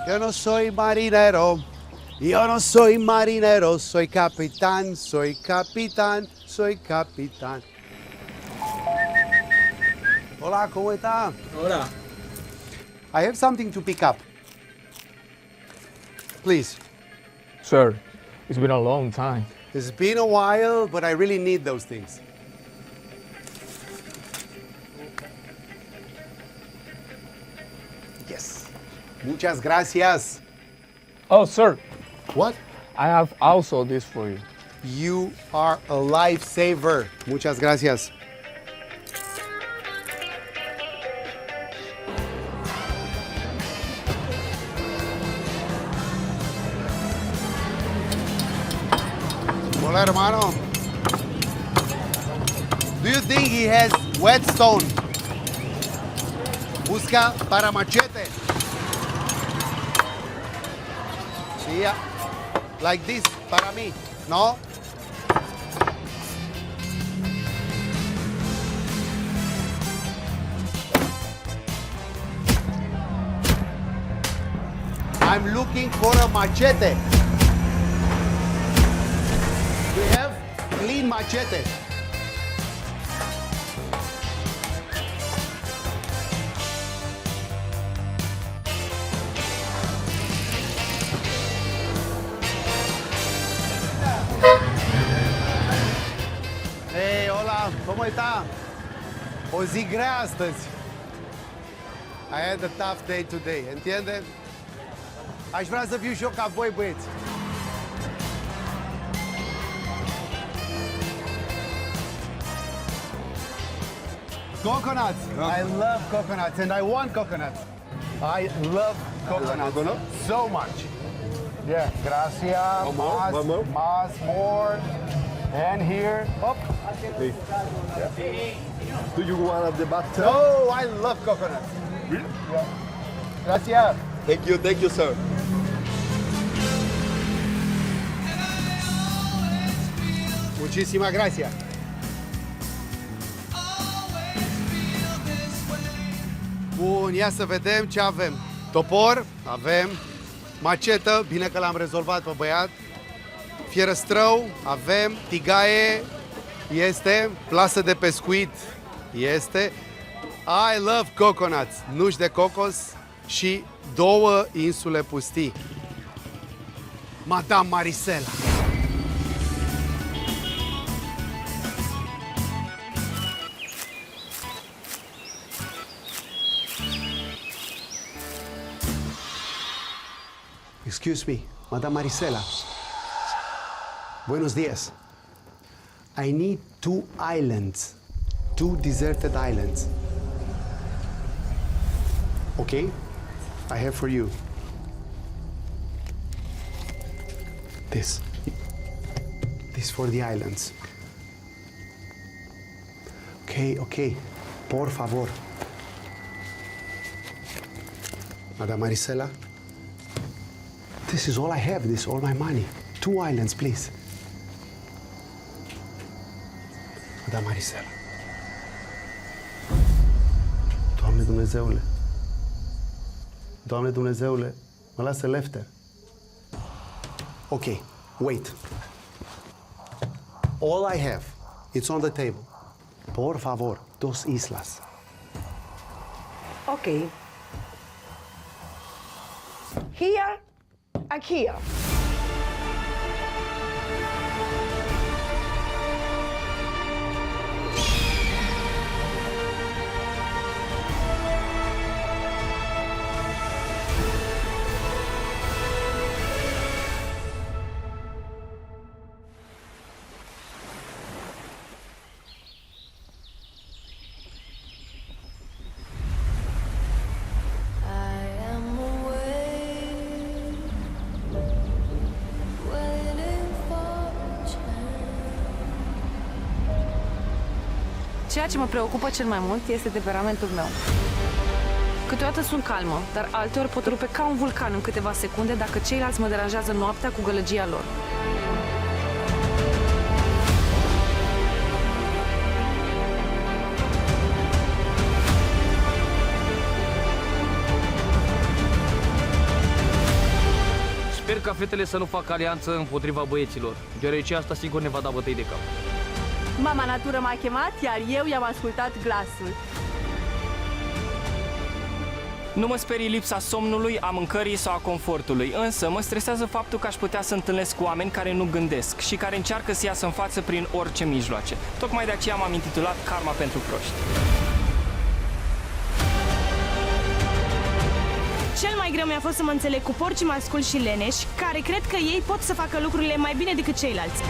Yo no soy marinero. Yo no soy marinero. Soy capitán, soy capitán, soy capitán. Hola, ¿cómo está? Hola. I have something to pick up. Please. Sir, it's been a long time. It's been a while, but I really need those things. Yes. Muchas gracias. Oh, sir, What? I have also this for you. You are a lifesaver. Muchas gracias. Hola, hermano. Do you think he has whetstone? Busca para machete. Sí, like this, para mí. No? I'm looking for a machete. We have clean machete. Hey, hola, ¿cómo está? O zi grea astăzi. I had a tough day today, entiende? Aș vrea să fiu și eu ca voi, băieți. Coconuts. I love coconuts and I want coconuts. I love coconuts so much. Yeah, gracias. One more? Más, more. And here. Hop. Do you want the butter? Oh, I love coconuts. Really? Yeah. Gracias. Thank you, sir. Muchísimas gracias. Bun, ia să vedem ce avem. Topor, avem. Macetă, bine că l-am rezolvat pe băiat. Fierăstrău, avem. Tigaie, este. Plasă de pescuit, este. I love coconuts, nuși de cocos și 2 insule pustii. Madame Marisela. Excuse me, Madame Marisela. Buenos dias. I need 2 islands, 2 deserted islands. Okay, I have for you this. This for the islands. Okay, por favor. Madame Marisela. This is all I have, this is all my money. 2 islands, please. Madame Marisela. Doamne Dumnezeule. Doamne Dumnezeule, mă lasă lefter. Okay, wait. All I have, it's on the table. Por favor, 2 islas. Okay. Here and here. Ceea ce mă preocupă cel mai mult este temperamentul meu. Câteodată sunt calmă, dar alteori pot rupe ca un vulcan în câteva secunde dacă ceilalți mă deranjează noaptea cu gălăgia lor. ca fetele să nu facă alianță împotriva băieților, deoarece asta sigur ne va da bătăi de cap. Mama natură m-a chemat, iar eu i-am ascultat glasul. Nu mă sperie lipsa somnului, a mâncării sau a confortului, însă mă stresează faptul că aș putea să întâlnesc oameni care nu gândesc și care încearcă să iasă în față prin orice mijloace. Tocmai de aceea m-am intitulat Karma pentru proști. Cel mai greu mi-a fost să mă înțeleg cu porcii masculi și leneși, care cred că ei pot să facă lucrurile mai bine decât ceilalți.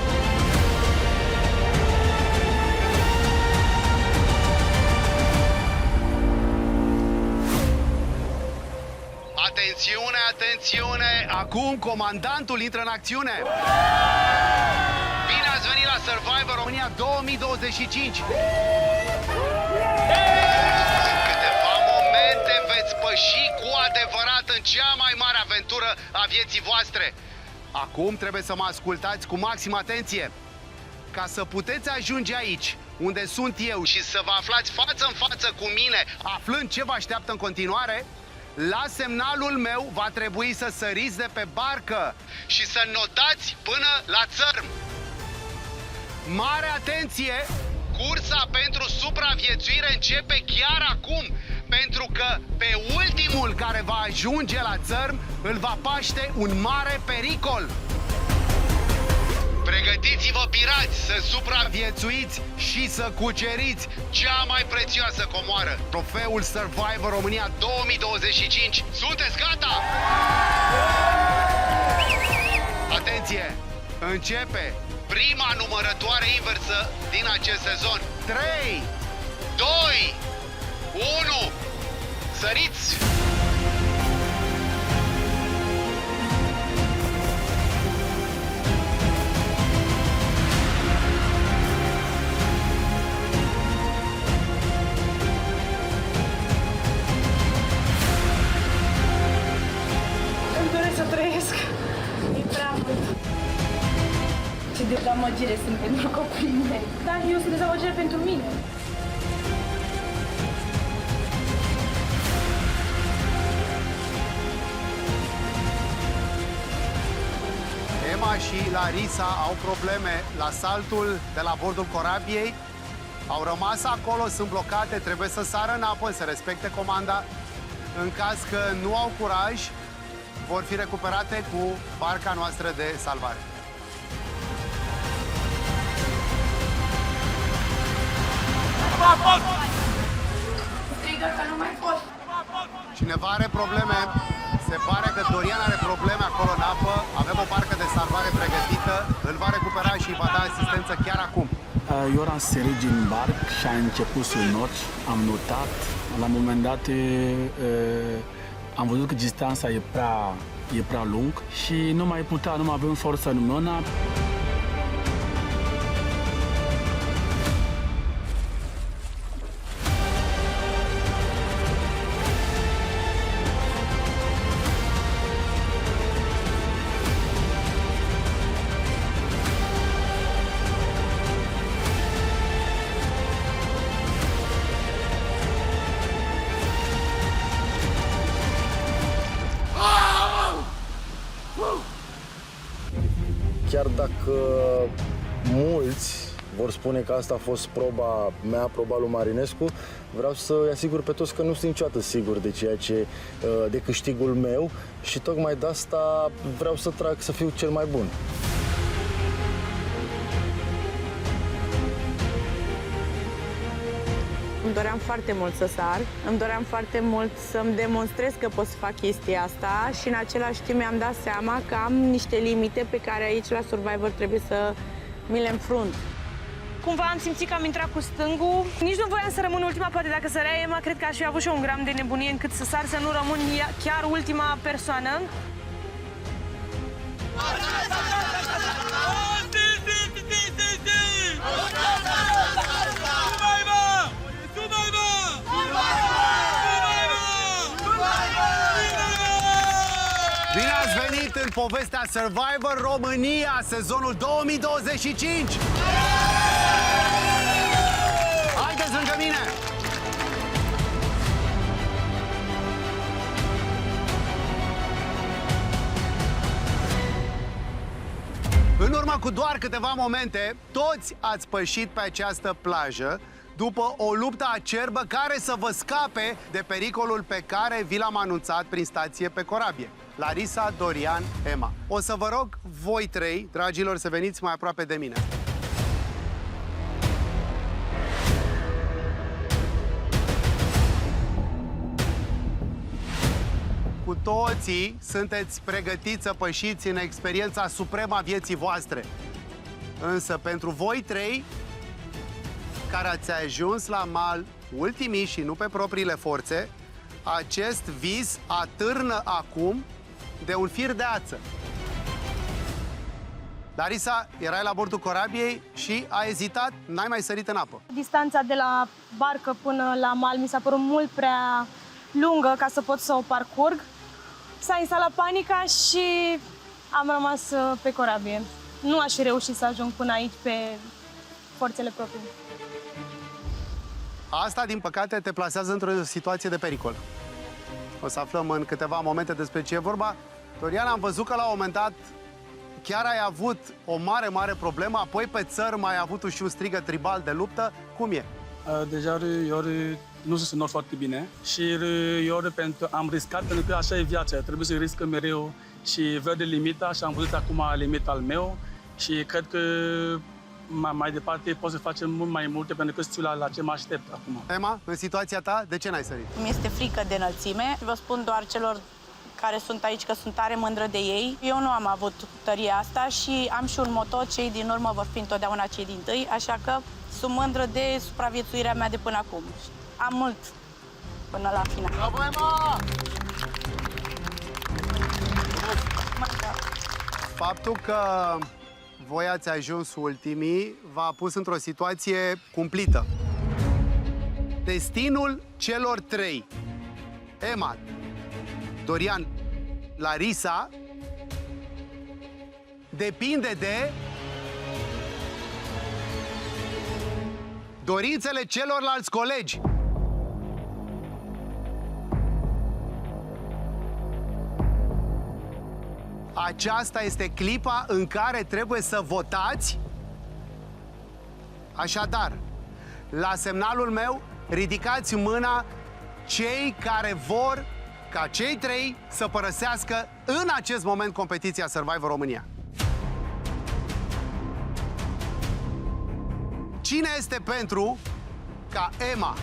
Atențiune, atențiune! Acum comandantul intră în acțiune! Bine ați venit la Survivor România 2025! În câteva momente veți păși cu adevărat în cea mai mare aventură a vieții voastre. Acum trebuie să mă ascultați cu maximă atenție. Ca să puteți ajunge aici, unde sunt eu, și să vă aflați față în față cu mine, aflând ce vă așteaptă în continuare, la semnalul meu va trebui să săriți de pe barcă și să notați până la țărm. Mare atenție! Cursa pentru supraviețuire începe chiar acum, pentru că pe ultimul care va ajunge la țărm îl va paște un mare pericol. Pregătiți-vă, pirați, să supraviețuiți și să cuceriți cea mai prețioasă comoară, trofeul Survivor România 2025. Sunteți gata? Atenție! Începe prima numărătoare inversă din acest sezon. 3, 2, 1, săriți! Să trăiesc. E prea mult. Ce dezamăgire sunt pentru copiii mei. Dar eu sunt dezamăgire pentru mine. Emma și Larisa au probleme la saltul de la bordul corabiei. Au rămas acolo, sunt blocate, trebuie să sară în apă, să respecte comanda. În caz că nu au curaj, vor fi recuperate cu barca noastră de salvare. Strigă că nu mai pot. Cineva are probleme? Se pare că Dorian are probleme acolo în apă. Avem o barcă de salvare pregătită. Îl va recupera și îi va da asistență chiar acum. Eu eram sărit din barc și a început să not. Am notat. La un moment dat am văzut că distanța e prea lung și nu mai putea, nu mai avem forță în mână. Chiar dacă mulți vor spune că asta a fost proba mea, proba lui Marinescu, vreau să-i asigur pe toți că nu sunt niciodată sigur de câștigul meu și tocmai de asta vreau să trag să fiu cel mai bun. Îmi doream foarte mult să sar, îmi doream foarte mult să-mi demonstrez că pot să fac chestia asta și în același timp mi-am dat seama că am niște limite pe care aici la Survivor trebuie să mi le înfrunt. Cumva am simțit că am intrat cu stângul. Nici nu voiam să rămân ultima, poate dacă sărea Emma, cred că aș fi avut și eu un gram de nebunie încât să sar, să nu rămân chiar ultima persoană. Bine ați venit în povestea Survivor România, sezonul 2025! Haideți lângă mine! urmă cu doar câteva momente, toți ați pășit pe această plajă după o luptă acerbă care să vă scape de pericolul pe care vi l-am anunțat prin stație pe corabie. Larisa, Dorian, Emma. O să vă rog voi trei, dragilor, să veniți mai aproape de mine. Cu toții sunteți pregătiți să pășiți în experiența supremă a vieții voastre. Însă pentru voi trei, care ați ajuns la mal ultimii și nu pe propriile forțe, acest vis atârnă acum de un fir de ață. Larisa, erai la bordul corabiei și a ezitat, n-ai mai sărit în apă. Distanța de la barcă până la mal mi s-a părut mult prea lungă ca să pot să o parcurg. S-a instalat panica și am rămas pe corabie. Nu aș fi reușit să ajung până aici pe forțele proprii. Asta, din păcate, te plasează într-o situație de pericol. O să aflăm în câteva momente despre ce e vorba. Dorian, am văzut că la un moment dat chiar ai avut o mare problemă, apoi pe țărm ai avut și un strigă tribal de luptă. Cum e? Deja eu nu se sună foarte bine și eu am riscat pentru că așa e viața, trebuie să riscă mereu și văd limita și am văzut acum limita al meu și cred că mai departe pot să facem mult mai multe pentru că știu la ce mă aștept acum. Emma, în situația ta, de ce n-ai sărit? Mi-este frică de înălțime. Vă spun doar celor care sunt aici că sunt tare mândră de ei. Eu nu am avut tăria asta și am și un moto, cei din urmă vor fi întotdeauna cei din tâi, așa că sunt mândră de supraviețuirea mea de până acum. Am mult până la final. Bravo, Emma! Faptul că voi ați ajuns ultimii v-a pus într-o situație cumplită. Destinul celor trei, Emma, Dorian, Larisa, depinde de dorințele celorlalți colegi. Aceasta este clipa în care trebuie să votați. Așadar, la semnalul meu, ridicați mâna cei care vor ca cei trei să părăsească în acest moment competiția Survivor România. Cine este pentru ca Emma,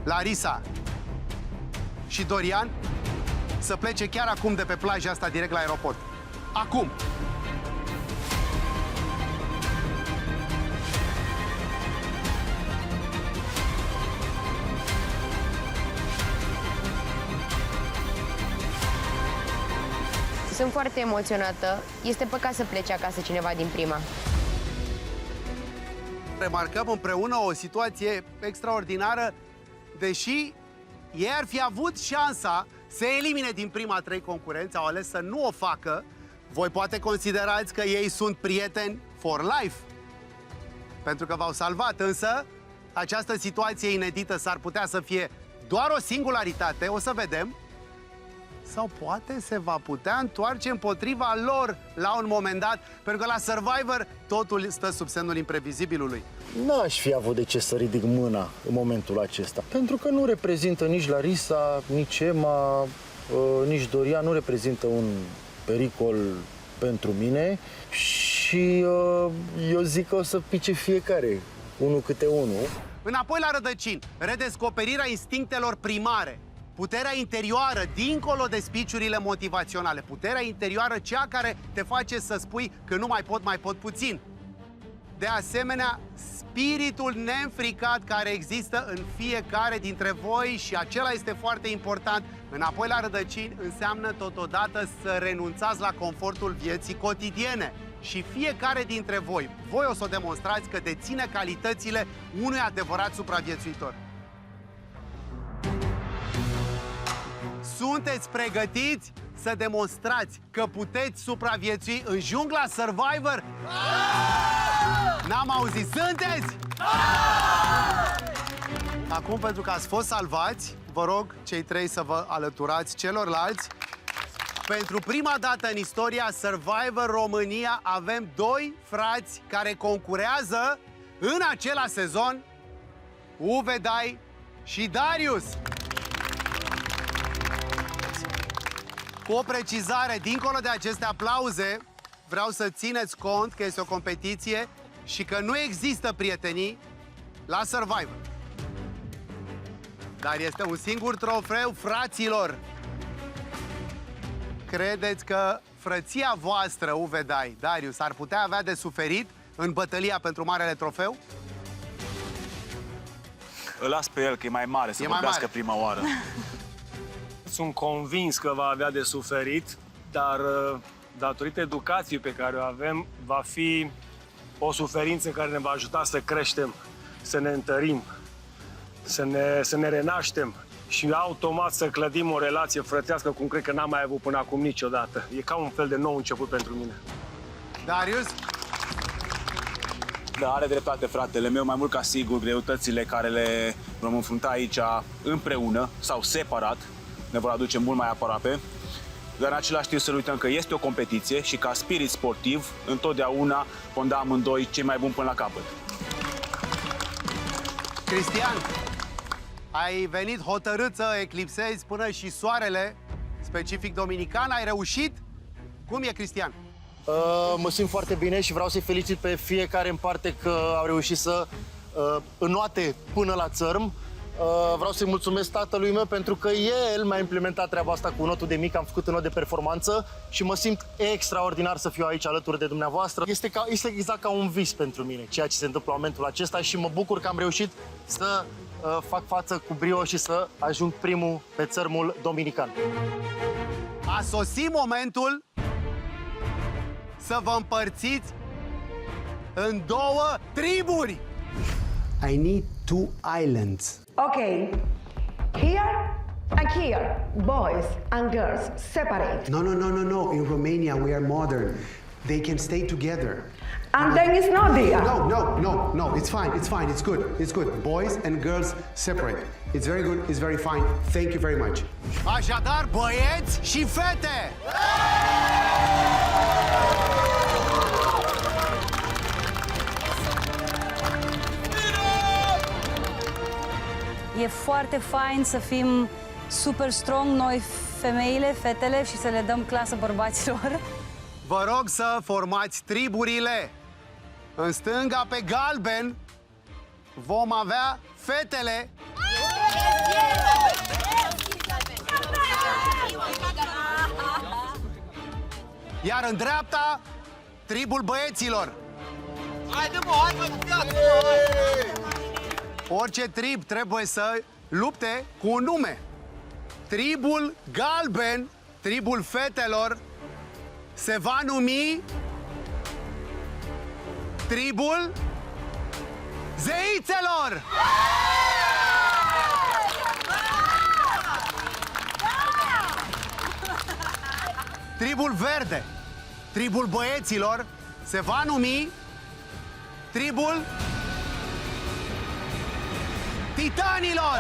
Larisa și Dorian să plece chiar acum de pe plaja asta direct la aeroport? Acum! Sunt foarte emoționată. Este păcat să plece acasă cineva din prima. Remarcăm împreună o situație extraordinară, deși ei ar fi avut șansa să elimine din prima trei concurenți, au ales să nu o facă. Voi poate considerați că ei sunt prieteni for life, pentru că v-au salvat, însă această situație inedită s-ar putea să fie doar o singularitate, o să vedem, sau poate se va putea întoarce împotriva lor la un moment dat, pentru că la Survivor totul stă sub semnul imprevizibilului. N-aș fi avut de ce să ridic mâna în momentul acesta, pentru că nu reprezintă nici Larisa, nici Emma, nici Dorian, nu reprezintă un pericol pentru mine și eu zic că o să pice fiecare, unul câte unul. Înapoi la rădăcini, redescoperirea instinctelor primare, puterea interioară, dincolo de speech-urile motivaționale, puterea interioară, cea care te face să spui că nu mai pot puțin. De asemenea, spiritul neînfricat care există în fiecare dintre voi și acela este foarte important. Înapoi la rădăcini înseamnă totodată să renunțați la confortul vieții cotidiene. Și fiecare dintre voi o să o demonstrați că deține calitățile unui adevărat supraviețuitor. Sunteți pregătiți să demonstrați că puteți supraviețui în jungla Survivor? N-am auzit. Sunteți? Acum, pentru că ați fost salvați, vă rog cei trei să vă alăturați celorlalți. Pentru prima dată în istoria Survivor România avem doi frați care concurează în același sezon, Uvedai și Darius. Cu o precizare, dincolo de aceste aplauze, vreau să țineți cont că este o competiție și că nu există prietenii la Survivor. Dar este un singur trofeu, fraților. Credeți că frăția voastră, Uvedai, Darius, ar putea avea de suferit în bătălia pentru marele trofeu? Îl las pe el, că e mai mare, să vorbească prima oară. Sunt convins că va avea de suferit, dar datorită educației pe care o avem, va fi o suferință care ne va ajuta să creștem, să ne întărim, să ne renaștem și automat să clădim o relație frățească cum cred că n-am mai avut până acum niciodată. E ca un fel de nou început pentru mine. Darius? Da, are dreptate fratele meu, mai mult ca sigur, greutățile care le vom înfrunta aici împreună sau separat ne vor aduce mult mai aproape. Dar în același timp să nu uităm că este o competiție și ca spirit sportiv întotdeauna vom da amândoi cei mai buni până la capăt. Cristian, ai venit hotărât să eclipsezi până și soarele, specific dominican. Ai reușit? Cum e, Cristian? Mă simt foarte bine și vreau să-i felicit pe fiecare în parte că au reușit să înoate până la țărm. Vreau să-i mulțumesc tatălui meu pentru că el mi-a implementat treaba asta cu notul de mic, am făcut un not de performanță și mă simt extraordinar să fiu aici alături de dumneavoastră. Este exact ca un vis pentru mine, ceea ce se întâmplă în momentul acesta și mă bucur că am reușit să fac față cu brio și să ajung primul pe țărmul dominican. A sosit momentul să vă împărțiți în două triburi. I need two islands. Okay, here and here, boys and girls separate. No. In Romania, we are modern. They can stay together. And then it's not there. No. It's fine. It's good. It's good. Boys and girls separate. It's very good. It's very fine. Thank you very much. Așadar, băieți și fete! E foarte fain să fim super strong, noi femeile, fetele, și să le dăm clasă bărbaților. Vă rog să formați triburile. În stânga, pe galben, vom avea fetele. Iar în dreapta, tribul băieților. Orice trib trebuie să lupte cu un nume. Tribul galben, tribul fetelor, se va numi tribul zeițelor! Tribul verde, tribul băieților, se va numi tribul titanilor!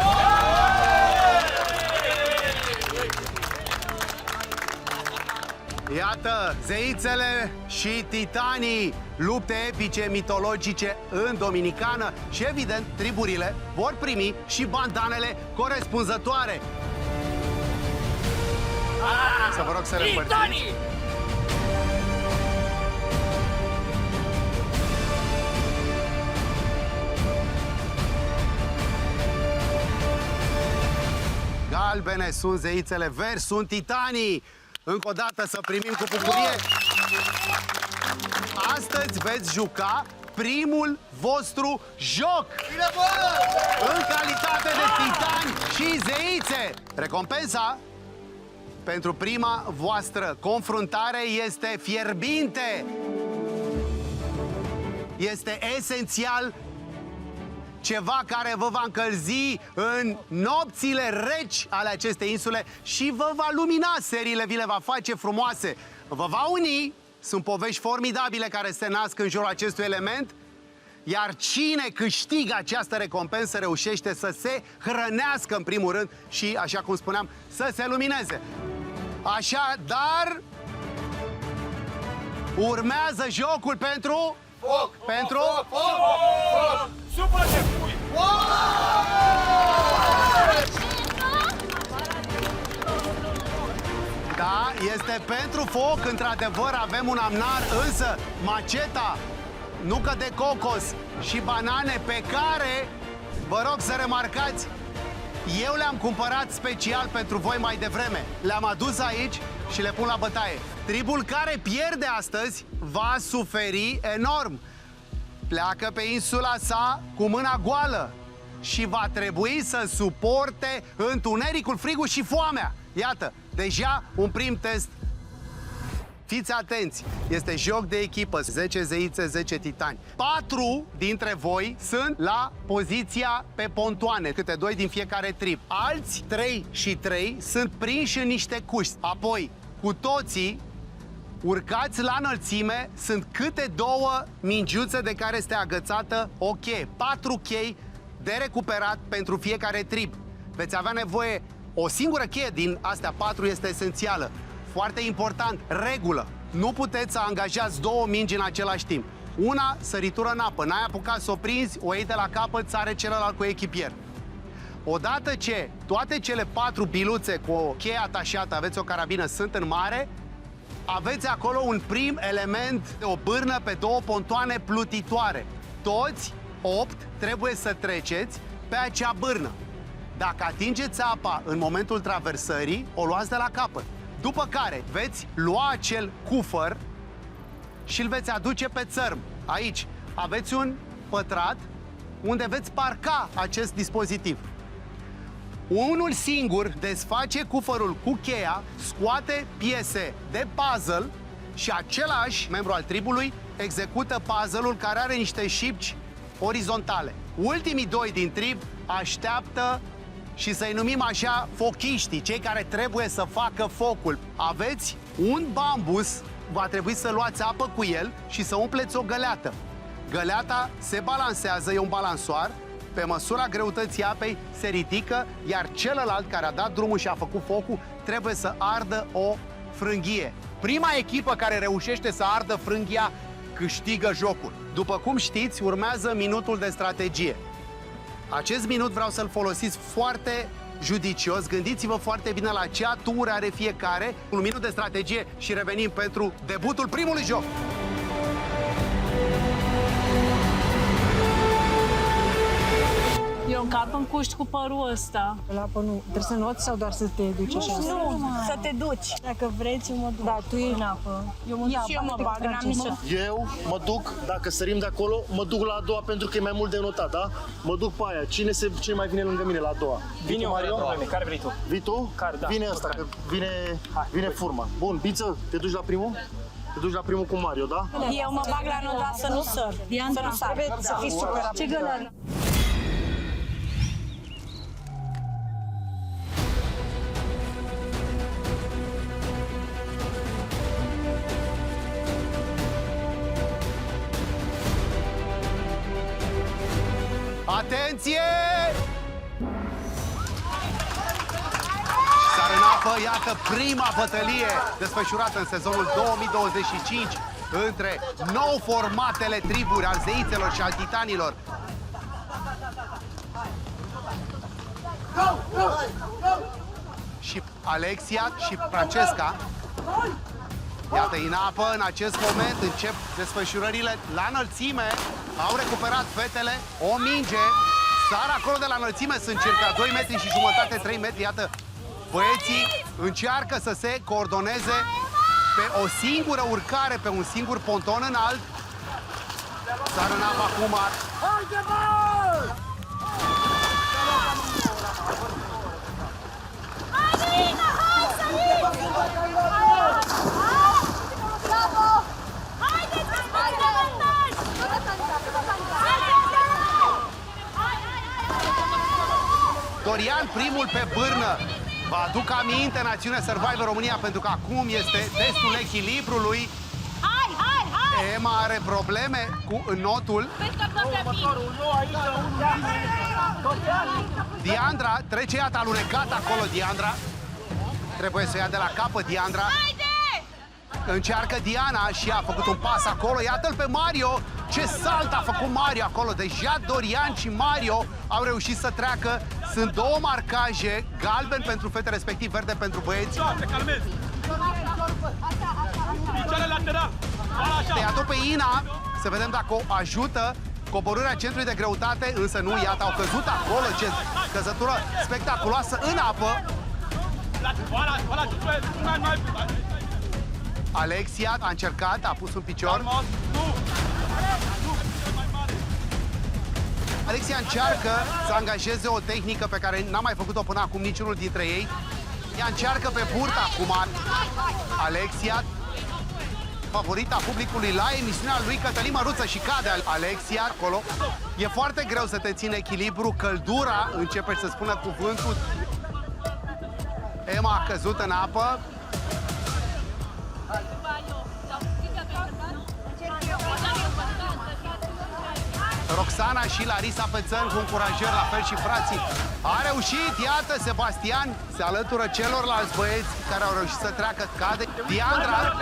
Iată, zeițele și titanii, lupte epice, mitologice în dominicană și, evident, triburile vor primi și bandanele corespunzătoare. Să vă rog să le împărțiți. Galbene sunt zeițele, verzi sunt titanii. Încă o dată să primim cu bucurie. Astăzi veți juca primul vostru joc în calitate de titani și zeițe. Recompensa pentru prima voastră confruntare este fierbinte. Este esențial, ceva care vă va încălzi în nopțile reci ale acestei insule și vă va lumina, seriile vi le va face frumoase. Vă va uni, sunt povești formidabile care se nasc în jurul acestui element, iar cine câștigă această recompensă reușește să se hrănească în primul rând și, așa cum spuneam, să se lumineze. Așa, dar urmează jocul pentru... Foc! Pentru... Foc! Supă de pui! Da, este pentru foc, într-adevăr avem un amnar, însă maceta, nucă de cocos și banane pe care, vă rog să remarcați, eu le-am cumpărat special pentru voi mai devreme. Le-am adus aici și le pun la bătaie. Tribul care pierde astăzi va suferi enorm. Pleacă pe insula sa cu mâna goală și va trebui să suporte întunericul, frigul și foamea. Iată, deja un prim test. Fiți atenți, este joc de echipă, 10 zeițe, 10 titani. 4 dintre voi sunt la poziția pe pontoane, câte 2 din fiecare trib. Alți 3 și 3 sunt prinși în niște cuști. Apoi, cu toții, urcați la înălțime, sunt câte 2 mingiuțe de care este agățată o cheie. 4 chei de recuperat pentru fiecare trib. Veți avea nevoie, o singură cheie din astea 4 este esențială. Foarte important, regulă. Nu puteți să angajați 2 mingi în același timp. Una, săritură în apă. N-ai apucat să o prinzi, o iei de la capăt, sare celălalt cu echipier. Odată ce toate cele 4 biluțe cu o cheie atașată, aveți o carabină, sunt în mare, aveți acolo un prim element, o bârnă pe 2 pontoane plutitoare. Toți 8 trebuie să treceți pe acea bârnă. Dacă atingeți apa în momentul traversării, o luați de la capăt. După care veți lua acel cufăr și îl veți aduce pe țărm. Aici aveți un pătrat unde veți parca acest dispozitiv. Unul singur desface cufărul cu cheia, scoate piese de puzzle și același membru al tribului execută puzzle-ul care are niște șipci orizontale. Ultimii 2 din trib așteaptă și să-i numim așa fochiștii, cei care trebuie să facă focul. Aveți un bambus, va trebui să luați apă cu el și să umpleți o găleată. Găleata se balansează, e un balansoar, pe măsura greutății apei se ridică, iar celălalt care a dat drumul și a făcut focul trebuie să ardă o frânghie. Prima echipă care reușește să ardă frânghia câștigă jocul. După cum știți, urmează minutul de strategie. Acest minut vreau să-l folosiți foarte judicios, gândiți-vă foarte bine la ce aturi are fiecare. Un minut de strategie și revenim pentru debutul primului joc. Eu încap în cuști cu părul ăsta. La apă nu. Trebuie să noți sau doar să te duci așa? Nu, să te duci. Dacă vreți, eu mă duc. Da, tu ești în apă. Eu mă duc și eu mă bag, n-am nicio... Eu mă duc, dacă sărim de acolo, mă duc la a doua pentru că e mai mult de notat, da? Mă duc pe aia. Cine mai vine lângă mine la a doua? Vine eu, Mario? Care vrei tu? Vii tu? Care, da. Vine ăsta, că vine furma. Bun, Biță, te duci la primul? Te duci la primul cu Mario, da? Eu mă bag la nota să nu săr. Să nu sar. Trebuie să fii super. Ce găleată? Atenție! Sar în apă, iată prima bătălie desfășurată în sezonul 2025 între nou formatele triburi al zeițelor și al titanilor. Și Alexia și Francesca. Iată, în apă, în acest moment încep desfășurările la înălțime. Au recuperat fetele o minge. Sar acolo de la înălțime, sunt circa 2 metri și jumătate, 3 metri. Iată, băieții încearcă să se coordoneze pe o singură urcare, pe un singur ponton înalt. Sar în apă acum. Dorian, primul pe bârnă. Vă aduc aminte Națiune Survivor România, pentru că acum este testul echilibrului. Emma are probleme cu înnotul. Diandra trece, iată, alunecat acolo, Diandra. trebuie să o ia de la capăt Diandra. Încearcă Diana și a făcut un pas acolo. Iată-l pe Mario. Ce salt a făcut Mario acolo. Deja Dorian și Mario au reușit să treacă. Sunt două marcaje, galben pentru fete, respectiv verde pentru băieți. Te calmezi. Picioare lateral. Iată pe Ina, să vedem dacă o ajută. Coborârea centrului de greutate, însă nu, iată, au căzut acolo. Ce căzătură spectaculoasă în apă. Alexia a încercat, a pus un picior. Alexia încearcă să angajeze o tehnică pe care n-a mai făcut-o până acum niciunul dintre ei. Ea încearcă pe burtă acum. Alexia, favorita publicului la emisiunea lui Cătălin Măruță, și cade Alexia acolo. E foarte greu să te ține echilibru, căldura începe să spună cuvântul. Emma a căzut în apă. Roxana și Larisa pe țări cu încurajări, la fel și frații. A reușit, iată, Sebastian se alătură celorlalți băieți care au reușit să treacă. Cade Diandra.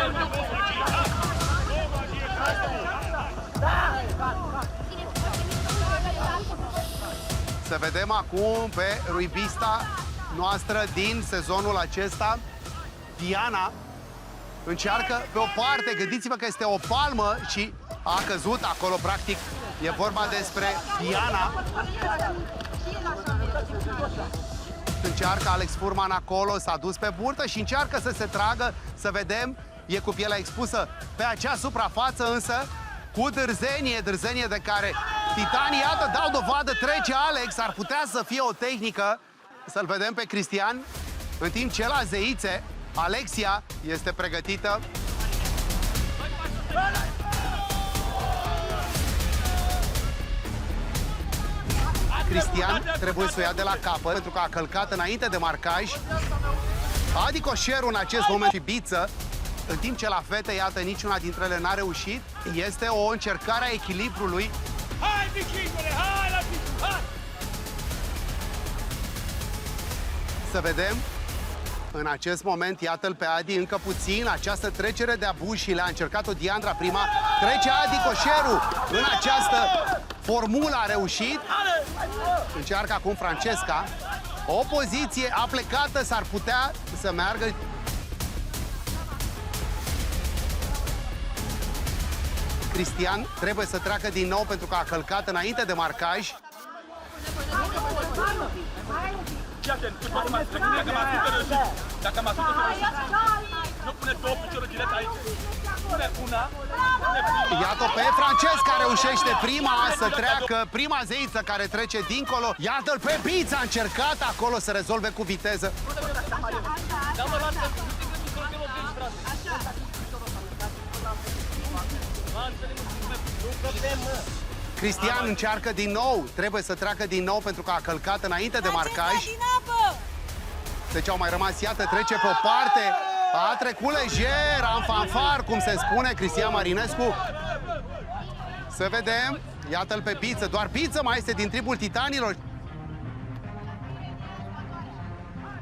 Să vedem acum pe ruibista noastră din sezonul acesta. Diana încearcă pe o parte, gândiți-vă că este o palmă și a căzut acolo, practic. E vorba despre Diana. Încearcă Alex Furman acolo, s-a dus pe burtă și încearcă să se tragă, să vedem. E cu pielea expusă pe acea suprafață, însă cu dârzenie de care titanii, iată, dau dovadă, trece Alex. Ar putea să fie o tehnică. Să-l vedem pe Cristian. În timp ce la zeițe, Alexia este pregătită. Cristian trebuie să o ia de la capăt pentru că a călcat înainte de marcaj. Adi Coșeru în acest moment și biță. În timp ce la fete, iată, niciuna dintre ele n-a reușit. Este o încercare a echilibrului. Hai, vicingule, hai la vicingule! Să vedem. În acest moment, iată-l pe Adi încă puțin. Această trecere de abuz și le-a încercat-o Diandra prima. Trece Adi Coșeru. În această formulă a reușit. Încearcă acum Francesca. O poziție aplecată, s-ar putea să meargă. Cristian trebuie să treacă din nou pentru că a călcat înainte de marcaj. Dacă mă ascultă, nu pune două piciore direct aici. Pune una. Iată pe Francesca, reușește prima să treacă, prima zeiță care trece dincolo. Iată-l pe Bița, a încercat acolo să rezolve cu viteză. Cristian încearcă din nou, trebuie să treacă din nou pentru că a călcat înainte de marcaj. Deci au mai rămas, iată, trece pe o parte. A trecut lejer, în fanfar, cum se spune, Cristian Marinescu. Să vedem, iată-l pe Biță, doar Biță mai este din tribul titanilor.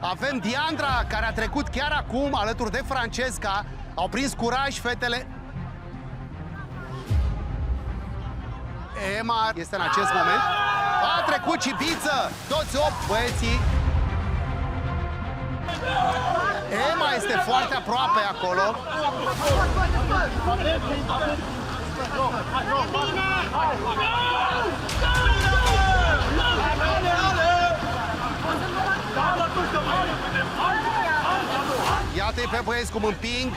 Avem Diandra, care a trecut chiar acum alături de Francesca. Au prins curaj fetele. Emma este în acest moment. A trecut și Biță, toți 8 băieții. Emma este foarte aproape acolo. Iată-i pe băieți cum împing.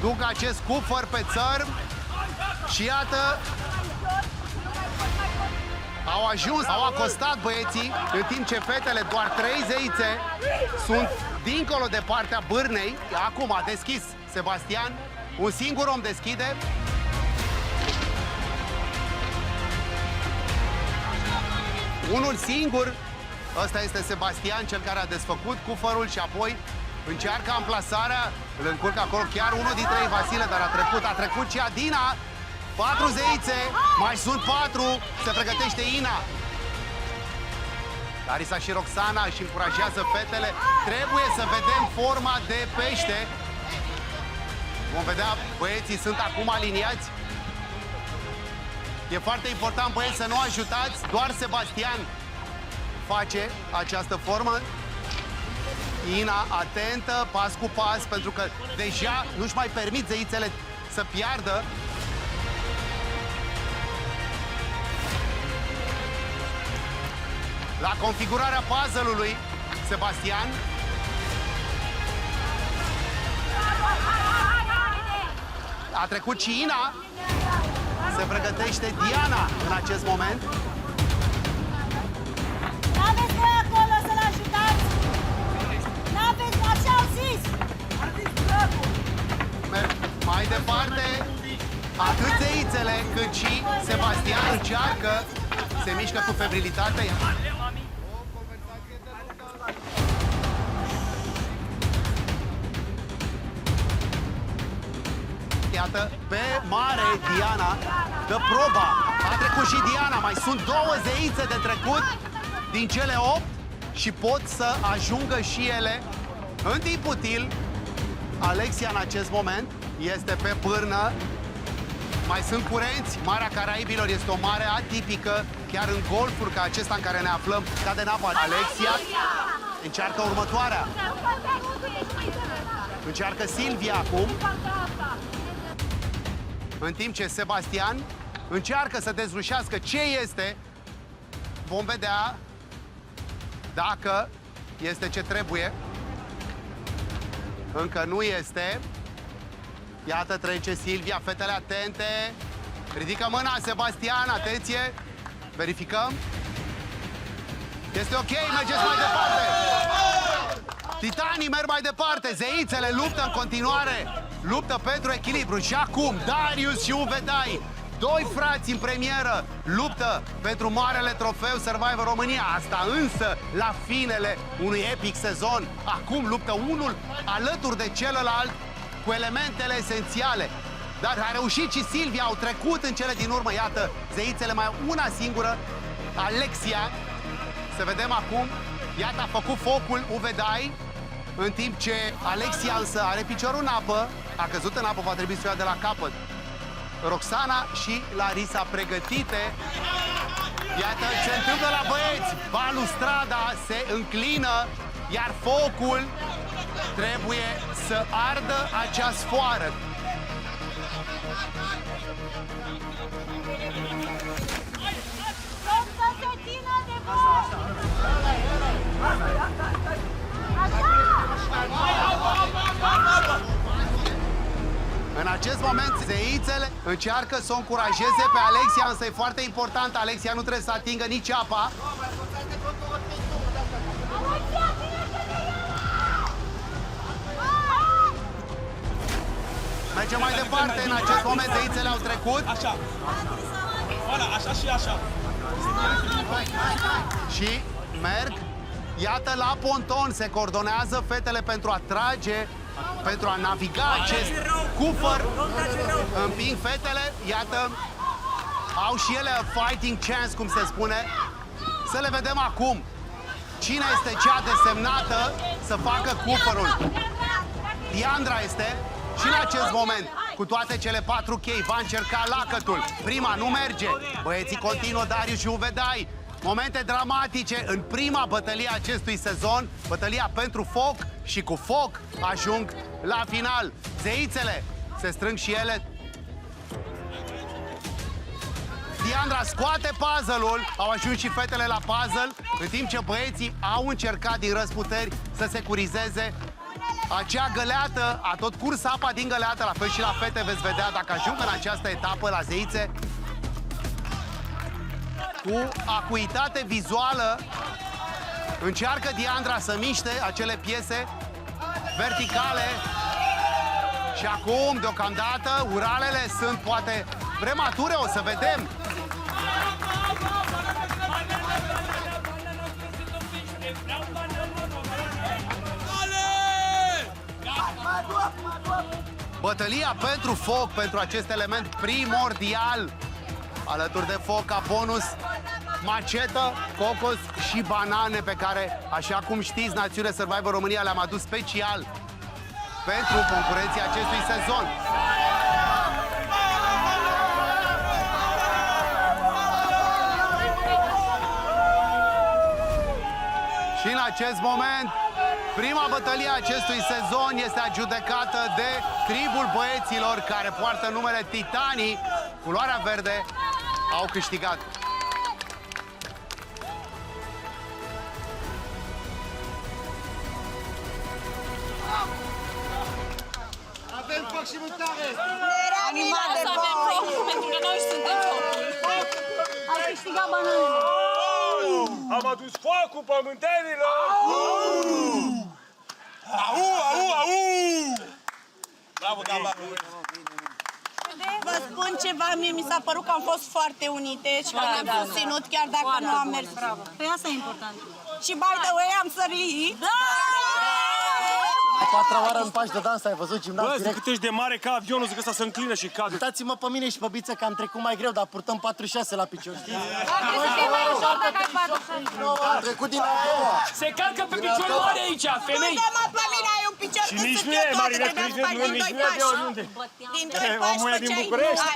Duc acest cufăr pe țărm. Și iată, au ajuns, au acostat băieții, în timp ce fetele, doar 3 zeițe, sunt dincolo de partea bârnei. Acum a deschis Sebastian, un singur om deschide. Unul singur, ăsta este Sebastian, cel care a desfăcut cufărul și apoi încearcă amplasarea, îl încurcă acolo chiar unul dintre ei, Vasile, dar a trecut și Adina. 4 zeițe, mai sunt 4, se pregătește Ina. Larisa și Roxana își încurajează fetele. Trebuie să vedem forma de pește. Vom vedea, băieții sunt acum aliniați. E foarte important, băieți, să nu ajutați. Doar Sebastian face această formă. Ina, atentă, pas cu pas, pentru că deja nu-și mai permit zeițele să piardă. La configurarea puzzle-ului, Sebastian. A trecut și Ina. Se pregătește Diana în acest moment. N-aveți voi acolo să-l ajutați? N-aveți, așa au zis! Mai departe, atât zeițele cât și Sebastian încearcă, se mișcă cu febrilitate. Iată, pe mare Diana dă proba. A trecut și Diana, mai sunt 2 zeițe de trecut din cele 8 și pot să ajungă și ele în timp util. Alexia în acest moment este pe pârnă. Mai sunt curenți. Marea Caraibilor este o mare atipică, chiar în golfuri ca acesta în care ne aflăm. Cade în apă. Alexia încearcă următoarea. Încearcă Silvia acum. În timp ce Sebastian încearcă să dezlușească ce este. Vom vedea dacă este ce trebuie. Încă nu este. Iată, trece Silvia, fetele atente. Ridică mâna, Sebastian, atenție. Verificăm. Este ok, mergeți mai departe. Titanii merg mai departe, zeițele luptă în continuare. Luptă pentru echilibru. Și acum, Darius și Uvedai, 2 frați în premieră, luptă pentru marele trofeu Survivor România. Asta însă la finele unui epic sezon. Acum luptă unul alături de celălalt cu elementele esențiale. Dar a reușit și Silvia, au trecut în cele din urmă. Iată, zeițele mai au una singură, Alexia. Să vedem acum. Iată, a făcut focul Uvedai, în timp ce Alexia însă are piciorul în apă. A căzut în apă, va trebui să o ia de la capăt. Roxana și Larisa pregătite. Iată ce se întâmplă la băieți. Balustrada se înclină, iar focul trebuie să ardă acea sfoară. În acest moment, zeițele încearcă să o încurajeze pe Alexia, însă e foarte important. Alexia nu trebuie să atingă nici apa. Mergem mai departe. În acest moment, zeițele au trecut. Așa. Așa și așa. Și merg. Iată, la ponton se coordonează fetele pentru a trage, pentru a naviga acest cufăr. Împing fetele, iată, au și ele a fighting chance, cum se spune. Să le vedem acum. Cine este cea desemnată să facă cufărul? Diandra este și în acest moment, cu toate cele 4 chei, va încerca lacătul. Prima nu merge. Băieții continuă, Darius și Uvedai. Momente dramatice în prima bătălie a acestui sezon, bătălia pentru foc, și cu foc ajung la final. Zeițele se strâng și ele. Diandra scoate puzzle-ul, au ajuns și fetele la puzzle, în timp ce băieții au încercat din răzputeri să securizeze acea găleată. A tot curs apa din găleată, la fel și la fete, veți vedea dacă ajung în această etapă la zeițe. Cu acuitate vizuală încearcă Diandra să miște acele piese verticale. Și acum, deocamdată, uralele sunt poate premature, o să vedem. Bătălia pentru foc, pentru acest element primordial. Alături de foc, ca bonus, macetă, cocos și banane pe care, așa cum știți, Națiune Survivor România le-am adus special pentru concurenții acestui sezon. Și în acest moment, prima bătălie a acestui sezon este adjudecată de tribul băieților care poartă numele Titanii, culoarea verde, au câștigat. Avem foc și mâncare! Animat de avem foc, pentru că noi suntem focul. Ai câștigat bananele. Am adus focul pământenilor! Au, au, au! Bravo, Gamba! Vă spun ceva, mie mi s-a părut că am fost foarte unite și că ne-am susținut chiar dacă nu am mers. Păi asta e important. Și by the way am sărit. A patra oară în pași de dans, ai văzut gimnast Bă, direct? zic că ești de mare ca avionul, zic că ăsta se înclină și cade. Uitați-mă pe mine și pe Biță că am trecut mai greu, dar purtăm 46 la picior, știi? Am trecut din a doua. Se calcă pe picior mare aici, femei! Uite-mă pe mine, ai un picior Și cât nici sunt nu eu e, toată, Marinel, trebuia nici să faci nu e din doi de pași. oriunde. Din doi pași omul e din făceai București.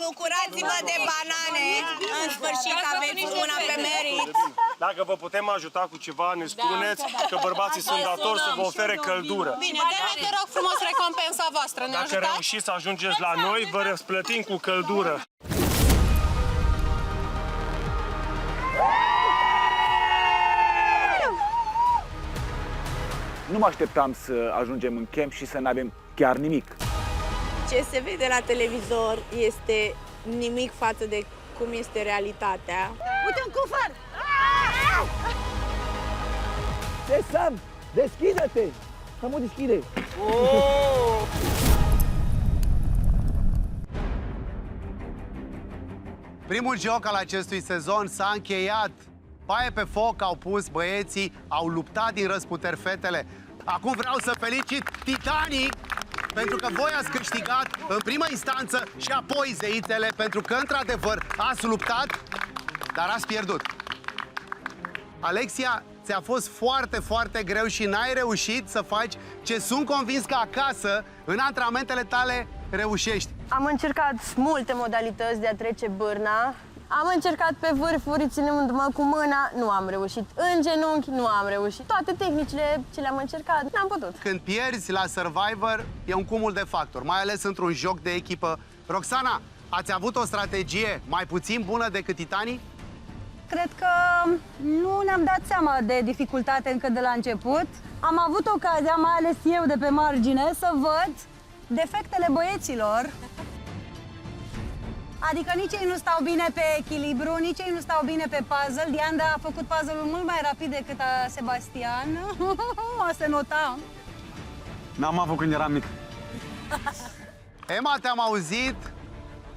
Bucurați-vă de banane, în sfârșit aveți una pe merit. Dacă vă putem ajuta cu ceva, ne spuneți că bărbații sunt datori să vă ofere căldură. Bine, dă-ne, te rog frumos, recompensa voastră. Ne Dacă ajutați? reușiți să ajungeți la noi, vă răsplătim cu căldură. Nu mă așteptam să ajungem în camp și să nu avem chiar nimic. Ce se vede la televizor este nimic față de cum este realitatea. Uite un cufăr! Ce, Sam? Deschide-te! Să mă deschide! Primul joc al acestui sezon s-a încheiat. Paie pe foc au pus băieții, au luptat din răsputeri fetele. Acum vreau să felicit Titanii pentru că voi ați câștigat în prima instanță și apoi zeițele pentru că, într-adevăr, ați luptat, dar ați pierdut. Alexia, ți-a fost foarte, foarte greu și n-ai reușit să faci ce sunt convins că acasă, în antrenamentele tale, reușești. Am încercat multe modalități de a trece bârna. Am încercat pe vârfuri, ținându-mă cu mâna, nu am reușit. În genunchi, nu am reușit. Toate tehnicile ce le-am încercat, n-am putut. Când pierzi la Survivor, e un cumul de factori, mai ales într-un joc de echipă. Roxana, ați avut o strategie mai puțin bună decât Titanii? Cred că nu ne-am dat seama de dificultate încă de la început. Am avut ocazia, mai ales eu de pe margine, să văd defectele băieților. Adică nici ei nu stau bine pe echilibru, nici ei nu stau bine pe puzzle. Diana a făcut puzzle-ul mult mai rapid decât Sebastian. Se nota. N-am avut când eram mic. Emma, te-am auzit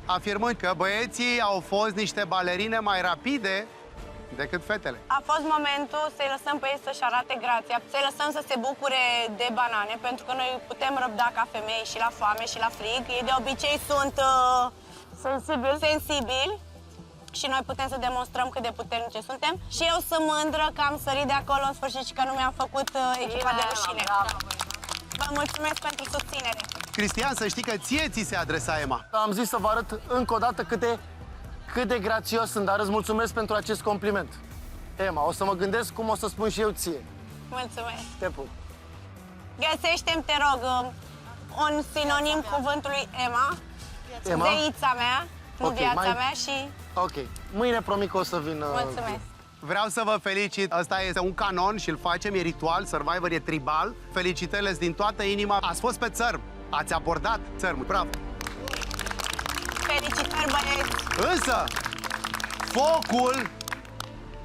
afirmând că băieții au fost niște balerine mai rapide decât fetele. A fost momentul să-i lăsăm pe ei să-și arate grația, să-i lăsăm să se bucure de banane, pentru că noi putem răbda ca femei și la foame și la frig. Ei de obicei sunt sensibili și noi putem să demonstrăm cât de puternice suntem. Și eu sunt mândră că am sărit de acolo în sfârșit și că nu mi-am făcut echipa de rușine. Vă mulțumesc pentru susținere. Cristian, să știi că ție ți se adresa Emma. Am zis să vă arăt încă o dată cât de grațios sunt, dar îți mulțumesc pentru acest compliment. Emma, o să mă gândesc cum o să spun și eu ție. Mulțumesc. Te pup. Găsește-mi, te rog, un sinonim cuvântului Emma. Emma? Zeița mea, nu Ok, viața mai- mea și... Ok. Mâine promit că o să vin... Mulțumesc. Vreau să vă felicit. Ăsta este un canon și îl facem, e ritual, Survivor e tribal. Felicitările din toată inima. Ați fost pe țărm, ați abordat țărmul. Bravo! Felicitări, băieți! Însă, focul,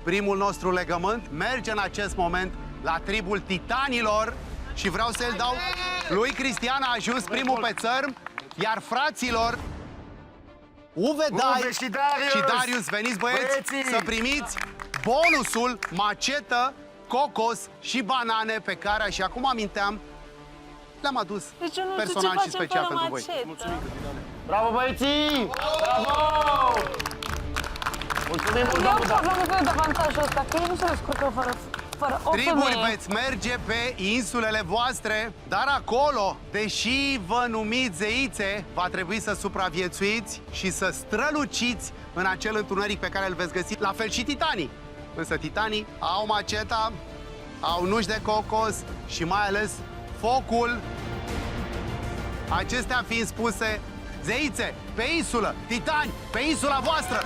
primul nostru legământ, merge în acest moment la tribul Titanilor și vreau să-l dau lui Cristian, a ajuns primul pe țărm, iar fraților, Uve și Darius, veniți băieți să primiți bonusul macetă, cocos și banane pe care, așa cum aminteam, le-am adus personal și special pentru voi. Bravo, băieții! Bravo! Mulțumim mult, Eu aveam nevoie de avantajul ăsta, că ei nu se descurcă fără o Triburi, femeie. veți merge pe insulele voastre, dar acolo, deși vă numiți zeițe, va trebui să supraviețuiți și să străluciți în acel întuneric pe care îl veți găsi. La fel și titanii. Însă titanii au maceta, au nuși de cocos și mai ales focul. Acestea fiind spuse, zeițe, pe insulă, titani, pe insula voastră!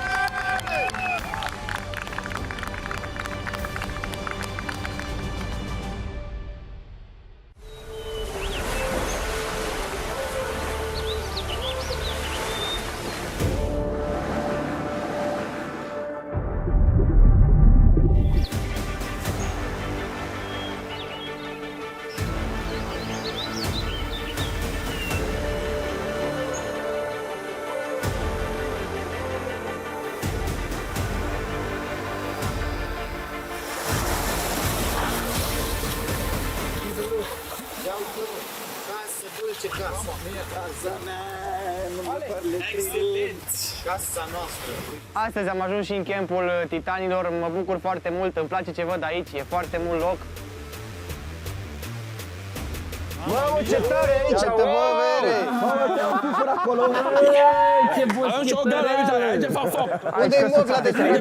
Casa noastră. Astăzi am ajuns și în campul titanilor, mă bucur foarte mult, îmi place ce văd aici, e foarte mult loc. Mamă, ce tare aici! Uite, bă, vere! Mamă, te-am pus acolo! Ce bun! Avem și o gală aici, de fac foc! Unde-i mofla de trage?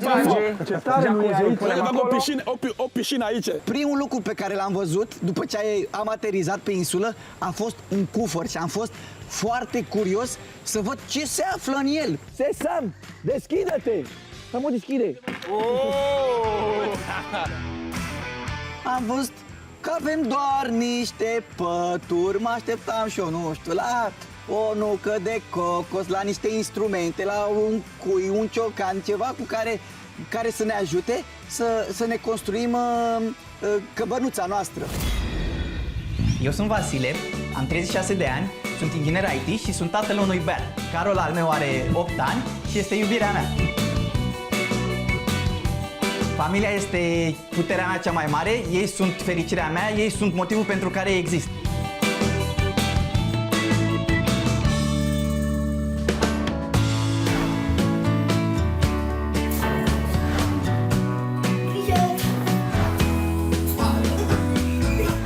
Ce tare e aici! O piscină aici! Primul lucru pe care l-am văzut după ce am aterizat pe insulă a fost un cufăr și am fost foarte curios să văd ce se află în el. Sesam, deschide-te! Să mă deschide! Am văzut că avem doar niște pături, mă așteptam și eu, nu știu, la o nucă de cocos, la niște instrumente, la un cui, un ciocan, ceva cu care să ne ajute să ne construim căbănuța noastră. Eu sunt Vasile, am 36 de ani, sunt inginer IT și sunt tatăl unui bear. Carol al meu are 8 ani și este iubirea mea. Familia este puterea mea cea mai mare, ei sunt fericirea mea, ei sunt motivul pentru care exist.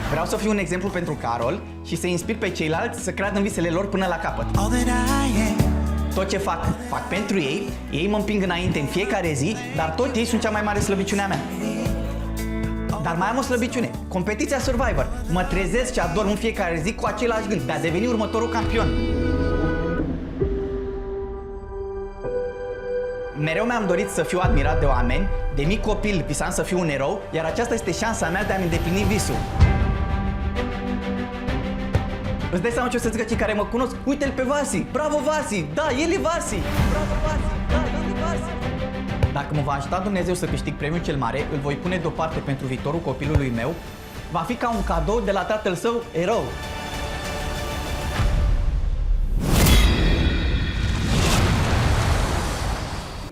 Vreau să fiu un exemplu pentru Carol și să inspir pe ceilalți să creadă în visele lor până la capăt. Tot ce fac pentru ei, ei mă împing înainte în fiecare zi, dar tot ei sunt cea mai mare slăbiciune a mea. Dar mai am o slăbiciune, competiția Survivor. Mă trezesc și adorm în fiecare zi cu același gând de a deveni următorul campion. Mereu mi-am dorit să fiu admirat de oameni, de mic copil visam să fiu un erou, iar aceasta este șansa mea de a-mi îndeplini visul. Îți dai seama ce o să zică cei care mă cunosc? Uite-l pe Vasi! Bravo, Vasi! Da, el e Vasi! Bravo, Vasi! Da, el e Vasi! Dacă mă va ajuta Dumnezeu să câștig premiul cel mare, îl voi pune deoparte pentru viitorul copilului meu. Va fi ca un cadou de la tatăl său, erou.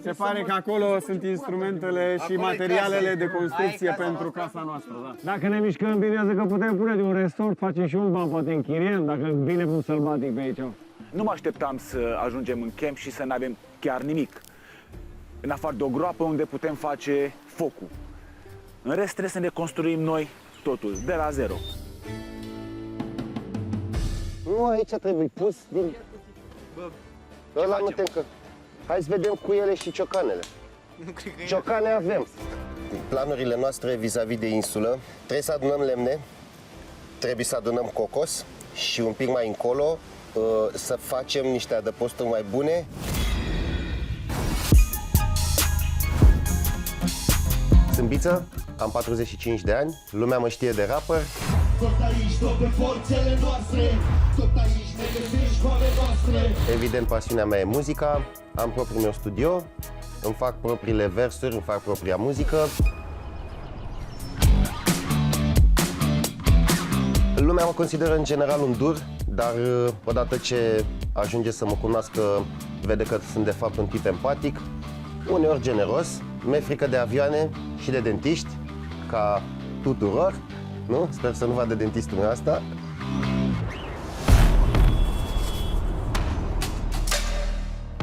Se pare că acolo sunt instrumentele și materialele de construcție pentru casa noastră, da. Dacă ne mișcăm bine, că putem pune de un resort, facem și un ban, poate închiriem, dacă vine un sălbatic pe aici. Nu mă așteptam să ajungem în camp și să nu avem chiar nimic. În afară de o groapă unde putem face focul. În rest trebuie să ne construim noi totul, de la zero. Nu, aici trebuie pus din... Ăla nu te încă... Hai să vedem cu ele și ciocanele. Nu cred că Ciocane avem. Planurile noastre vis-a-vis de insulă, trebuie să adunăm lemne, trebuie să adunăm cocos și un pic mai încolo să facem niște adăposturi mai bune. Sunt Biță, am 45 de ani, lumea mă știe de rapper. Tot aici, tot pe forțele noastre, tot aici ne găsești cu ale noastre. Evident, pasiunea mea e muzica, am propriul meu studio, îmi fac propriile versuri, îmi fac propria muzică. Lumea mă consideră în general un dur, dar odată ce ajunge să mă cunoască, vede că sunt de fapt un tip empatic, uneori generos, mi-e frică de avioane și de dentiști, ca tuturor, nu? Sper să nu vadă dentistul meu asta.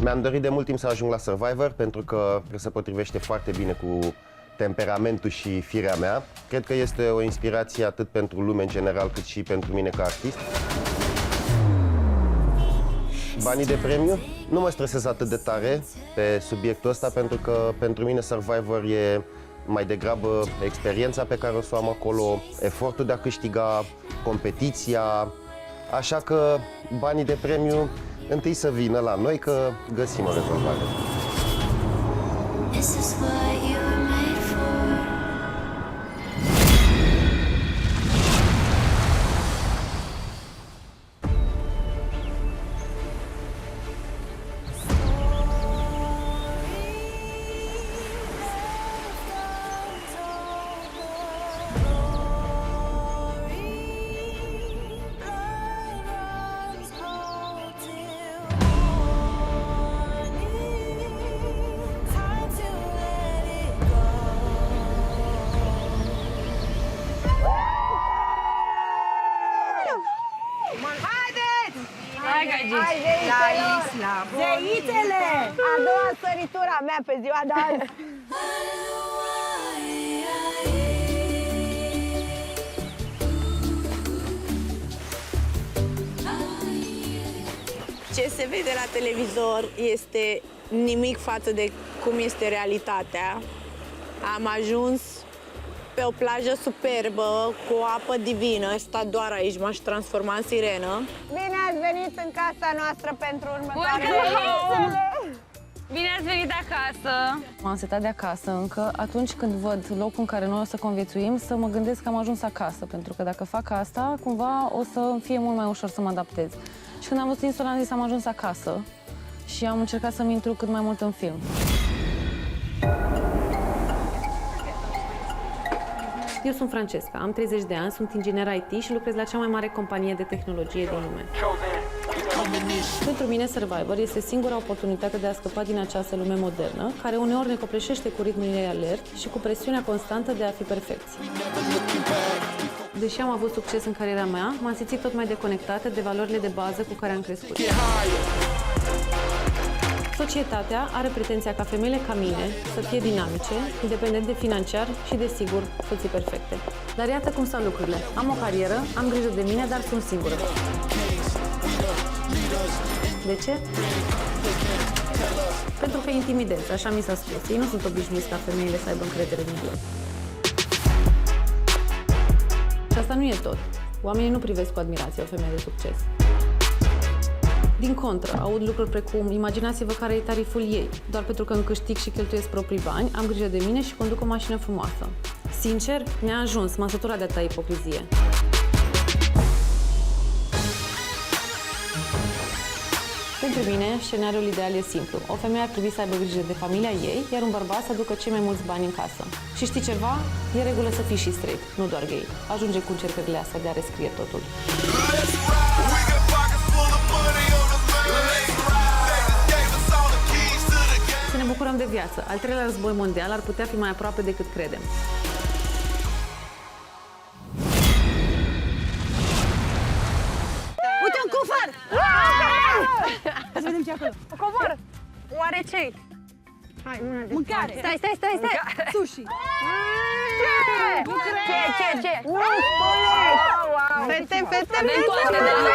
Mi-am dorit de mult timp să ajung la Survivor pentru că se potrivește foarte bine cu temperamentul și firea mea. Cred că este o inspirație atât pentru lume în general cât și pentru mine ca artist. Banii de premiu? Nu mă stresez atât de tare pe subiectul ăsta pentru că pentru mine Survivor e mai degrabă experiența pe care o să o am acolo, efortul de a câștiga, competiția, așa că banii de premiu întâi să vină la noi că găsim o rezolvare. Zeițele! A doua săritura mea pe ziua de azi. Ce se vede la televizor este nimic față de cum este realitatea. Am ajuns pe o plajă superbă, cu o apă divină. Stat doar aici, m-aș transforma în sirenă. Bine ați venit în casa noastră pentru următoarele zile! Bine ați venit acasă! M-am setat de acasă încă. Atunci când văd locul în care noi o să conviețuim, să mă gândesc că am ajuns acasă. Pentru că dacă fac asta, cumva o să fie mult mai ușor să mă adaptez. Și când am văzut insula, am zis am ajuns acasă. Și am încercat să-mi intru cât mai mult în film. Eu sunt Francesca, am 30 de ani, sunt inginer IT și lucrez la cea mai mare companie de tehnologie din lume. Pentru mine, Survivor este singura oportunitate de a scăpa din această lume modernă, care uneori ne copleșește cu ritmul alert și cu presiunea constantă de a fi perfecți. Deși am avut succes în cariera mea, m-am simțit tot mai deconectată de valorile de bază cu care am crescut. Societatea are pretenția ca femeile ca mine să fie dinamice, independente financiar și, desigur, soții perfecte. Dar iată cum stau lucrurile. Am o carieră, am grijă de mine, dar sunt singură. De ce? Pentru că intimidez, așa mi s-a spus. Ei nu sunt obișnuiți ca femeile să aibă încredere în ele. Și asta nu e tot. Oamenii nu privesc cu admirație o femeie de succes. Din contră, aud lucruri precum, imaginați-vă care e tariful ei. Doar pentru că îmi câștig și cheltuiesc proprii bani, am grijă de mine și conduc o mașină frumoasă. Sincer, mi-a ajuns, m-am săturat de atâta ipocrizie. Pentru mine, scenariul ideal e simplu. O femeie ar trebui să aibă grijă de familia ei, iar un bărbat să aducă cei mai mulți bani în casă. Și știi ceva? E regulă să fii și straight, nu doar gay. Ajunge cu încercările astea de a rescrie totul. Să ne bucurăm de viață. Al treilea război mondial ar putea fi mai aproape decât credem. Uite un cufăr! Să vedem ce acolo. Covor! Oare ce-i? Hai, una de mâncare! Stai! Sushi! Ce? Fete! Avem toate de la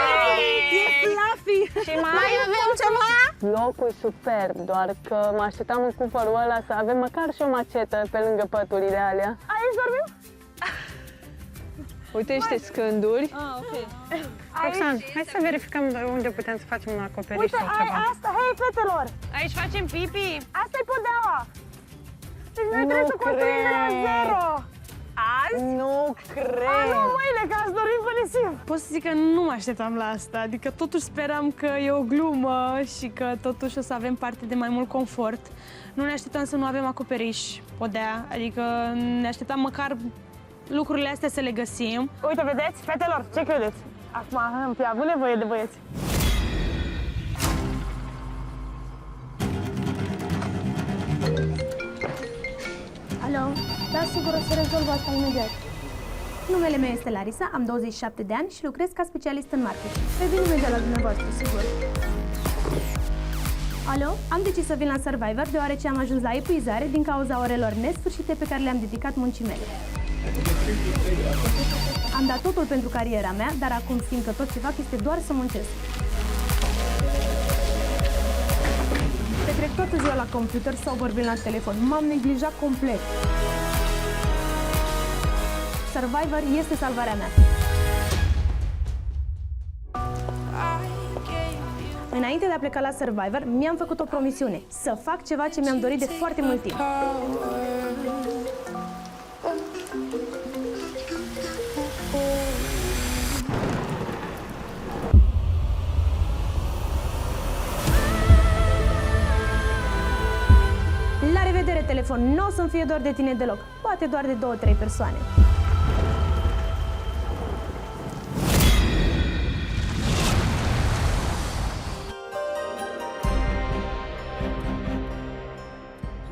E fluffy! Și mai avem ceva? Locul superb, doar că mă așteptam în cufărul ăla să avem măcar și o macetă pe lângă păturile alea. Aici dormim? Uite niște scânduri. Ok. Roxan, hai să verificăm unde putem să facem un acoperiș sau ceva. Uite, asta, hei, fetelor! Aici facem pipi. Asta-i podeaua! Deci noi trebuie să construim de la zero! Azi? Nu cred! Nu, mâine, că ați dorit pe nisip! Pot să zic că nu mă așteptam la asta, adică totuși speram că e o glumă și că totuși o să avem parte de mai mult confort. Nu ne așteptam să nu avem acoperiș, podea, adică ne așteptam măcar lucrurile astea să le găsim. Uite, vedeți? Fetelor, ce credeți? Acum am fi avut nevoie de băieți. Alo? Da, sigur, o să rezolv asta imediat. Numele meu este Larisa, am 27 de ani și lucrez ca specialist în marketing. Revin imediat la dumneavoastră, sigur. Alo? Am decis să vin la Survivor deoarece am ajuns la epuizare din cauza orelor nesfârșite pe care le-am dedicat muncii mele. Am dat totul pentru cariera mea, dar acum simt că tot ce fac este doar să muncesc. Petrec toată ziua la computer sau vorbim la telefon. M-am neglijat complet. Survivor este salvarea mea. Înainte de a pleca la Survivor, mi-am făcut o promisiune. Să fac ceva ce mi-am dorit de foarte mult timp. La revedere, telefon! Nu o să-mi fie doar de tine deloc. Poate doar de 2-3 persoane.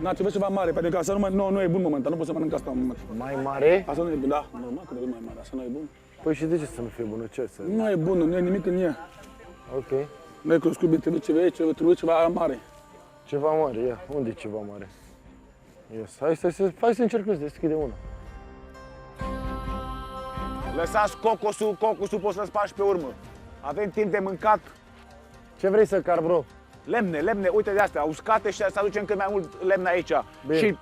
Da, trebuie ceva mare, pentru că asta nu e bun momentan, nu pot să mănânc asta în moment. Mai mare? Asta nu e bun, da, normal că trebuie mai mare, asta nu e bun. Păi și de ce să nu fie bună? Ce să... Nu e bun, nu e nimic în ea. Ok. Nu e crescut bine, trebuie ceva mare. Ceva mare, ia. Unde e ceva mare? Yes. Hai să încercăm să deschidem una. Lăsați cocosul poți să-l spargi pe urmă. Avem timp de mâncat. Ce vrei să car, bro? Lemne, uite de astea, uscate și să aducem cât mai mult lemne aici. Bine.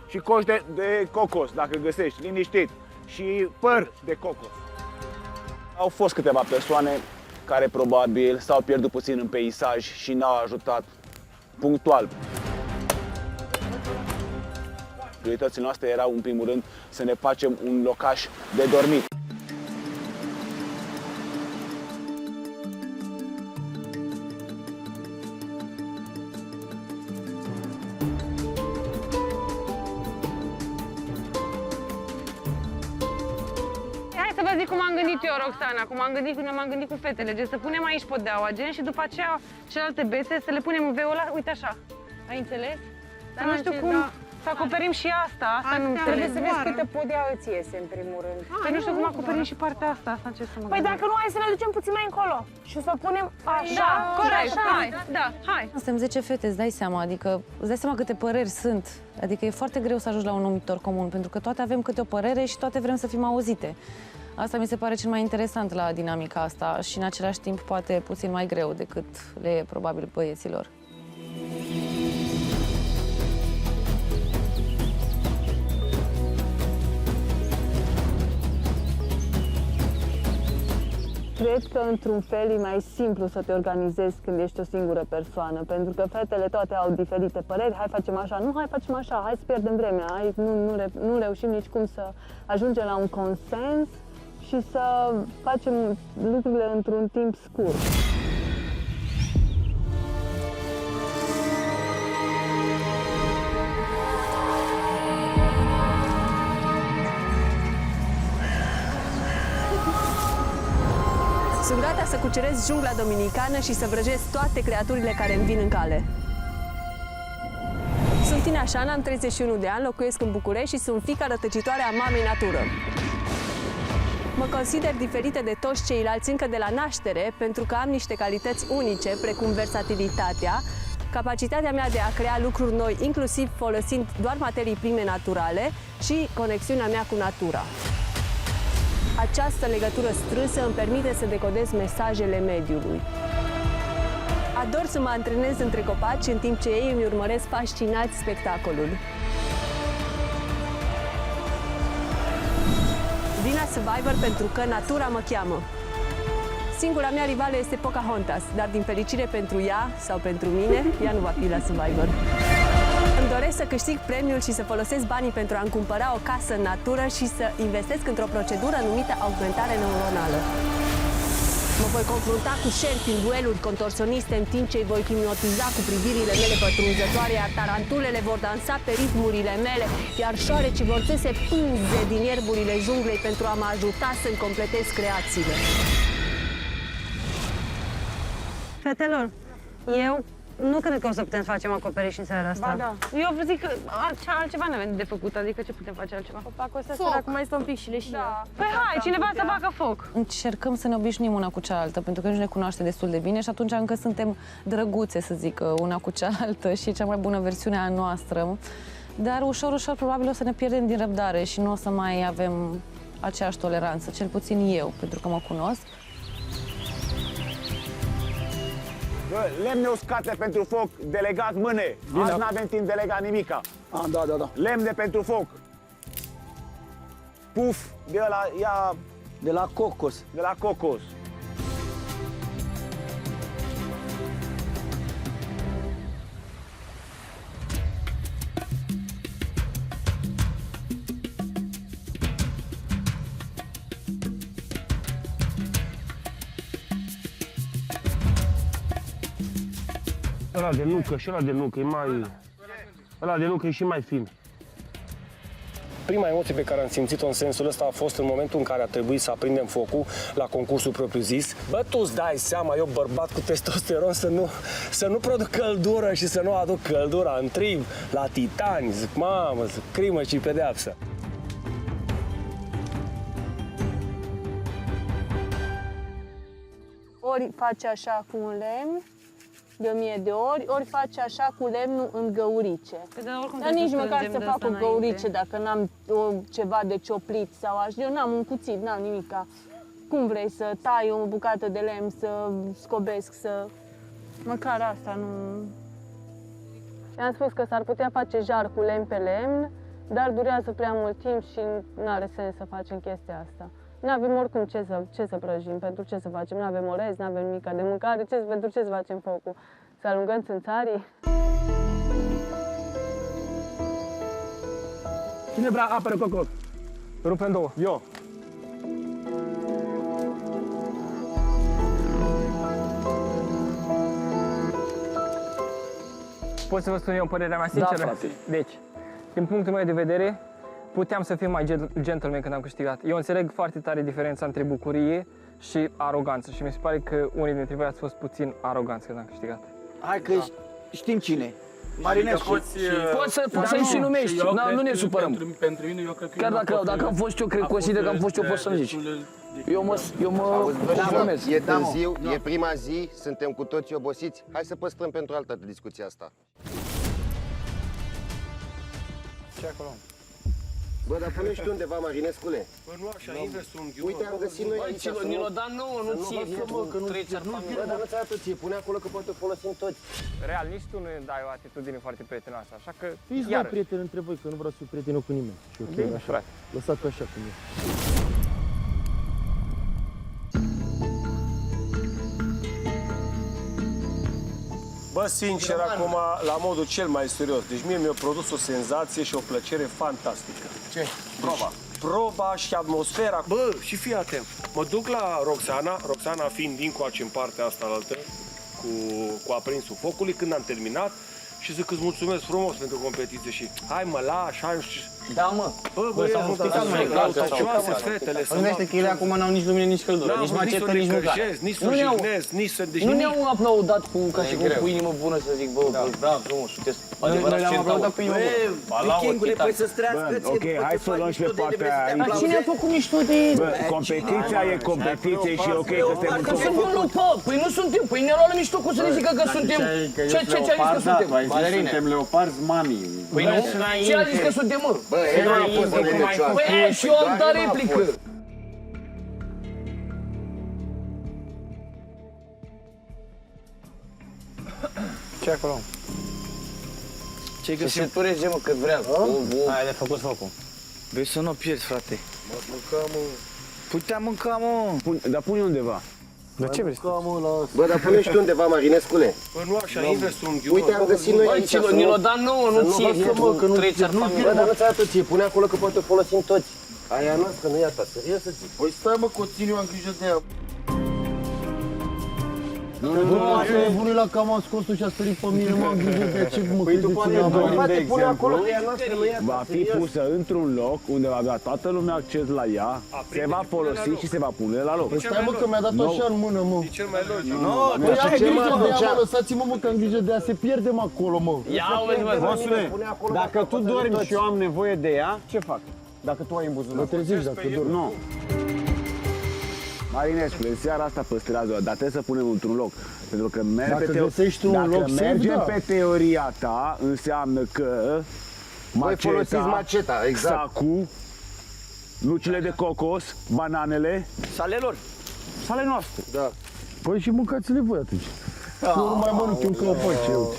Și coși de cocos, dacă găsești, liniștit. Și păr de cocos. Au fost câteva persoane care probabil s-au pierdut puțin în peisaj și n-au ajutat punctual. Prioritățile noastre erau, în primul rând, să ne facem un locaș de dormit. Hai să vă zic cum am gândit eu, Roxana, cum m-am gândit cu fetele. Gen, să punem aici podeaua, gen, și după aceea celelalte bese să le punem în veul ăla, uite așa. Ai înțeles? Dar nu știu cum să acoperim și asta, asta nu înțeleg. Trebuie să vezi câtă podea îți iese, în primul rând. Păi nu știu cum acoperim și partea asta, ce să mă Păi dacă nu, hai să ne ducem puțin mai încolo și să punem așa. Da, corect, așa. hai, da, hai. Suntem 10 fete, îți dai seama, adică îți dai seama câte păreri sunt. Adică e foarte greu să ajungi la un numitor comun, pentru că toate avem câte o părere și toate vrem să fim auzite. Asta mi se pare cel mai interesant la dinamica asta și în același timp poate puțin mai greu decât le e probabil băieților. Cred că, într-un fel, e mai simplu să te organizezi când ești o singură persoană, pentru că fetele toate au diferite păreri. Hai facem așa, nu, hai facem așa, hai să pierdem vremea, hai, nu reușim nici cum să ajungem la un consens și să facem lucrurile într-un timp scurt. Sunt gata să cuceresc jungla dominicană și să vrăjesc toate creaturile care îmi vin în cale. Sunt Tina Șan, am 31 de ani, locuiesc în București și sunt fiica rătăcitoare a mamei natură. Mă consider diferită de toți ceilalți încă de la naștere pentru că am niște calități unice, precum versatilitatea, capacitatea mea de a crea lucruri noi, inclusiv folosind doar materii prime naturale și conexiunea mea cu natura. Această legătură strânsă îmi permite să decodez mesajele mediului. Ador să mă antrenez între copaci în timp ce ei îmi urmăresc fascinați spectacolul. Vin la Survivor pentru că natura mă cheamă. Singura mea rivală este Pocahontas, dar din fericire pentru ea sau pentru mine, ea nu va fi la Survivor. Îmi doresc să câștig premiul și să folosesc banii pentru a-mi cumpăra o casă în natură și să investesc într-o procedură numită augmentare neuronală. Mă voi confrunta cu șerpi în dueluri contorsioniste în timp ce îi voi hipnotiza cu privirile mele pătrunzătoare, iar tarantulele vor dansa pe ritmurile mele, iar șoarecii vor țese pânze din ierburile junglei pentru a mă ajuta să-mi completez creațiile. Fetelor, eu Nu cred că o să putem să facem acoperiș în seara asta. Ba da. Eu zic că altceva nu avem de făcut, adică ce putem face altceva? Copacul ăsta sărac, mai stă un pic și leșină. Da. Păi hai, cineva să facă foc! Încercăm să ne obișnuim una cu cealaltă, pentru că nu ne cunoaște destul de bine și atunci încă suntem drăguțe, să zic, una cu cealaltă și e cea mai bună versiune a noastră. Dar ușor, ușor, probabil o să ne pierdem din răbdare și nu o să mai avem aceeași toleranță, cel puțin eu, pentru că mă cunosc. Bă, lemne uscate pentru foc, delegat mâne. Azi n-avem timp delegat nimica. Da. Lemne pentru foc. Puf, de ăla, ia... De la cocos. De la cocos. Ăla de nucă și ăla de nucă e mai... Ăla de nucă e și mai fin. Prima emoție pe care am simțit-o în sensul ăsta a fost în momentul în care a trebuit să aprindem focul la concursul propriu-zis. Bă, tu îți dai seama, eu bărbat cu testosteron să nu produc căldură și să nu aduc căldura în trib la titani. Zic, mamă, crimă și pedeapsă. Ori face așa cu un lemn, de 1000 de ori face așa cu lemnul în găurice. Dar nici măcar să fac o găurice dacă n-am ceva de cioplit sau așa. Eu n-am un cuțit, n-am nimica. Cum vrei să tai o bucată de lemn, să scobesc, să... Măcar asta nu... I-am spus că s-ar putea face jar cu lemn pe lemn, dar durează prea mult timp și nu are sens să facem chestia asta. Nu avem oricum ce să prăjim, pentru ce să facem. Nu avem orez, nu avem nimica de mâncare, pentru ce să facem focul? Să alungăm țânțarii? Cine vrea apă de cocos? Rupem două. Eu. Pot să vă spun eu părerea mea sinceră? Da, frate. Deci, din punctul meu de vedere, puteam să fim mai gentleman când am câștigat. Eu înțeleg foarte tare diferența între bucurie și aroganță și mi se pare că unii dintre voi ați fost puțin aroganți când am câștigat. Hai că știm cine. Marinescu. Poți să-i și numești, nu ne supărăm. Pentru mine, eu cred că... Chiar dacă am fost eu, consider că am fost eu, poți să-mi zici. Eu mă conformez. E târziu, e prima zi, suntem cu toții obosiți. Hai să păstrăm pentru altă discuția asta. Ce acolo? Bă, dar pune și tu undeva, Marinescule. Bă, nu așa, invers unghiul. Uite, am găsit noi aici. Ni-l-o dat nouă, nu ție. Bă, dar nu ți arată ție, pune acolo că poate o folosim toți. Real, nici tu nu dai o atitudine foarte prietenoasă, așa că... Fiți voi prieteni între voi, că nu vreau să fiu prietenul cu nimeni. Și ok, bine, așa. frate. Lăsați-o așa cum e. Bă, sincer, acum, la modul cel mai serios. Deci mie mi-a produs o senzație și o plăcere fantastică. Ce? Proba. Proba și atmosfera. Bă, și fii atent. Mă duc la Roxana fiind dincoace în partea asta altă, cu aprinsul focului, când am terminat. Și zic, îți mulțumesc frumos pentru competiție și hai mă, lași, hai, Da, mă. Bă, tăcioase fetele. Îmi gândește că ele acum n-au nici lumină, nici căldură, nici macetă, nici mâncare. Nici să jignesc, nici să... Nu ne-au aplaudat ca și cum cu inimă bună să zic, bă, bravo, frumos, sunteți adevărat centauri. Noi le-am aplaudat cu inimă bună. Vikingule, păi să-ți trească ție. Ok, hai să o luăm și pe partea aia. Dar cine a făcut mișto de... Bă, competiția e competiție și e ok că suntem Dacă suntem nu top, păi nu suntem, păi ne luăm mișto cum să ne zică că suntem... Ce a zis că suntem? Balerine. Suntem leoparzi mami. Păi nu, ce a zis că suntem, mă? Păi și eu am dat replică. Ce acolo? Ce-ai găsit? Să se tureze, mă, cât vrea. Hai, de făcut focul. Vei să nu o pierzi, frate. Mâncăm, mă. Putea mânca, mă. Dar pune undeva. Dar ce vrei? Bă, dar pune și tu undeva, Marinescule. Bă, nu așa, invers unghiul. Uite, am găsit noi aici. Ni-l-o dat nouă, nu ție. Bă, dar nu ți arată ție, pune acolo că poate o folosim toți. Aia noastră, nu e a ta, serios să zic. Păi stai, mă, că o țin, eu am grijă de ea. Nu, asta e bunul la cam am scos-o și a stărit pe mine, m-am grijă de ce mă credeți în de exemplu, va Va fi pusă într-un loc unde va avea toată lumea acces la ea, se va folosi și se va pune la loc. Păi stai mă că mi-a dat așa în mână, mă. E cel mai logic. Păi ai grijă de ea, mă, lăsați-mă, mă, că am grijă de ea, se pierdem acolo, mă. Ia uite, mă, Vasile, dacă tu dormi și eu am nevoie de ea, ce fac? Dacă tu ai în buzunar. Mă trezești dacă dormi. Nu. Marinescu, în seara asta păstrează-o, dar trebuie să punem într-un loc. Pentru că Dacă găsești un loc safe, mergem da. pe teoria ta, înseamnă că Voi folosiți maceta, exact. sacul, nucile de cocos, bananele, Sale lor. sale noastre. Da. Păi și mâncați-le voi atunci. Eu nu mai mănânc, eu încă o face, uite.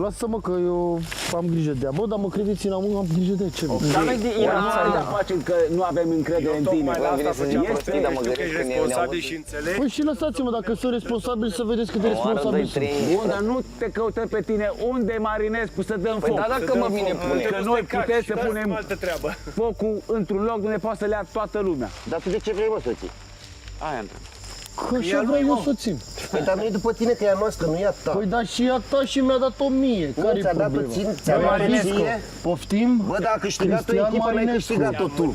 Lasă-mă că eu am grijă de ea. Bă, dar mă credeți, am grijă de ce? Dar noi facem că nu avem încredere în tine. Știu că ești responsabil și înțelegi. Păi și lăsați-mă, dacă sunt responsabil, să vedeți cât de responsabil sunt. Bun, dar nu te căutăm pe tine unde Marinescu să dăm foc. da, dacă mă bine pune. Că noi putem să punem altă treabă. focul într-un loc unde poate să le ia toată lumea. Dar tu de ce vrei, mă, soții? Aia întreb. Că așa vreau eu să o țin. Păi, dar nu e după tine, că e a noastră, nu e a ta. Păi da, și a ta și mi-a dat 1000. Care-i ți-a dat-o problema? ție, Marinescu. Poftim? Bă, dacă a câștigat o Cristian echipă, n-ai Marinescu. câștigat-o tu.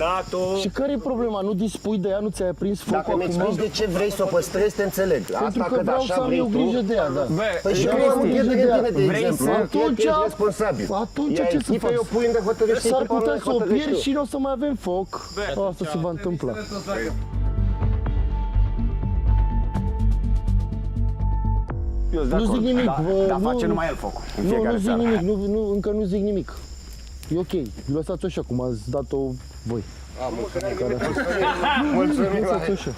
Și care-i problema? Nu dispui de ea, nu ți-ai aprins focul Dacă mi acum? explici de ce vrei să o păstrezi, te înțeleg. Pentru Asta că vreau să am eu grijă de ea, da. Păi și Eu eu am am grijă încredere de în ea. tine, de Vrei exemplu. să- Atunci Atunci- ești responsabil. Atunci Ia ce să echipă, fac? eu pui unde hotărăști S-ar echipa, putea unde să o hotărăști pierd eu. și nu o să mai avem foc. Asta se va întâmpla. Nu zic nimic. Dar face numai el focul. în Nu, fiecare nu zic seară. nimic, încă nu zic nimic. E ok, lăsați-o așa cum ați dat-o voi. Mulțumim. Lăsați-o așa.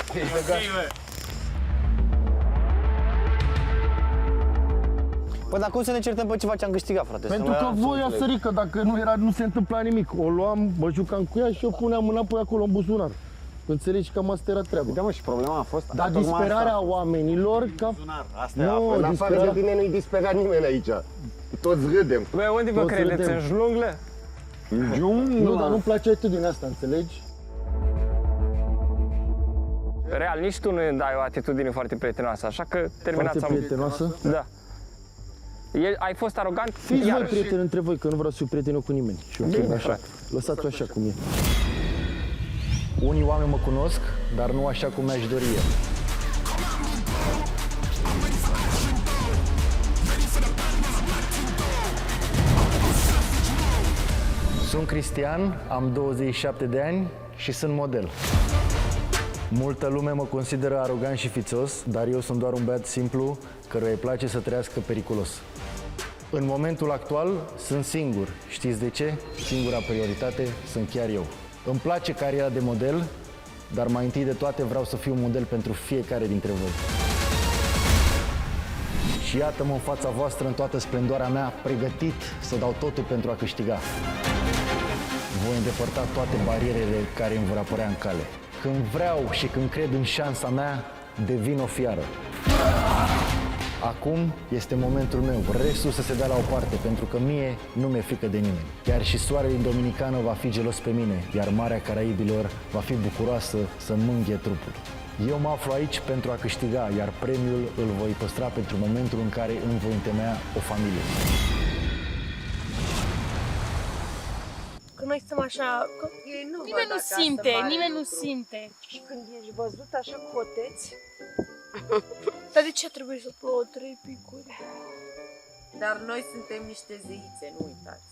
Păi dar cum să ne certăm pe ceva ce am câștigat, frate? Pentru că voi ați sărit, că dacă nu era, nu se întâmpla nimic. O luam, mă jucam cu ea și o puneam înapoi acolo în buzunar. Înțelegi? Cam asta era treaba. Da, mă, și problema a fost... Dar disperarea oamenilor... Nu, În afară de tine nu-i disperat nimeni aici. Toți râdem. Băi, unde vă Toți credeți? râdem. În junglă? Nu, dar nu-mi place atitudinea asta, înțelegi? Real, nici tu nu îmi dai o atitudine foarte prietenoasă, așa că terminați Foarte prietenoasă? Da. Ai fost arogant? Fiți voi iarăși. prieteni între voi, că nu vreau să fiu prietenă cu nimeni. Și ok, așa. Lăsați-o așa cum e. Unii oameni mă cunosc, dar nu așa cum mi-aș dori eu. Sunt Cristian, am 27 de ani și sunt model. Multă lume mă consideră arogant și fițos, dar eu sunt doar un băiat simplu căruia îi place să trăiască periculos. În momentul actual sunt singur. Știți de ce? Singura prioritate sunt chiar eu. Îmi place cariera de model, dar mai întâi de toate vreau să fiu un model pentru fiecare dintre voi. Și iată-mă în fața voastră în toată splendoarea mea, pregătit să dau totul pentru a câștiga. Voi îndepărta toate barierele care îmi vor apărea în cale. Când vreau și când cred în șansa mea, devin o fiară. Acum este momentul meu, restul să se dea la o parte, pentru că mie nu mi-e frică de nimeni. Chiar și soarele din Dominicană va fi gelos pe mine, iar Marea Caraibilor va fi bucuroasă să-mi mânghie trupul. Eu mă aflu aici pentru a câștiga, iar premiul îl voi păstra pentru momentul în care îmi voi întemeia o familie. Că noi suntem așa... Că nimeni nu simte, nimeni nu simte. Și când ești văzut așa cu hoteți, Dar de ce trebuie să plouă 3 picuri? dar noi suntem niște zeițe, nu uitați.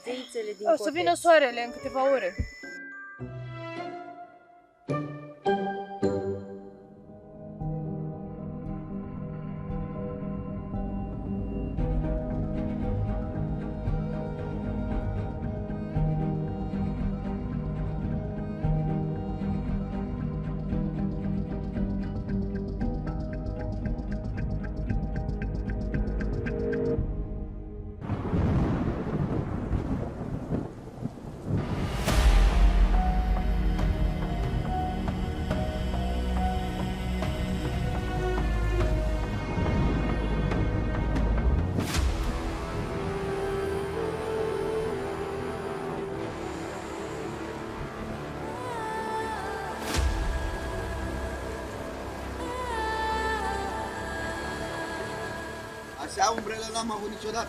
Zeițele din O să vină soarele în câteva ore. Astea umbrele n-am avut niciodată.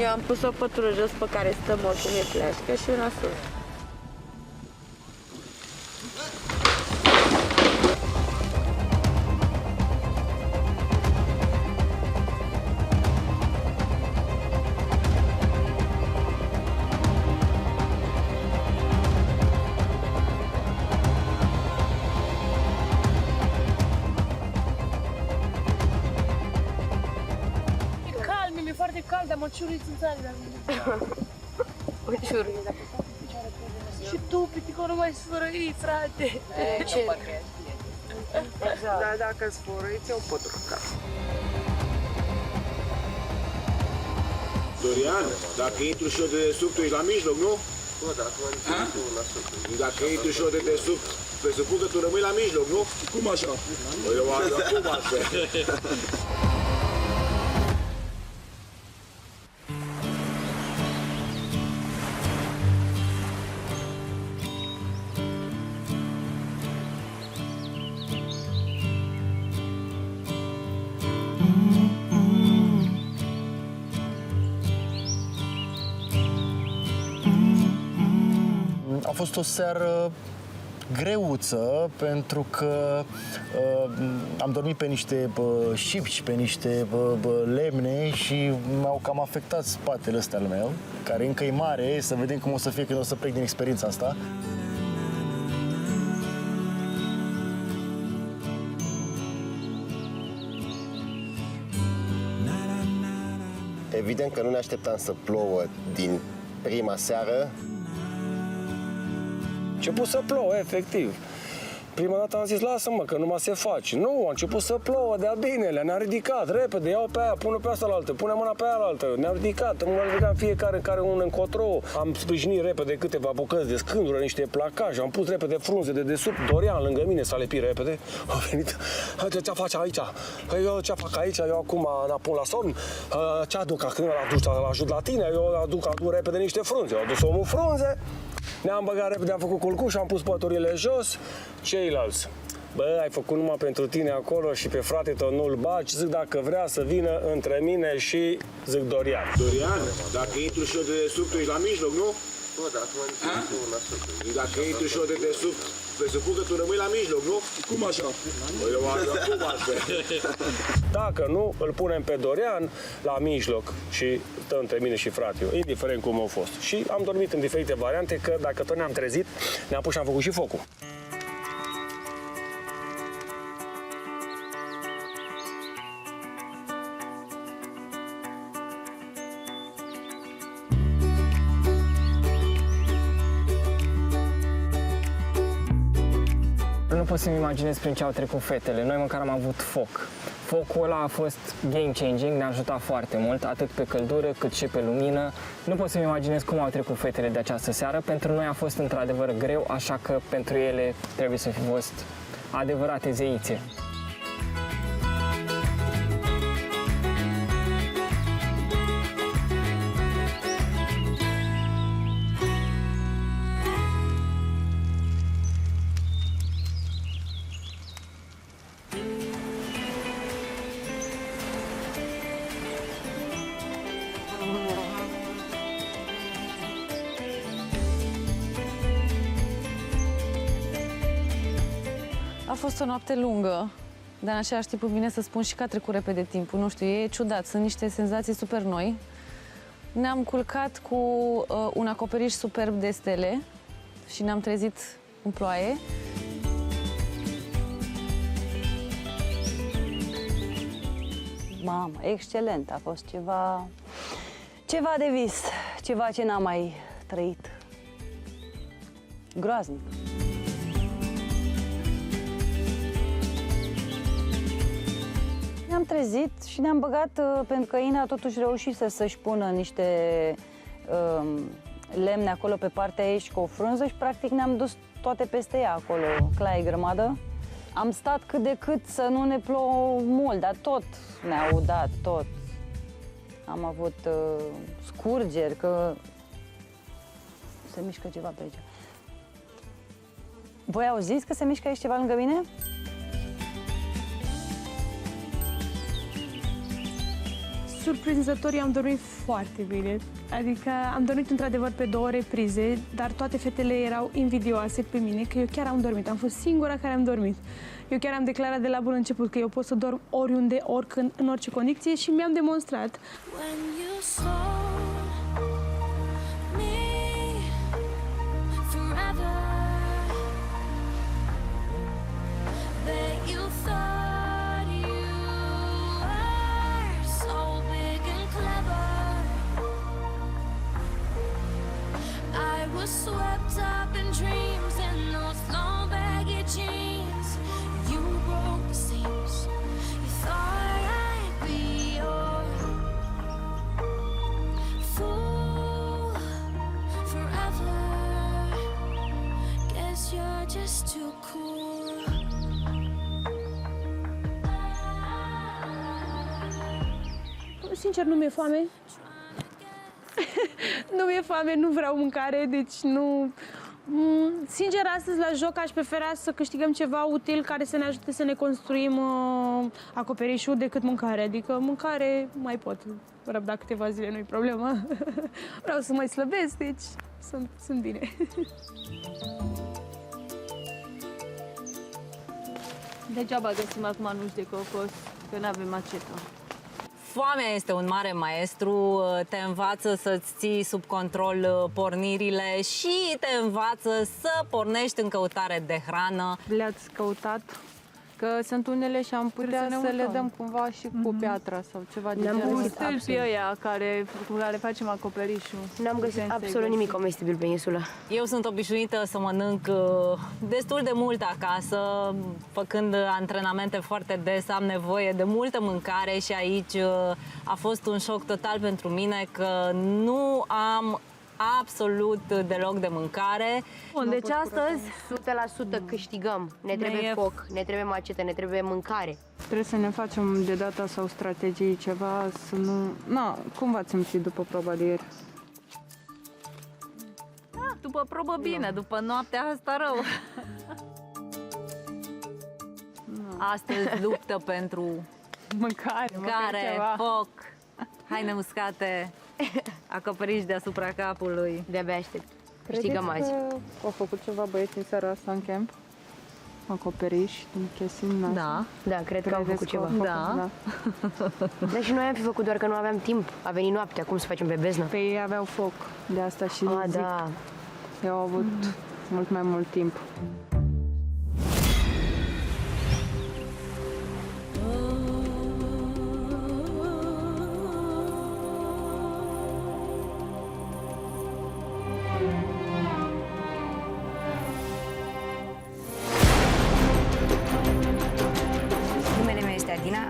Eu am pus o pătură jos pe care stăm oricum e fleașcă și una sus. Foarte cald, dar mă ciuriți în țară la mine. O ciuriți. Și tu, pitico, nu mai sfărăi, frate. Ce? Da, dacă sfărăiți, eu pot ruca. Dorian, dacă intru și eu de desubt, tu ești la mijloc, nu? Bă, dacă mă intru la sub. Dacă intru și eu de desubt, presupun că tu rămâi la mijloc, nu? Cum așa? Eu cum așa? A fost o seară greuță pentru că am dormit pe niște șipci, pe niște lemne și m-au cam afectat spatele ăsta al meu, care încă e mare, să vedem cum o să fie când o să plec din experiența asta. Evident că nu ne așteptam să plouă din prima seară. A început să plouă, efectiv. Prima dată am zis, lasă-mă, că numai se face. Nu, a început să plouă de-a binele, ne-a ridicat, repede, iau pe aia, pune pe asta la altă, pune mâna pe aia la altă. Ne-a ridicat, fiecare în care un încotro. Am sprijinit repede câteva bucăți de scândură, niște placaje, am pus repede frunze de desubt. Dorian lângă mine s-a lepit repede. A venit, ce faci aici? Eu ce fac aici? Eu acum înapoi la somn. Ce aduc? Când l-a ajut la tine, eu aduc repede niște frunze. Eu adus omul frunze. Ne-am băgat repede, am făcut culcuș, am pus păturile jos, ceilalți. Bă, ai făcut numai pentru tine acolo și pe frate tău nu-l bagi, zic dacă vrea să vină între mine și, zic, Dorian. Dorian, dacă intru și eu de desubt, tu ești la mijloc, nu? Bă, dacă mă intru la sub. Dacă intru și eu de desubt, presupun că tu rămâi la mijloc, nu? Cum așa? Eu cum așa? Dacă nu, îl punem pe Dorian la mijloc și stă între mine și fratele, indiferent cum a fost. Și am dormit în diferite variante, că dacă tot ne-am trezit, ne-am pus și am făcut și focul. Nu pot să-mi imaginez prin ce au trecut fetele. Noi măcar am avut foc. Focul ăla a fost game changing, ne-a ajutat foarte mult, atât pe căldură cât și pe lumină. Nu pot să-mi imaginez cum au trecut fetele de această seară. Pentru noi a fost într-adevăr greu, așa că pentru ele trebuie să fi fost adevărate zeițe. A fost o noapte lungă, dar în același timp îmi vine să spun și că a trecut repede timpul. Nu știu, e ciudat, sunt niște senzații super noi. Ne-am culcat cu un acoperiș superb de stele și ne-am trezit în ploaie. Mamă, excelent, a fost ceva de vis, ceva ce n-am mai trăit. Groaznic. Ne-am trezit și ne-am băgat, pentru că Ina totuși reușise să-și pună niște lemne acolo pe partea ei și cu o frunză și practic ne-am dus toate peste ea acolo, claie grămadă. Am stat cât de cât să nu ne plouă mult, dar tot ne-a udat, tot. am avut scurgeri, că se mișcă ceva pe aici. Voi auziți că se mișcă aici ceva lângă mine? Surprinzător, eu am dormit foarte bine. Adică am dormit într-adevăr pe 2 reprize, dar toate fetele erau invidioase pe mine, că eu chiar am dormit. Am fost singura care am dormit. Eu chiar am declarat de la bun început că eu pot să dorm oriunde, oricând, în orice condiție și mi-am demonstrat. Swept up in dreams in those long baggy jeans. You broke the seams. You thought I'd be your fool forever. Guess you're just too cool. Sincer, nu mi-e foame. Nu mi-e foame, nu vreau mâncare, deci nu... Sincer, astăzi la joc aș prefera să câștigăm ceva util care să ne ajute să ne construim acoperișul decât mâncare. Adică mâncare mai pot răbda câteva zile, nu-i problemă. Vreau să mai slăbesc, deci sunt bine. Degeaba găsim acum nuci de cocos, că nu avem macetă. Foamea este un mare maestru, te învață să-ți ții sub control pornirile și te învață să pornești în căutare de hrană. Le-ați căutat? Că sunt unele și am putea să le dăm cumva și cu piatra sau ceva de genul. Stâlpii ăia cu care facem acoperișul. N-am găsit absolut nimic comestibil pe insulă. Eu sunt obișnuită să mănânc destul de mult acasă, făcând antrenamente foarte des, am nevoie de multă mâncare și aici a fost un șoc total pentru mine că nu am absolut deloc de mâncare. Deci astăzi 100% câștigăm. Ne trebuie foc, ne trebuie macete, ne trebuie mâncare. Trebuie să ne facem de data sau strategii ceva, să nu... Na, cum v-ați simțit după proba de ieri? După probă bine, după noaptea asta rău. Astăzi luptă pentru mâncare, foc, haine uscate, acoperiș deasupra capului. De-abia aștept. Câștigăm azi. Au făcut ceva băieți în seara asta în camp? Acoperiș, chestiuni astea? Da. Da, cred că au făcut ceva. Da. Dar și noi am fi făcut, doar că nu aveam timp. A venit noaptea, cum să facem pe beznă? Pe ei aveau foc, de asta și zic. Da. Eu au avut mult mai mult timp.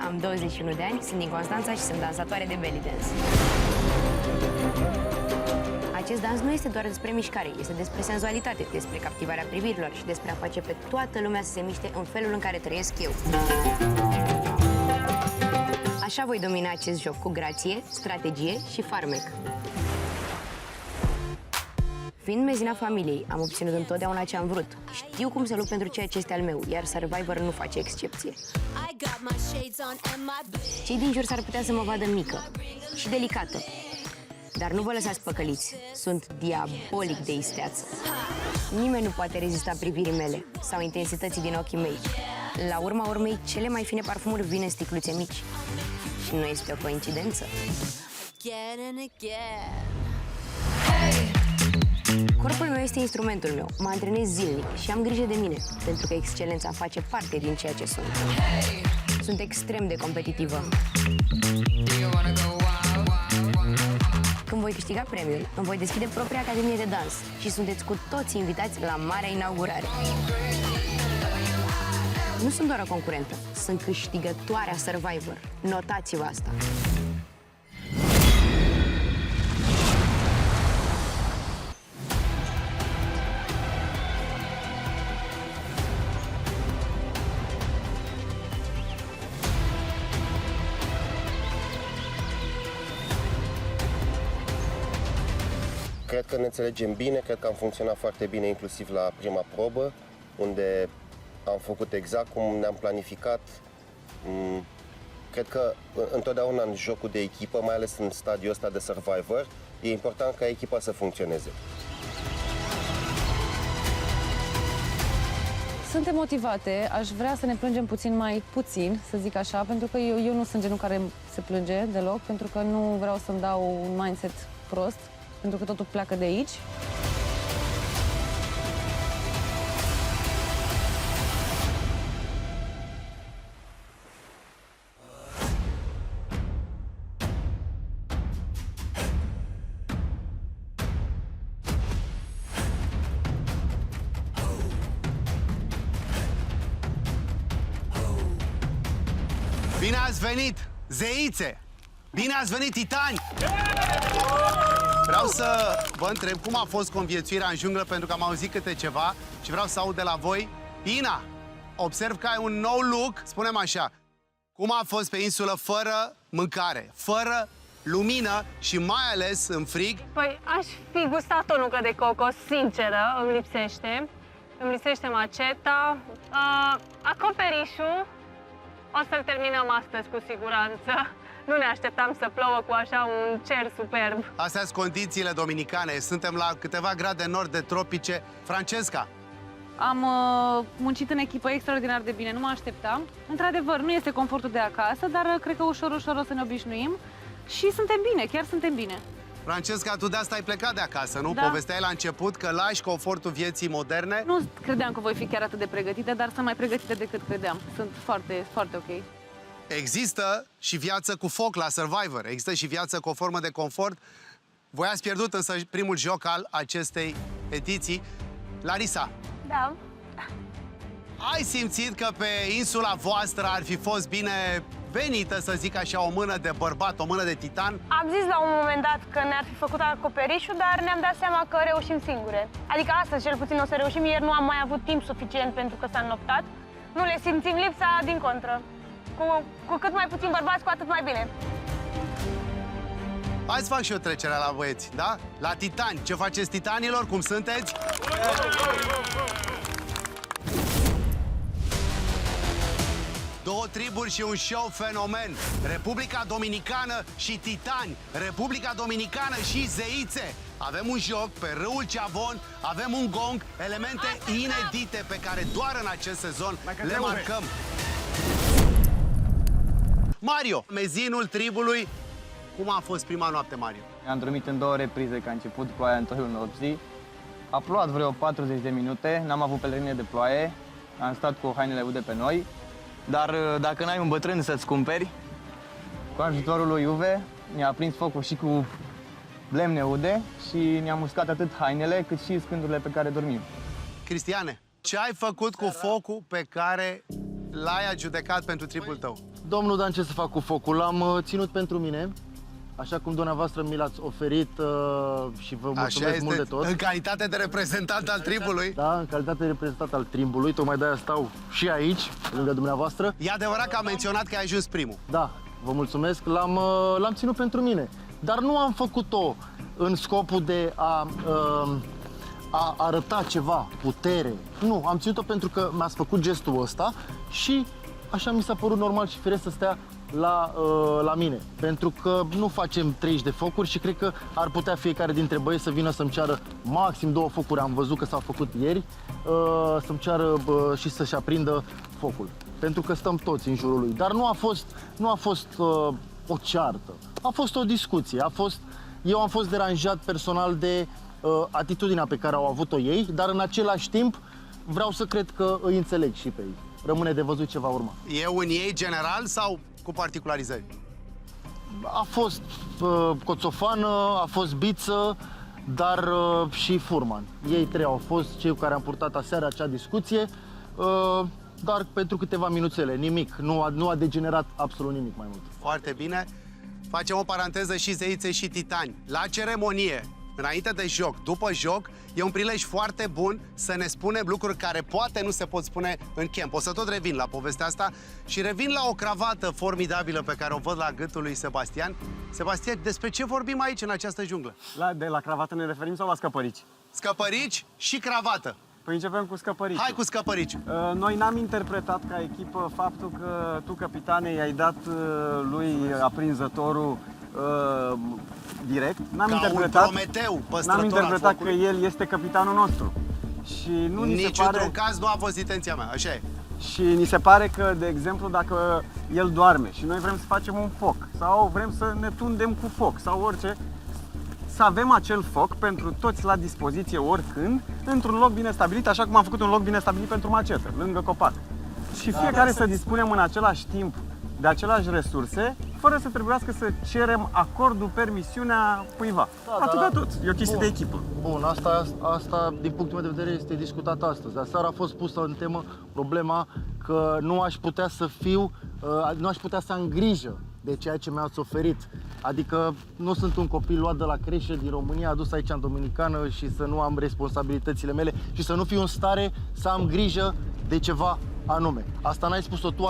Am 21 de ani, sunt din Constanța și sunt dansatoare de belly dance. Acest dans nu este doar despre mișcare, este despre senzualitate, despre captivarea privirilor și despre a face pe toată lumea să se miște în felul în care trăiesc eu. Așa voi domina acest joc, cu grație, strategie și farmec. Fiind mezina familiei, am obținut întotdeauna ce am vrut. Știu cum să lupt pentru ceea ce este al meu, iar Survivor nu face excepție. Cei din jur s-ar putea să mă vadă mică și delicată, dar nu vă lăsați păcăliți. Sunt diabolic de isteață. Nimeni nu poate rezista privirii mele sau intensității din ochii mei. La urma urmei, cele mai fine parfumuri vin în sticluțe mici. Și nu este o coincidență. Corpul meu este instrumentul meu, mă antrenez zilnic și am grijă de mine, pentru că excelența face parte din ceea ce sunt. Sunt extrem de competitivă. Când voi câștiga premiul, îmi voi deschide propria academie de dans și sunteți cu toți invitați la marea inaugurare. Nu sunt doar o concurentă, sunt câștigătoarea Survivor. Notați-vă asta! Cred că ne înțelegem bine, cred că am funcționat foarte bine inclusiv la prima probă, unde am făcut exact cum ne-am planificat. Cred că întotdeauna în jocul de echipă, mai ales în stadiul ăsta de Survivor, e important ca echipa să funcționeze. Suntem motivate, aș vrea să ne plângem mai puțin, să zic așa, pentru că eu nu sunt genul care se plânge deloc, pentru că nu vreau să-mi dau un mindset prost, pentru că totul pleacă de aici. Bine ați venit, zeițe! Bine ați venit, titani! Vreau să vă întreb cum a fost conviețuirea în junglă, pentru că am auzit câte ceva și vreau să aud de la voi. Ina, observ că ai un nou look, spunem așa. Cum a fost pe insulă fără mâncare, fără lumină și mai ales în frig? Păi, aș fi gustat o nucă de cocos, sinceră, îmi lipsește. Îmi lipsește maceta. Acoperișul o să-l terminăm astăzi, cu siguranță. Nu ne așteptam să plouă cu așa un cer superb. Astea sunt condițiile dominicane. Suntem la câteva grade nord de tropice. Francesca? Am muncit în echipă extraordinar de bine, nu mă așteptam. Într-adevăr, nu este confortul de acasă, dar cred că ușor, ușor o să ne obișnuim. Și suntem bine, chiar suntem bine. Francesca, tu de asta ai plecat de acasă, nu? Da. Povesteai la început că lași confortul vieții moderne. Nu credeam că voi fi chiar atât de pregătite, dar sunt mai pregătite decât credeam. Sunt foarte, foarte ok. Există și viață cu foc la Survivor. Există și viață cu o formă de confort. Voi ați pierdut însă primul joc al acestei ediții. Larisa. Da. Ai simțit că pe insula voastră ar fi fost bine venită, să zic așa, o mână de bărbat, o mână de titan? Am zis la un moment dat că ne-ar fi făcut acoperișul, dar ne-am dat seama că reușim singure. Adică astăzi cel puțin o să reușim, ieri nu am mai avut timp suficient pentru că s-a înnoptat. Nu le simțim lipsa, din contră. Cu cât mai puțin bărbați, cu atât mai bine. Hai să fac și eu trecerea la băieți, da? La titani. Ce faceți, titanilor? Cum sunteți? Două triburi și un show fenomen. Republica Dominicană și titani. Republica Dominicană și zeițe. Avem un joc pe râul Chavon, avem un gong, elemente inedite pe care doar în acest sezon le marcăm. Mario, mezinul tribului. Cum a fost prima noapte, Mario? Am dormit în 2 reprize, că a început ploaia în toiul nopții. A plouat vreo 40 de minute, n-am avut pelerină de ploaie, am stat cu hainele ude pe noi. Dar dacă n-ai un bătrân să-ți cumperi, cu ajutorul lui Uve, ne-a prins focul și cu lemne ude și ne-a muscat atât hainele cât și scândurile pe care dormim. Cristiane, ce ai făcut cu focul pe care l-ai adjudecat pentru tribul tău? Domnul Dan, ce să fac cu focul? L-am ținut pentru mine, așa cum dumneavoastră mi l-ați oferit și vă mulțumesc mult de tot. În calitate de reprezentant al tribului? Da, în calitate de reprezentant al tribului, tocmai de-aia stau și aici, lângă dumneavoastră. E adevărat că am menționat că ai ajuns primul. Da, vă mulțumesc, l-am ținut pentru mine. Dar nu am făcut-o în scopul de a arăta ceva, putere. Nu, am ținut-o pentru că mi-ați făcut gestul ăsta și așa mi s-a părut normal și firesc să stea la mine. Pentru că nu facem 30 de focuri și cred că ar putea fiecare dintre băieți să vină să-mi ceară maxim 2 focuri. Am văzut că s-au făcut ieri, să-mi ceară și să-și aprindă focul. Pentru că stăm toți în jurul lui. Dar nu a fost o ceartă. A fost o discuție. Eu am fost deranjat personal de atitudinea pe care au avut-o ei, dar în același timp vreau să cred că îi înțeleg și pe ei. Rămâne de văzut ce va urma. E un ei general sau cu particularizări? A fost Coțofană, a fost Biță, dar și Furman. Ei trei au fost cei cu care am purtat aseară acea discuție, dar pentru câteva minuțele, nimic. Nu a degenerat absolut nimic mai mult. Foarte bine. Facem o paranteză și zeițe și titani. La ceremonie, înainte de joc, după joc, e un prilej foarte bun să ne spunem lucruri care poate nu se pot spune în camp. O să tot revin la povestea asta și revin la o cravată formidabilă pe care o văd la gâtul lui Sebastian. Sebastian, despre ce vorbim aici, în această junglă? De la cravată ne referim sau la scăpărici? Scăpărici și cravată. Păi începem cu scăpărici. Hai cu scăpărici. Noi n-am interpretat ca echipă faptul că tu, capitane, i-ai dat lui aprinzătorul direct. N-am interpretat, un Prometeu, n-am interpretat că el este capitanul nostru. Și nu ni se pare... Niciun caz nu a fost intenția mea, așa e. Și ni se pare că, de exemplu, dacă el doarme și noi vrem să facem un foc sau vrem să ne tundem cu foc sau orice, să avem acel foc pentru toți la dispoziție oricând, într-un loc bine stabilit, așa cum am făcut un loc bine stabilit pentru macetă, lângă copac. Și fiecare să dispunem în același timp de aceleași resurse, fără să trebuiască să cerem acordul, permisiunea cuiva. Atâta tot. E o chestie de echipă. Bun, asta, din punctul meu de vedere, este discutat astăzi. Aseară a fost pusă în temă problema că nu aș putea să am grijă de ceea ce mi-ați oferit. Adică nu sunt un copil luat de la creșă din România, adus aici în Dominicană și să nu am responsabilitățile mele și să nu fiu în stare să am grijă de ceva anume. Asta n-ai spus-o tu,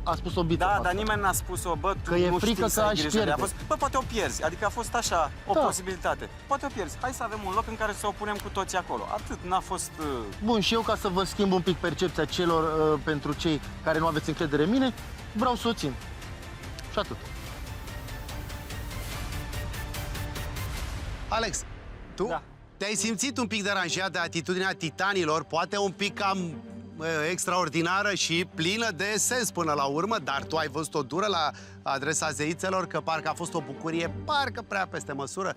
a spus-o Biță. Da, dar nimeni n-a spus-o, bă, tu că e nu frică știi că aș pierde. Bă, poate o pierzi, adică a fost așa o posibilitate. Poate o pierzi. Hai să avem un loc în care să o punem cu toții acolo. Atât, n-a fost... Bun, și eu ca să vă schimb un pic percepția celor pentru cei care nu aveți încredere în mine, vreau să o țin. Și atât. Alex, tu te-ai simțit un pic deranjat de atitudinea titanilor, poate un pic cam extraordinară și plină de sens până la urmă, dar tu ai văzut-o dură la adresa zeițelor, că parcă a fost o bucurie, parcă prea peste măsură.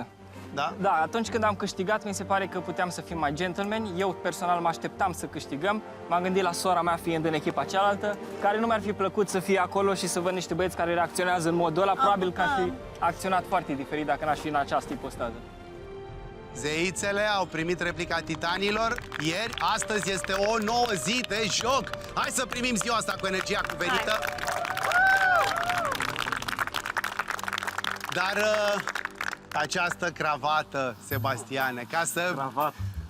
100%. Da? Da, atunci când am câștigat, mi se pare că puteam să fim mai gentlemen. Eu personal mă așteptam să câștigăm. M-am gândit la sora mea fiind în echipa cealaltă, care nu mi-ar fi plăcut să fie acolo și să văd niște băieți care reacționează în modul ăla. Probabil că ar fi acționat foarte diferit dacă n-aș fi în această ipostază. Zeițele au primit replica titanilor ieri, astăzi este o nouă zi de joc. Hai să primim ziua asta cu energia cuvenită. Dar această cravată, Sebastiane, ca să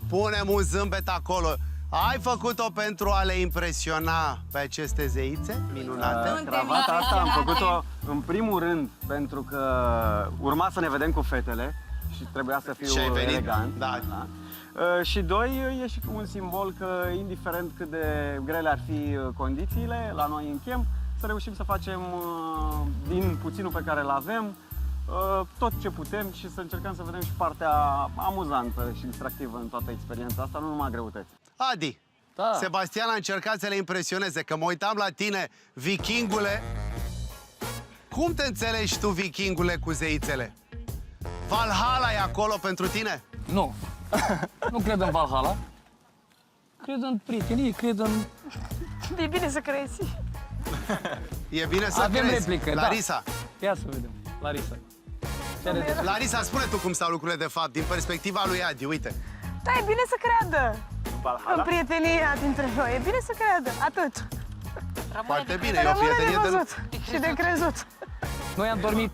punem un zâmbet acolo, ai făcut-o pentru a le impresiona pe aceste zeițe minunate? Cravata asta am făcut-o în primul rând pentru că urma să ne vedem cu fetele și trebuia să fiu elegant. Da. Și doi, e și un simbol că, indiferent cât de grele ar fi condițiile la noi în camp, să reușim să facem din puținul pe care îl avem tot ce putem și să încercăm să vedem și partea amuzantă și distractivă în toată experiența asta, nu numai greutăți. Adi, Sebastian a încercat să le impresioneze, că mă uitam la tine, vikingule. Cum te înțelegi tu, vikingule, cu zeițele? Valhalla e acolo pentru tine? Nu. Nu cred în Valhalla. Cred în prietenie, cred în... E bine să crezi. E bine să Avem crezi. replică, Larisa. Da. Ia să vedem. Larisa. Larisa, spune tu cum stau lucrurile de fapt, din perspectiva lui Adi, uite. Da, e bine să creadă în prietenia dintre noi. E bine să creadă, atât. Foarte bine, e o Rămâne prietenie de de... văzut și de crezut. Noi am dormit.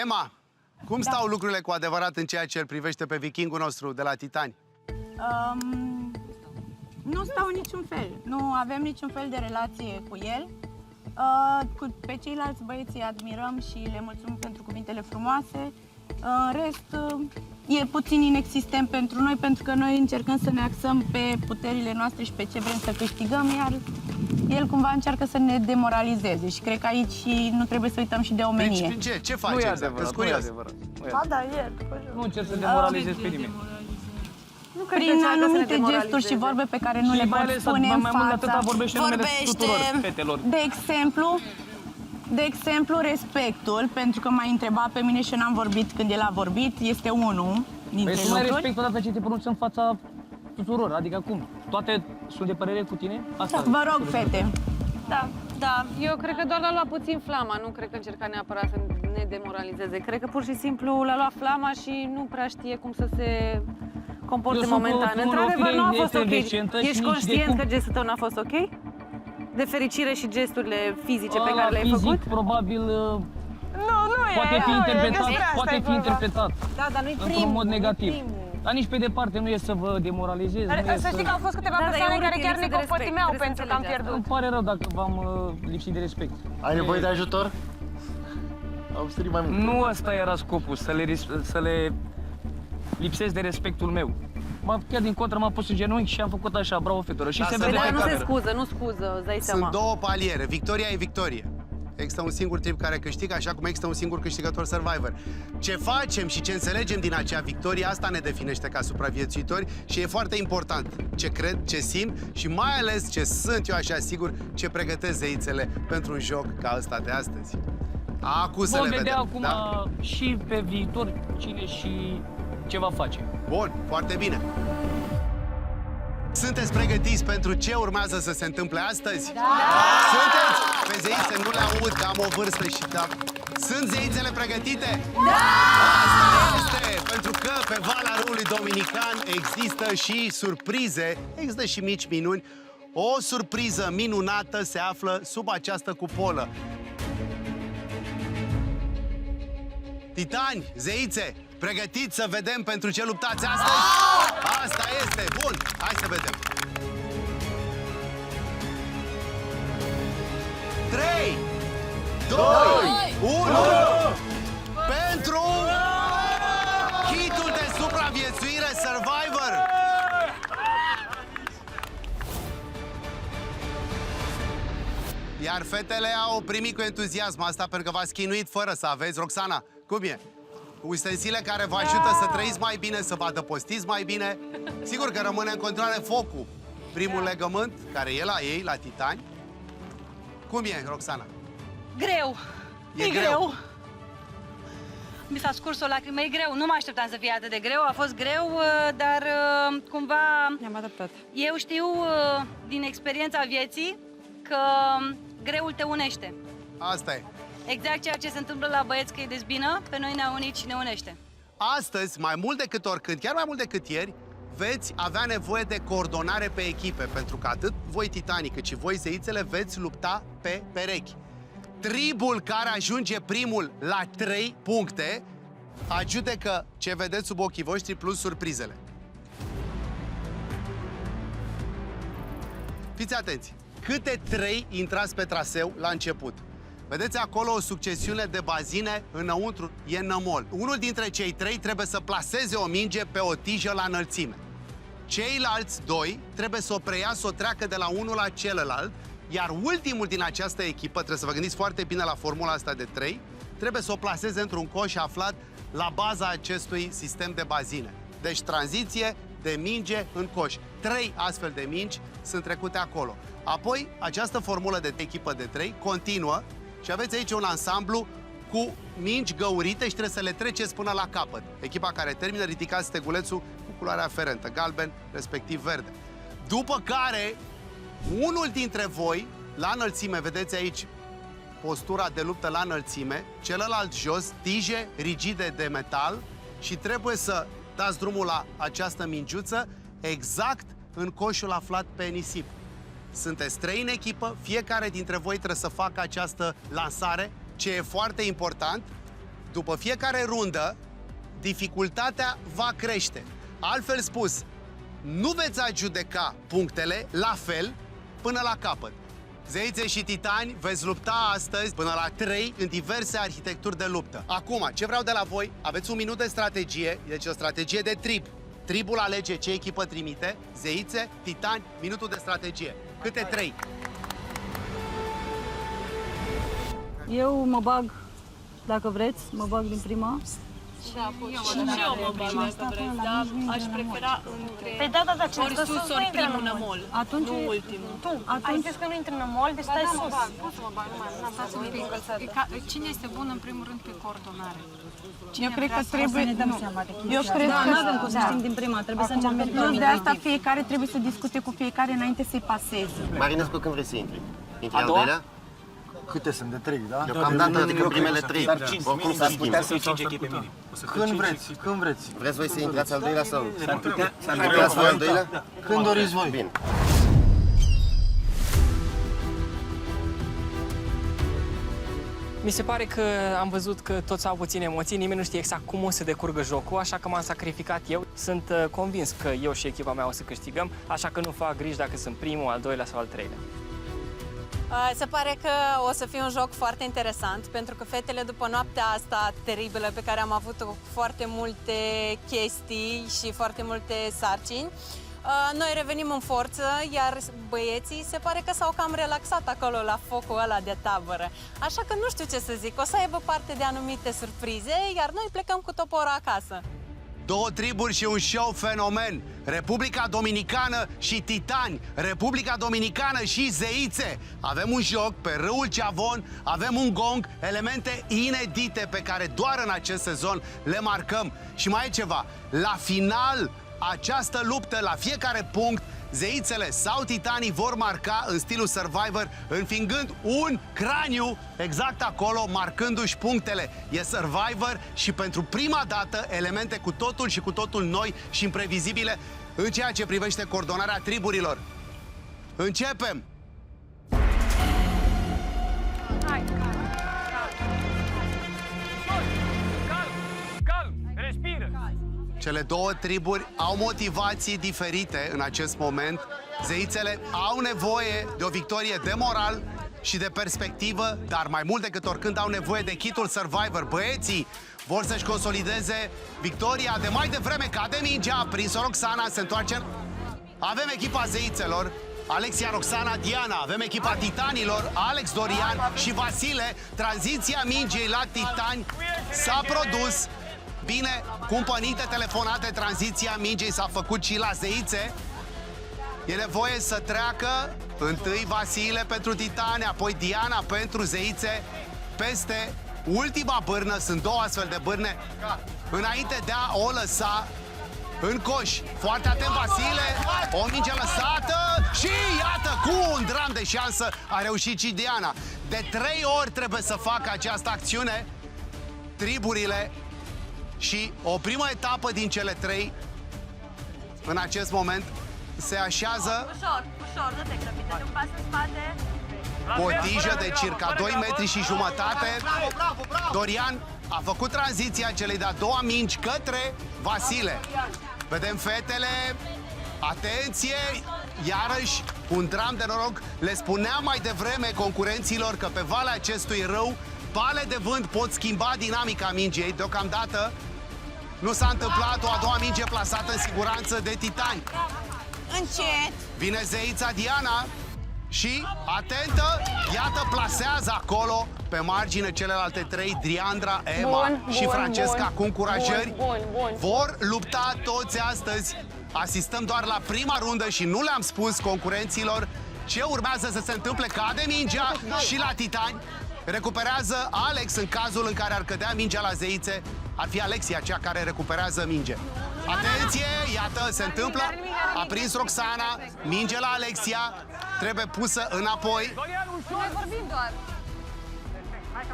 Emma, cum stau lucrurile cu adevărat în ceea ce îl privește pe vikingul nostru de la Titani? Nu stau niciun fel. Nu avem niciun fel de relație cu el. Pe ceilalți băieți îi admirăm și le mulțumim pentru cuvintele frumoase. În rest, e puțin inexistent pentru noi, pentru că noi încercăm să ne axăm pe puterile noastre și pe ce vrem să câștigăm, iar el cumva încearcă să ne demoralizeze și cred că aici nu trebuie să uităm și de omenie. Deci, ce faci? Nu e exact? adevărat, Nu e adevărat. Da, e. Nu încerc să demoralizez pe nimeni. Prin anumite gesturi și vorbe pe care nu le pot spune în fața. Vorbește numele tuturor fetelor. De exemplu, respectul, pentru că m-a întrebat pe mine și n-am vorbit când el a vorbit, este unul dintre lucruri. lucruri. Respect odată ce te pronunți în fața tuturor, adică cum? Toate sunt de părere cu tine? Asta Vă rog, fete. Da, eu cred că doar l-a luat puțin flama, nu cred că încerca neapărat să ne demoralizeze. Cred că pur și simplu l-a luat flama și nu prea știe cum să se comporte momentan. Într-adevăr, nu a fost ok. Ești conștient că gestul tău n-a fost ok? De fericire și gesturile fizice pe care le-ai făcut? Probabil... Nu poate fi interpretat, poate fi interpretat Da, dar nu-i într-un mod negativ. Dar nici pe departe nu e să vă demoralizez. nu e Să știi că au fost câteva persoane care chiar ne compătimeau pentru că am pierdut. Îmi pare rău dacă v-am lipsit de respect. Ai nevoie de ajutor? Am strigat mai mult. Nu ăsta era scopul, să le lipsesc de respectul meu. Chiar din contră m-am pus în genunchi și am făcut așa, bravo fetoră. Și se vede pe Nu cameră. se scuză, nu scuză, îți dai seama. Sunt două paliere. Victoria e victorie. Există un singur trib care câștigă, așa cum există un singur câștigător Survivor. Ce facem și ce înțelegem din acea victorie, asta ne definește ca supraviețuitori și e foarte important ce cred, ce simt și mai ales ce sunt eu așa sigur, ce pregătesc zeițele pentru un joc ca ăsta de astăzi. Acum să Vom le vedea vedem, acum da? și pe viitor cine și ce va face. Bun, foarte bine. Sunteți pregătiți pentru ce urmează să se întâmple astăzi? Da! Sunteți? Pe zeițe nu le aud, că am o vârstă și da. Sunt zeițele pregătite? Da! Asta este, pentru că pe Valea Râului Dominican există și surprize, există și mici minuni. O surpriză minunată se află sub această cupolă. Titani, zeițe, pregătiți să vedem pentru ce luptați astăzi? Asta este, bun, hai să vedem. 3, 2, 1, pentru hitul de supraviețuire Survivor. Iar fetele au primit cu entuziasm asta pentru că v-ați chinuit fără să aveți. Roxana, cum e? Ustensile care vă ajută să trăiți mai bine, să vă adăpostiți mai bine. Sigur că rămâne în continuare focul. Primul legământ, care e la ei, la titani. Cum e, Roxana? Greu. E greu. Mi s-a scurs o lacrimă, e greu. Nu mă așteptam să fie atât de greu, a fost greu, dar cumva... Ne-am adaptat. Eu știu din experiența vieții că greul te unește. Asta e. Exact ceea ce se întâmplă la băieți că îi dezbină, pe noi ne-a unit și ne unește. Astăzi, mai mult decât oricând, chiar mai mult decât ieri, veți avea nevoie de coordonare pe echipe, pentru că atât voi titanii cât și voi zeițele veți lupta pe perechi. Tribul care ajunge primul la 3 puncte adjudecă ce vedeți sub ochii voștri plus surprizele. Fiți atenți! Câte 3 intrați pe traseu la început? Vedeți acolo o succesiune de bazine, înăuntru e nămol. Unul dintre cei 3 trebuie să plaseze o minge pe o tijă la înălțime. Ceilalți 2 trebuie să o preia, să o treacă de la unul la celălalt, iar ultimul din această echipă, trebuie să vă gândiți foarte bine la formula asta de 3, trebuie să o plaseze într-un coș aflat la baza acestui sistem de bazine. Deci tranziție de minge în coș. 3 astfel de mingi sunt trecute acolo. Apoi, această formulă de echipă de 3 continuă și aveți aici un ansamblu cu mingi găurite și trebuie să le treceți până la capăt. Echipa care termină, ridicați stegulețul cu culoarea aferentă, galben, respectiv verde. După care, unul dintre voi, la înălțime, vedeți aici postura de luptă la înălțime, celălalt jos, tije rigide de metal și trebuie să dați drumul la această mingiuță exact în coșul aflat pe nisip. Sunteți 3 în echipă, fiecare dintre voi trebuie să facă această lansare, ce e foarte important. După fiecare rundă, dificultatea va crește. Altfel spus, nu veți adjudeca punctele la fel până la capăt. Zeițe și titani, veți lupta astăzi până la 3 în diverse arhitecturi de luptă. Acum, ce vreau de la voi? Aveți un minut de strategie, deci o strategie de trib. Tribul alege ce echipă trimite, zeițe, titani, minutul de strategie. Câte 3? Eu mă bag, dacă vreți, mă bag din prima. Și eu mă bag dacă vreți, dar aș prefera între... Păi da, ce ori sus, ori primul nămol, atunci nu ultimul. Ai zis că nu intri în nămol, deci stai sus. Pot să mă bag, cine este bun în primul rând pe coordonare? Eu cred că trebuie... Eu cred că nu avem cum să știm din prima, trebuie să încercăm. Nu, de asta fiecare trebuie să discute cu fiecare înainte să-i paseze. Marinescu, când vrei să intri? Intri al doilea? Câte sunt? De 3, da? Deocamdată decât primele 3. Oricum se schimbă. Când vreți. Vreți voi să intrați al doilea sau? Intrați voi al doilea? Când doriți voi. Bine. Mi se pare că am văzut că toți au puține emoții, nimeni nu știe exact cum o să decurgă jocul, așa că m-am sacrificat eu. Sunt convins că eu și echipa mea o să câștigăm, așa că nu fac griji dacă sunt primul, al doilea sau al treilea. Se pare că o să fie un joc foarte interesant, pentru că fetele, după noaptea asta teribilă pe care am avut-o cu foarte multe chestii și foarte multe sarcini, noi revenim în forță, iar băieții se pare că s-au cam relaxat acolo la focul ăla de tabără. Așa că nu știu ce să zic, o să aibă parte de anumite surprize, iar noi plecăm cu toporul acasă. Două triburi și un show fenomen. Republica Dominicană și Titani, Republica Dominicană și Zeițe. Avem un joc pe râul Ceavon, avem un gong, elemente inedite pe care doar în acest sezon le marcăm. Și mai e ceva, la final, această luptă, la fiecare punct, Zeițele sau Titanii vor marca în stilul Survivor, înfingând un craniu exact acolo, marcându-și punctele. E Survivor și pentru prima dată elemente cu totul și cu totul noi și imprevizibile în ceea ce privește coordonarea triburilor. Începem! Hai! Calm! Respiră! Cele două triburi au motivații diferite în acest moment. Zeițele au nevoie de o victorie de moral și de perspectivă, dar mai mult decât oricând au nevoie de kitul Survivor. Băieții vor să-și consolideze victoria de mai devreme, cade mingea, prins-o Roxana, se întoarce. Avem echipa Zeițelor, Alexia, Roxana, Diana. Avem echipa Titanilor, Alex, Dorian și Vasile. Tranziția mingei la Titani s-a produs. Bine, cumpănite, telefonate, tranziția mingei s-a făcut și la Zeițe. E nevoie să treacă întâi Vasile pentru Titani, apoi Diana pentru Zeițe. Peste ultima bârnă, sunt două astfel de bârne, înainte de a o lăsa în coș. Foarte atent Vasile, o minge lăsată și iată, cu un dram de șansă a reușit și Diana. De 3 ori trebuie să facă această acțiune triburile. Și o primă etapă din cele 3 în acest moment se așează Ușor, nu te grăbi, dă un pas în spate. cu o tijă de circa 2 metri și jumătate. Dorian a făcut tranziția celei de-a doua mingi către Vasile. Vedem fetele, atenție, iarăși un dram de noroc. Le spuneam mai devreme concurenților că pe valea acestui râu pale de vânt pot schimba dinamica mingei. Deocamdată nu s-a întâmplat, o a doua minge plasată în siguranță de Titani. Încet! Vine Zeița Diana și, atentă, iată, plasează acolo pe margine celelalte 3, Driandra, Emma și Francesca, cu încurajări. Vor lupta toți astăzi. Asistăm doar la prima rundă și nu le-am spus concurenților ce urmează să se întâmple. Cade mingea și la Titani. Recuperează Alex în cazul în care ar cădea mingea la Zeițe. Ar fi Alexia cea care recuperează minge. Atenție, iată, se întâmplă. A prins Roxana, minge la Alexia. Trebuie pusă înapoi.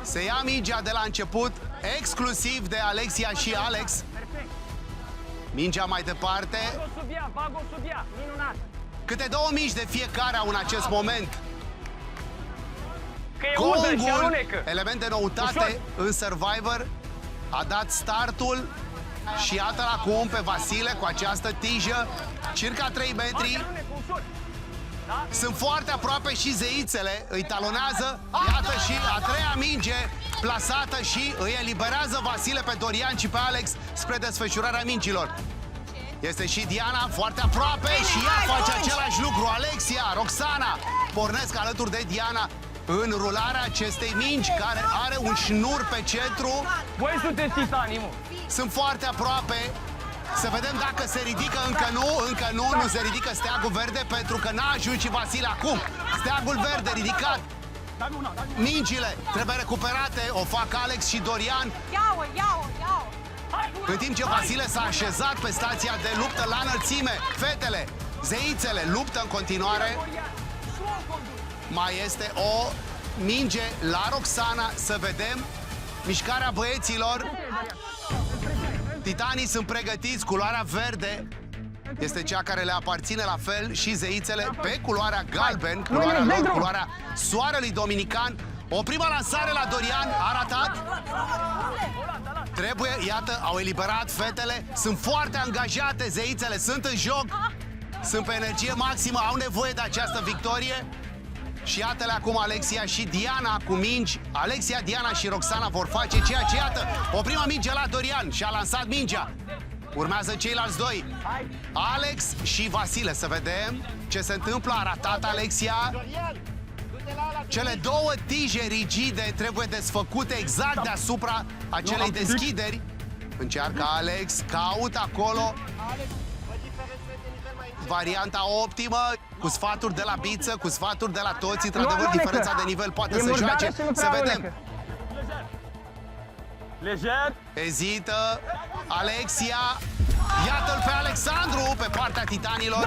Se ia mingea de la început, exclusiv de Alexia și Alex. Mingea mai departe. Câte 2 mingi de fiecare au în acest moment. Gongul, element de noutate în Survivor, a dat startul și iată-l acum pe Vasile cu această tijă, circa 3 metri. Sunt foarte aproape și Zeițele, îi talonează, iată și a 3-a minge plasată și îi eliberează Vasile pe Dorian și pe Alex spre desfășurarea mingilor. Este și Diana foarte aproape și ea face același lucru. Alexia, Roxana pornesc alături de Diana în rularea acestei mingi, care are un șnur pe centru. Voi sunteți titanii, mă! Sunt foarte aproape. Să vedem dacă se ridică. Încă nu se ridică steagul verde, pentru că n-a ajuns și Vasile acum. Steagul verde ridicat. Mingile trebuie recuperate. O fac Alex și Dorian. Ia-o! În timp ce Vasile s-a așezat pe stația de luptă la înălțime. Fetele, Zeițele luptă în continuare. Mai este o minge la Roxana. Să vedem mișcarea băieților. Titanii sunt pregătiți. Culoarea verde este cea care le aparține, la fel și Zeițele pe culoarea galben, culoarea lor, culoarea soarelui dominican. O prima lansare la Dorian, a ratat. Trebuie, iată, au eliberat fetele. Sunt foarte angajate, zeițele sunt în joc. Sunt pe energie maximă, au nevoie de această victorie. Și iată-le acum Alexia și Diana cu mingi. Alexia, Diana și Roxana vor face ceea ce, iată, o prima minge la Dorian și a lansat mingea. Urmează ceilalți doi, Alex și Vasile. Să vedem ce se întâmplă. A ratat Alexia. Cele două tije rigide trebuie desfăcute exact deasupra acelei deschideri. Încearcă Alex, caută acolo varianta optimă, cu sfaturi de la Biță, cu sfaturi de la toți. Într-adevăr, diferența de nivel poate să joace. Să vedem. Lejer. Ezită Alexia. Iată-l pe Alexandru pe partea titanilor.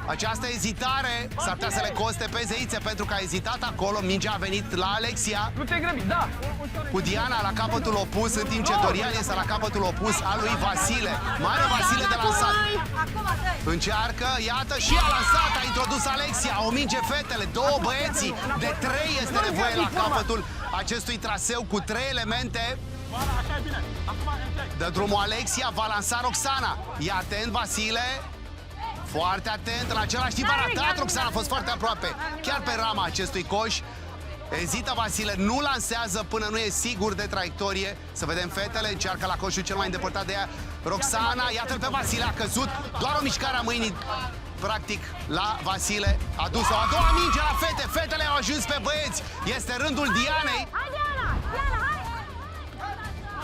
Această ezitare s-ar putea să le coste pe zeițe, pentru că a ezitat acolo. Mingea a venit la Alexia. Nu te grăbi, da! Cu Diana la capătul opus, în timp ce Dorian este la capătul opus al lui Vasile. Mare Vasile de lansat. Încearcă, iată, și a lansat, a introdus Alexia. O minge fetele, două băieții. De 3 este nevoie la capătul acestui traseu cu 3 elemente. Dă drumul Alexia, va lansa Roxana. E atent Vasile. Foarte atent, în același timp a ratat Roxana, a fost foarte aproape. Chiar pe rama acestui coș. Ezită Vasile, nu lansează până nu e sigur de traiectorie. Să vedem fetele, încearcă la coșul cel mai îndepărtat de ea Roxana, iată-l pe Vasile, a căzut. Doar o mișcare a mâinii, practic, la Vasile. A dus-o a doua minge la fete. Fetele au ajuns pe băieți. Este rândul Dianei.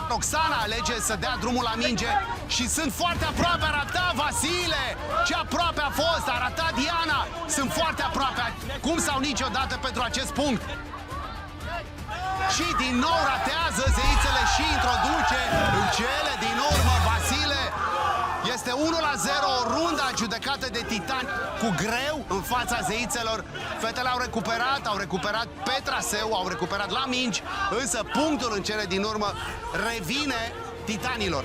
Roxana alege să dea drumul la minge și sunt foarte aproape. A ratat Vasile. Ce aproape a fost. A ratat Diana. Sunt foarte aproape. Cum sau niciodată pentru acest punct. Și din nou ratează zeițele și introduce în cele din urmă Vasile. Este 1-0, o rundă adjudecată de titani cu greu în fața zeițelor. Fetele au recuperat pe traseu, au recuperat la mingi, însă punctul în cele din urmă revine titanilor.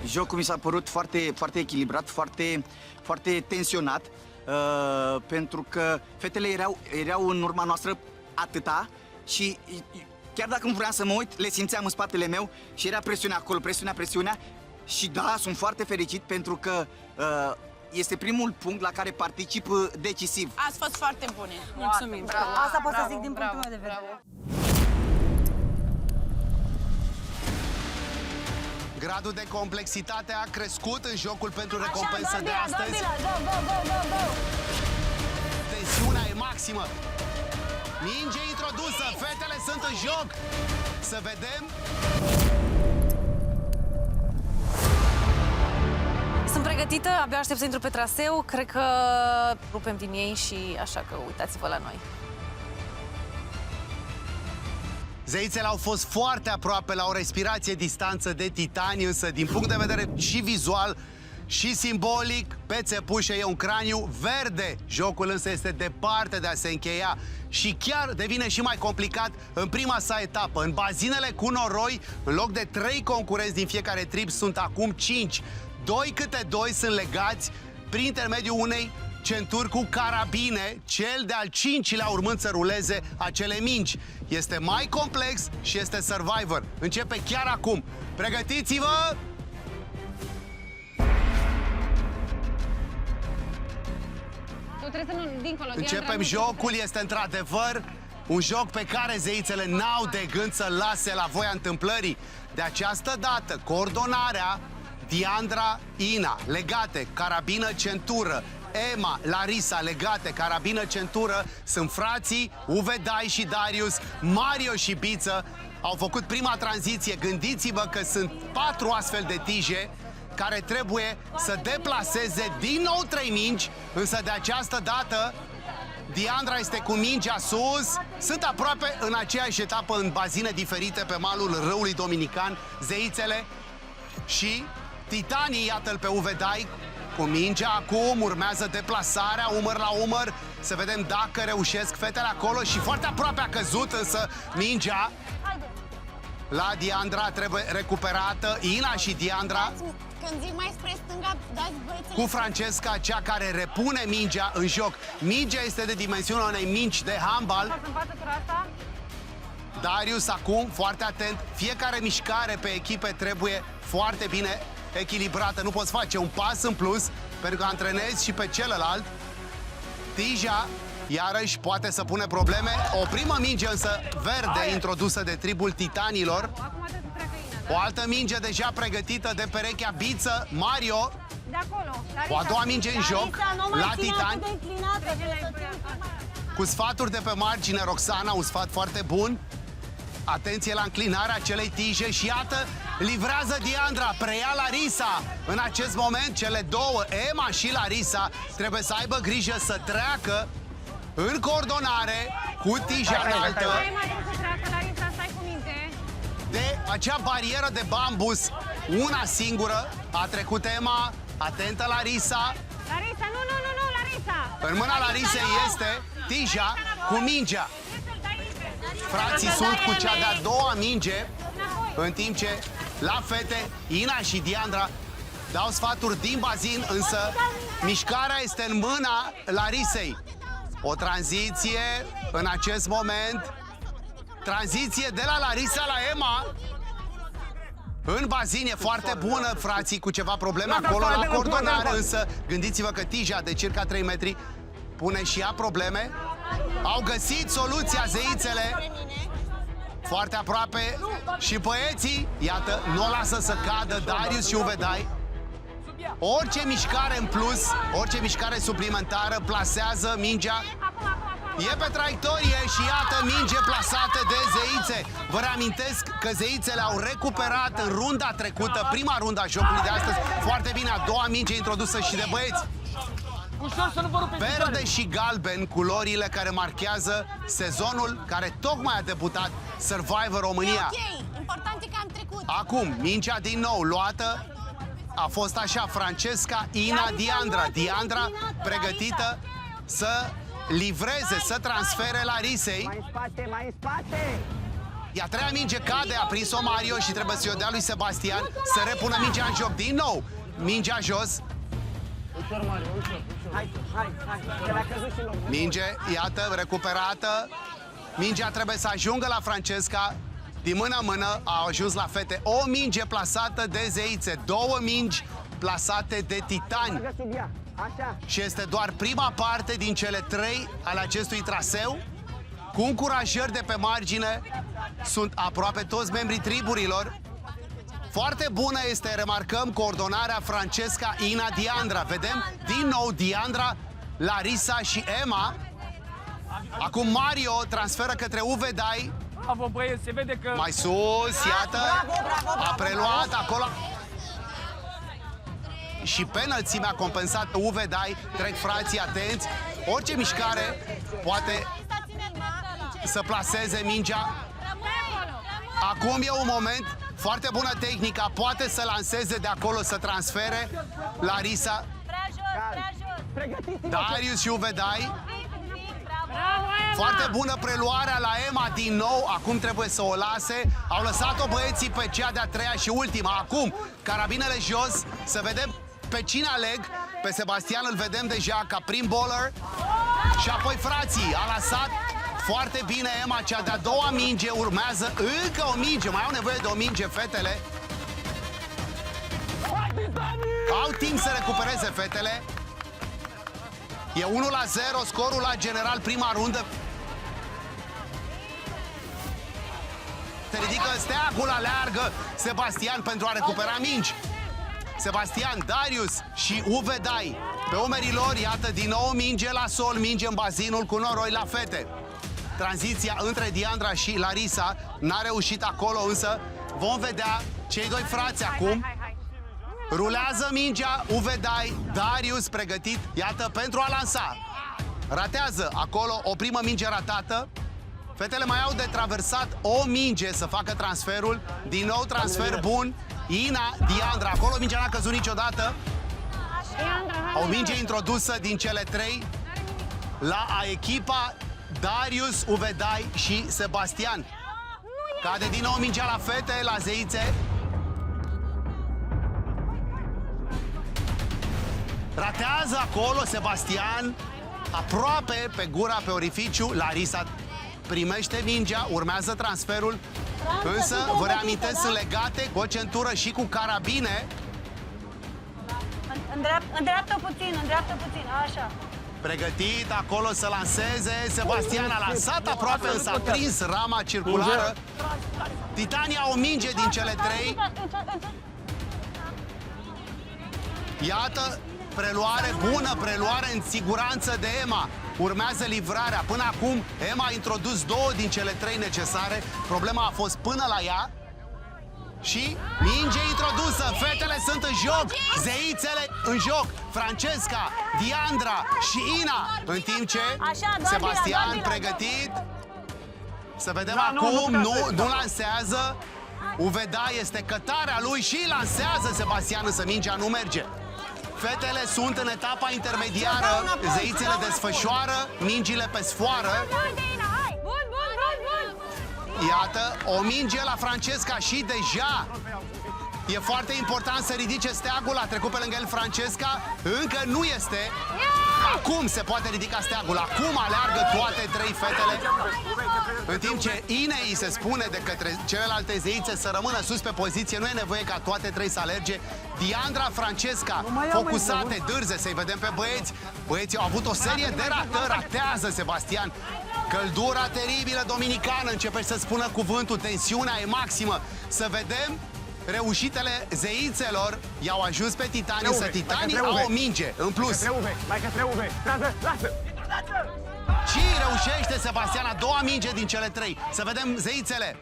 Jocul mi s-a părut foarte, foarte echilibrat, foarte tensionat, pentru că fetele erau în urma noastră atâta și chiar dacă nu vreau să mă uit, le simțeam în spatele meu și era presiunea acolo, presiunea. Și da, sunt foarte fericit pentru că este primul punct la care particip decisiv. Ați fost foarte bune. Mulțumim. Asta pot să zic din punctul meu de vedere. Gradul de complexitate a crescut în jocul pentru recompensă de astăzi. Tensiunea e maximă. Minge introdusă, fetele sunt în joc. Să vedem. Sunt pregătită, abia aștept să intru pe traseu. Cred că rupem din ei și așa că uitați-vă la noi. Zeițele au fost foarte aproape la o respirație distanță de titani, însă din punct de vedere și vizual și simbolic, pe țepușă e un craniu verde. Jocul însă este departe de a se încheia și chiar devine și mai complicat în prima sa etapă. În bazinele cu noroi, în loc de 3 concurenți din fiecare trib, sunt acum 5. 2 câte 2 sunt legați prin intermediul unei centuri cu carabine, cel de-al 5-lea urmând să ruleze acele mingi. Este mai complex și este Survivor. Începe chiar acum. Pregătiți-vă! Începem jocul, este într-adevăr un joc pe care zeițele n-au de gând să lase la voia întâmplării. De această dată, coordonarea Diandra, Ina, legate, carabină, centură. Emma, Larisa, legate, carabină, centură. Sunt frații Uvedai și Darius, Mario și Biță. Au făcut prima tranziție. Gândiți-vă că sunt 4 astfel de tije care trebuie să deplaseze din nou 3 mingi, însă de această dată Diandra este cu mingea sus. Sunt aproape în aceeași etapă, în bazine diferite pe malul râului Dominican, zeițele și titanii. Iată-l pe Uvedai cu mingea acum, urmează deplasarea umăr la umăr. Să vedem dacă reușesc fetele acolo și foarte aproape a căzut însă mingea. la Diandra, trebuie recuperată. Ina și Diandra Când zic mai spre stânga, dați băiețele. cu Francesca, cea care repune mingea în joc. Mingea este de dimensiunea unei mingi de handbal. Darius acum, foarte atent. Fiecare mișcare pe echipe trebuie foarte bine echilibrată. Nu poți face un pas în plus pentru că antrenezi și pe celălalt. Tija, iarăși, poate să pune probleme. O primă minge însă verde introdusă de tribul titanilor. O altă minge deja pregătită de perechea Biță. Mario, De acolo. o a doua minge în joc la Titani. Inclinată. Cu sfaturi de pe margine, Roxana, un sfat foarte bun. Atenție la înclinarea acelei tije și iată, livrează Diandra, preia Larisa. În acest moment, cele două, Emma și Larisa, trebuie să aibă grijă să treacă în coordonare cu tija înaltă de acea barieră de bambus, una singură. A trecut Emma, atentă Larisa. Larisa, nu, Larisa! În mâna Larisei este tija cu mingea. Frații sunt cu cea de-a doua minge, în timp ce la fete, Ina și Diandra dau sfaturi din bazin, însă mișcarea este în mâna Larisei. O tranziție în acest moment. Tranziție de la Larisa la Emma. În bazin e foarte bună, frații cu ceva probleme acolo la coordonare, însă gândiți-vă că tija de circa 3 metri pune și ea probleme. Au găsit soluția zeițele. Foarte aproape și băieții, iată, nu o lasă să cadă Darius și Uvedai. Orice mișcare în plus, orice mișcare suplimentară plasează mingea. E pe traiectorie și iată minge plasată de zeițe. Vă reamintesc că zeițele au recuperat în runda trecută, prima rundă a jocului de astăzi. Foarte bine, a doua minge introdusă și de băieți. Verde și galben, culorile care marchează sezonul care tocmai a debutat Survivor România. Ok, important e că am trecut. Acum, mingea din nou luată. A fost așa, Francesca, Ina, Diandra. Diandra pregătită să livreze, să transfere Larisei. Mai în spate! Ia treia minge cade, a prins-o Mario și trebuie să-i o dea lui Sebastian să repună mingea în joc. Din nou, mingea jos. Hai, Minge, iată, recuperată. Mingea trebuie să ajungă la Francesca. Din mână în mână au ajuns la fete. O minge plasată de zeițe, două mingi plasate de titani. Și este doar prima parte din cele 3 ale acestui traseu. Cu încurajări de pe margine sunt aproape toți membrii triburilor. Foarte bună este, remarcăm, coordonarea Francesca, Ina, Diandra. Vedem din nou Diandra, Larisa și Emma. Acum Mario transferă către Uvedai. Bravo, băieți, se vede că... Mai sus, iată, a preluat acolo. Și pe înălțime a compensat Uvedai. Trec frații atenți. Orice mișcare poate să plaseze mingea. Acum e un moment, foarte bună tehnica, poate să lanseze de acolo, să transfere Larisa. Darius și Uvedai. Foarte bună preluarea la Emma din nou, acum trebuie să o lase. Au lăsat-o băieții pe cea de-a treia și ultima. Acum, carabinele jos, să vedem pe cine aleg. Pe Sebastian îl vedem deja ca prim bowler. Și apoi frații, a lăsat foarte bine Emma, cea de-a doua minge, urmează încă o minge, mai au nevoie de o minge fetele. Au timp să recupereze fetele. E 1-0 scorul la general, prima rundă. Se ridică steagul, aleargă Sebastian pentru a recupera mingi. Sebastian, Darius și Uvedai pe umerii lor, iată din nou minge la sol, minge în bazinul cu noroi la fete. Tranziția între Diandra și Larisa n-a reușit acolo, însă vom vedea cei doi frați acum. Rulează mingea, Uvedai, Darius pregătit, iată, pentru a lansa. Ratează acolo o primă minge ratată. Fetele mai au de traversat o minge să facă transferul. Din nou transfer bun. Ina, Diandra, acolo mingea n-a căzut niciodată. O minge introdusă din cele 3 la echipa Darius, Uvedai și Sebastian. Nu Cade din nou mingea la fete, la zeițe. Ratează acolo Sebastian, aproape pe gura, pe orificiu. Larisa primește mingea, urmează transferul. Însă, vă reamintesc, sunt legate cu o centură și cu carabine. Îndreaptă puțin, așa. Pregătit acolo să lanseze. Sebastian a lansat aproape, însă a prins rama circulară. Titania o minge din cele 3. Iată, preluare bună, preluare în siguranță de Emma. Urmează livrarea. Până acum, Emma a introdus 2 din cele 3 necesare. Problema a fost până la ea. Și minge introdusă. Fetele sunt în joc. Zeițele în joc. Francesca, Diandra și Ina. În timp ce Sebastian pregătit. Să vedem acum. Nu lansează. Uveda este cătarea lui și lansează Sebastian, însă mingea nu merge. Fetele sunt în etapa intermediară, zeițele desfășoară, mingile pe sfoară. Iată, o minge la Francesca și deja e foarte important să ridice steagul. A trecut pe lângă el Francesca, încă nu este. Acum se poate ridica steagul, acum aleargă toate 3 fetele. În timp ce Inei se spune de către celelalte zeițe să rămână sus pe poziție, nu e nevoie ca toate 3 să alerge. Diandra, Francesca, focusate, dârze, să-i vedem pe băieți. Băieții au avut o serie de ratări, ratează Sebastian. Căldura teribilă dominicană, începe să spună cuvântul, tensiunea e maximă. Să vedem reușitele zeițelor. I-au ajuns pe titanii, să titanii au o minge în plus. Și reușește Sebastian a 2-a minge din cele 3. Să vedem zeițele.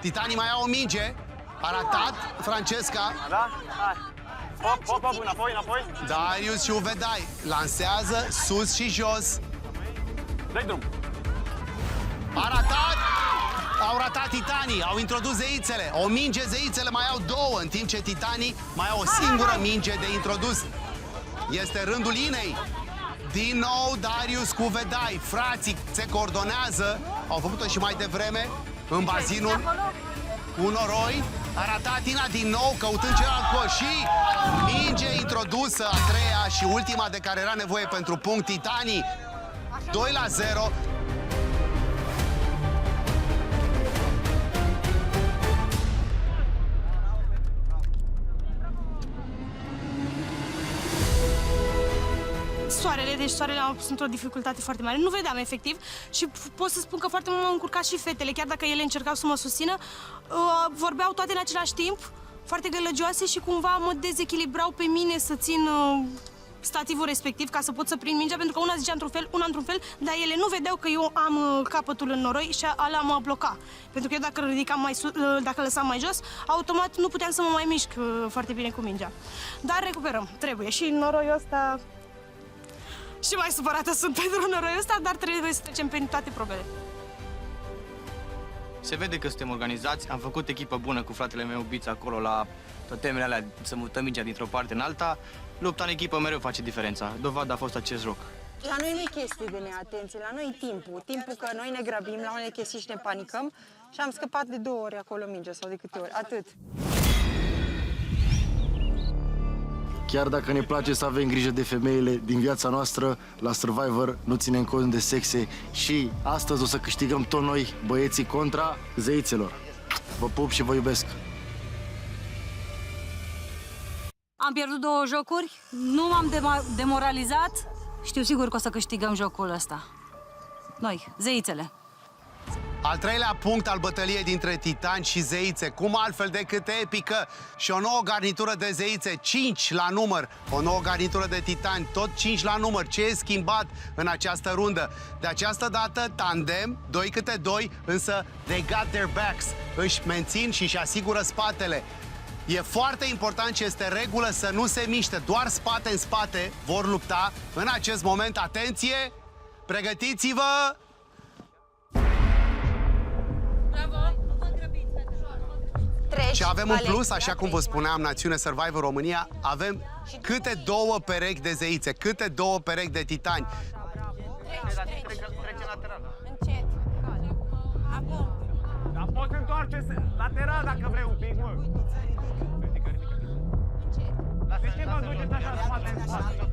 Titanii mai au o minge. A ratat Francesca. Hop, înapoi. Darius și Uvedai lansează sus și jos. Dai drum. A ratat. Au ratat titanii, au introdus zeițele. O minge zeițele, mai au 2, în timp ce titanii mai au o singură minge de introdus. Este rândul Inei. Din nou Darius cu Vedai. Frații se coordonează. Au făcut-o și mai devreme în bazinul cu noroi. A ratat Ina din nou, căutând celălalt coș și minge introdusă, a 3-a și ultima de care era nevoie pentru punct. Titanii 2-0. Soarele a pus într-o dificultate foarte mare. Nu vedeam efectiv și pot să spun că foarte mult m-au încurcat și fetele, chiar dacă ele încercau să mă susțină. Vorbeau toate în același timp, foarte gălăgioase și cumva mă dezechilibrau pe mine să țin stativul respectiv ca să pot să prind mingea, pentru că una zicea într-un fel, una într-un fel, dar ele nu vedeau că eu am capătul în noroi și ala mă bloca. Pentru că eu dacă ridicam mai sus, dacă lăsam mai jos, automat nu puteam să mă mai mișc foarte bine cu mingea. Dar recuperăm, trebuie. Și noroiul ăsta... Și mai supărată sunt pentru noroiul ăsta, dar trebuie să trecem prin toate probele. Se vede că suntem organizați, am făcut echipă bună cu fratele meu Biț acolo la totemele alea, să mutăm mingea dintr-o parte în alta. Lupta în echipă mereu face diferența, dovada a fost acest joc. La noi nu e chestie de neatenție, la noi e timpul că noi ne grăbim la unele chestii și ne panicăm și am scăpat de 2 ori acolo mingea sau de câte ori, atât. Chiar dacă ne place să avem grijă de femeile din viața noastră, la Survivor nu ținem cont de sexe și astăzi o să câștigăm tot noi, băieții, contra zeițelor. Vă pup și vă iubesc! Am pierdut 2 jocuri, nu m-am demoralizat, știu sigur că o să câștigăm jocul ăsta. Noi, zeițele. Al 3-lea punct al bătăliei dintre titani și zeițe, cum altfel decât epică, și o nouă garnitură de zeițe, 5 la număr, o nouă garnitură de titani, tot 5 la număr. Ce e schimbat în această rundă? De această dată, tandem, 2 câte 2, însă they got their backs, își mențin și își asigură spatele. E foarte important și este regulă să nu se miște, doar spate în spate vor lupta. În acest moment, atenție, pregătiți-vă! Și avem un plus, așa cum vă spuneam, Națiune Survivor România, avem câte 2 perechi de zeițe, câte 2 perechi de titani. Încet. Acum. Poți întoarce lateral dacă vrei un pic, mă. De ce vă duceți așa spate în spate?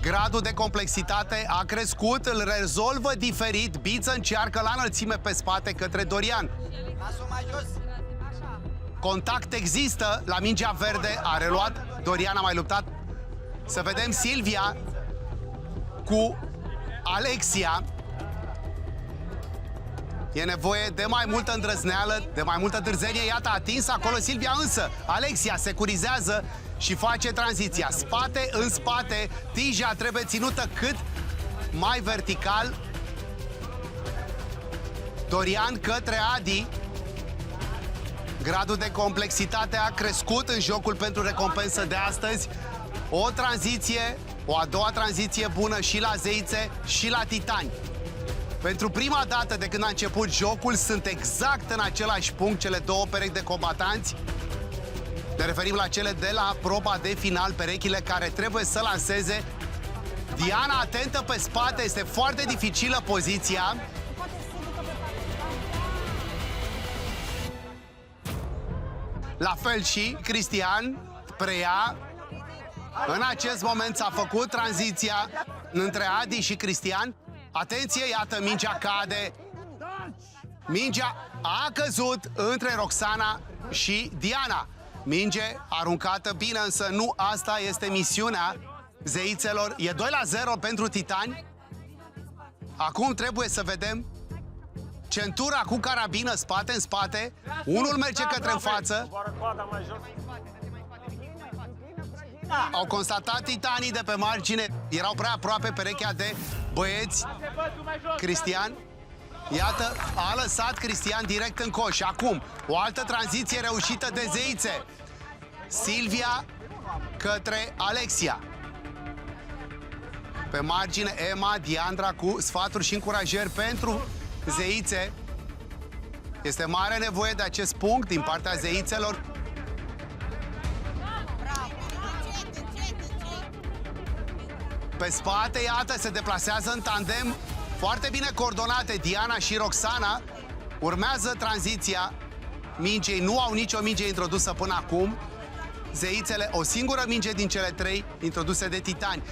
Gradul de complexitate a crescut, îl rezolvă diferit. Biță încearcă la înălțime pe spate către Dorian. Contact există la mingea verde, a reluat. Dorian a mai luptat. Să vedem Silvia cu Alexia. E nevoie de mai multă îndrăzneală, de mai multă dârzenie. Iată, a atins acolo Silvia, însă Alexia securizează și face tranziția. Spate în spate, tija trebuie ținută cât mai vertical. Dorian către Adi. Gradul de complexitate a crescut în jocul pentru recompensă de astăzi. O tranziție, o a doua tranziție bună și la zeițe și la titani. Pentru prima dată de când a început jocul, sunt exact în același punct cele două perechi de combatanți. Ne referim la cele de la proba de final, perechile care trebuie să lanseze. Diana atentă pe spate, este foarte dificilă poziția. La fel și Cristian preia. În acest moment s-a făcut tranziția între Adi și Cristian. Atenție, iată, mingea cade. Mingea a căzut între Roxana și Diana. Minge aruncată bine, însă nu asta este misiunea zeițelor. E 2-0 pentru titani. Acum trebuie să vedem centura cu carabină, spate în spate. Unul merge către în față. Au constatat titanii de pe margine. Erau prea aproape perechea de băieți. Cristian, iată, a lăsat Cristian direct în coș. Acum, o altă tranziție reușită de zeițe. Silvia către Alexia. Pe margine, Emma, Diandra cu sfaturi și încurajări pentru zeițe. Este mare nevoie de acest punct din partea zeițelor. Pe spate, iată, se deplasează în tandem. Foarte bine coordonate Diana și Roxana. Urmează tranziția mingei. Nu au nicio minge introdusă până acum. Zeițele, o singură minge din cele trei introduse de titani.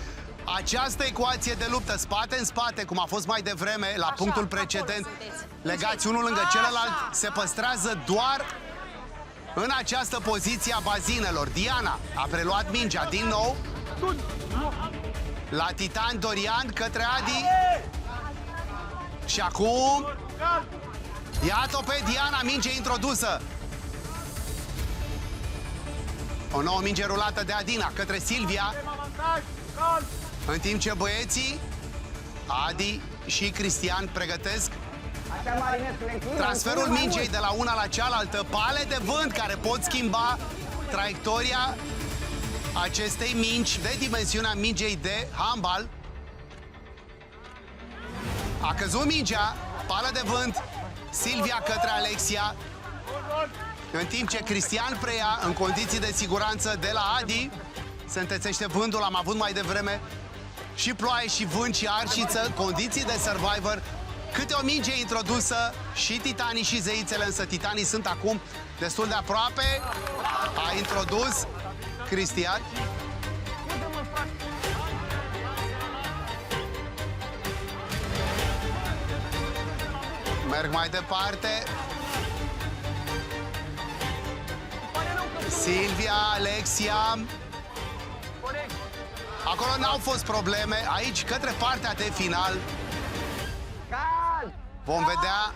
Această ecuație de luptă, spate în spate, cum a fost mai devreme, la punctul precedent, legați unul lângă celălalt, se păstrează doar în această poziție a bazinelor. Diana a preluat mingea din nou. La titan, Dorian către Adi. Și acum, iată-o pe Diana, minge introdusă. O nouă minge rulată de Adina către Silvia. În timp ce băieții, Adi și Cristian, pregătesc transferul mingei de la una la cealaltă. Pale de vânt care pot schimba traiectoria acestei mingi de dimensiunea mingei de handbal. A căzut mingea, pală de vânt, Silvia către Alexia. În timp ce Cristian preia în condiții de siguranță de la Adi. Se întețește vântul, am avut mai devreme și ploaie și vânt și arșiță, condiții de Survivor. Câte o minge introdusă și titanii și zeițele, însă titanii sunt acum destul de aproape. A introdus Cristian. Merg mai departe. Silvia, Alexia. Acolo n-au fost probleme. Aici, către partea de final, vom vedea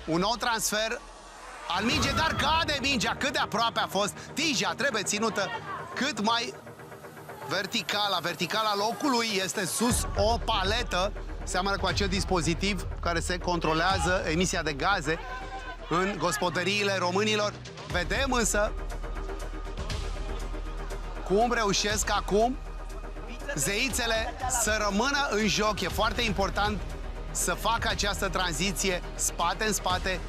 un nou transfer al mingei, dar cade mingea. Cât de aproape a fost. Tija trebuie ținută cât mai verticală. Verticala locului este sus o paletă. Seamănă cu acel dispozitiv care se controlează emisia de gaze în gospodăriile românilor. Vedem însă cum reușesc acum zeițele să rămână în joc. E foarte important să facă această tranziție spate în spate,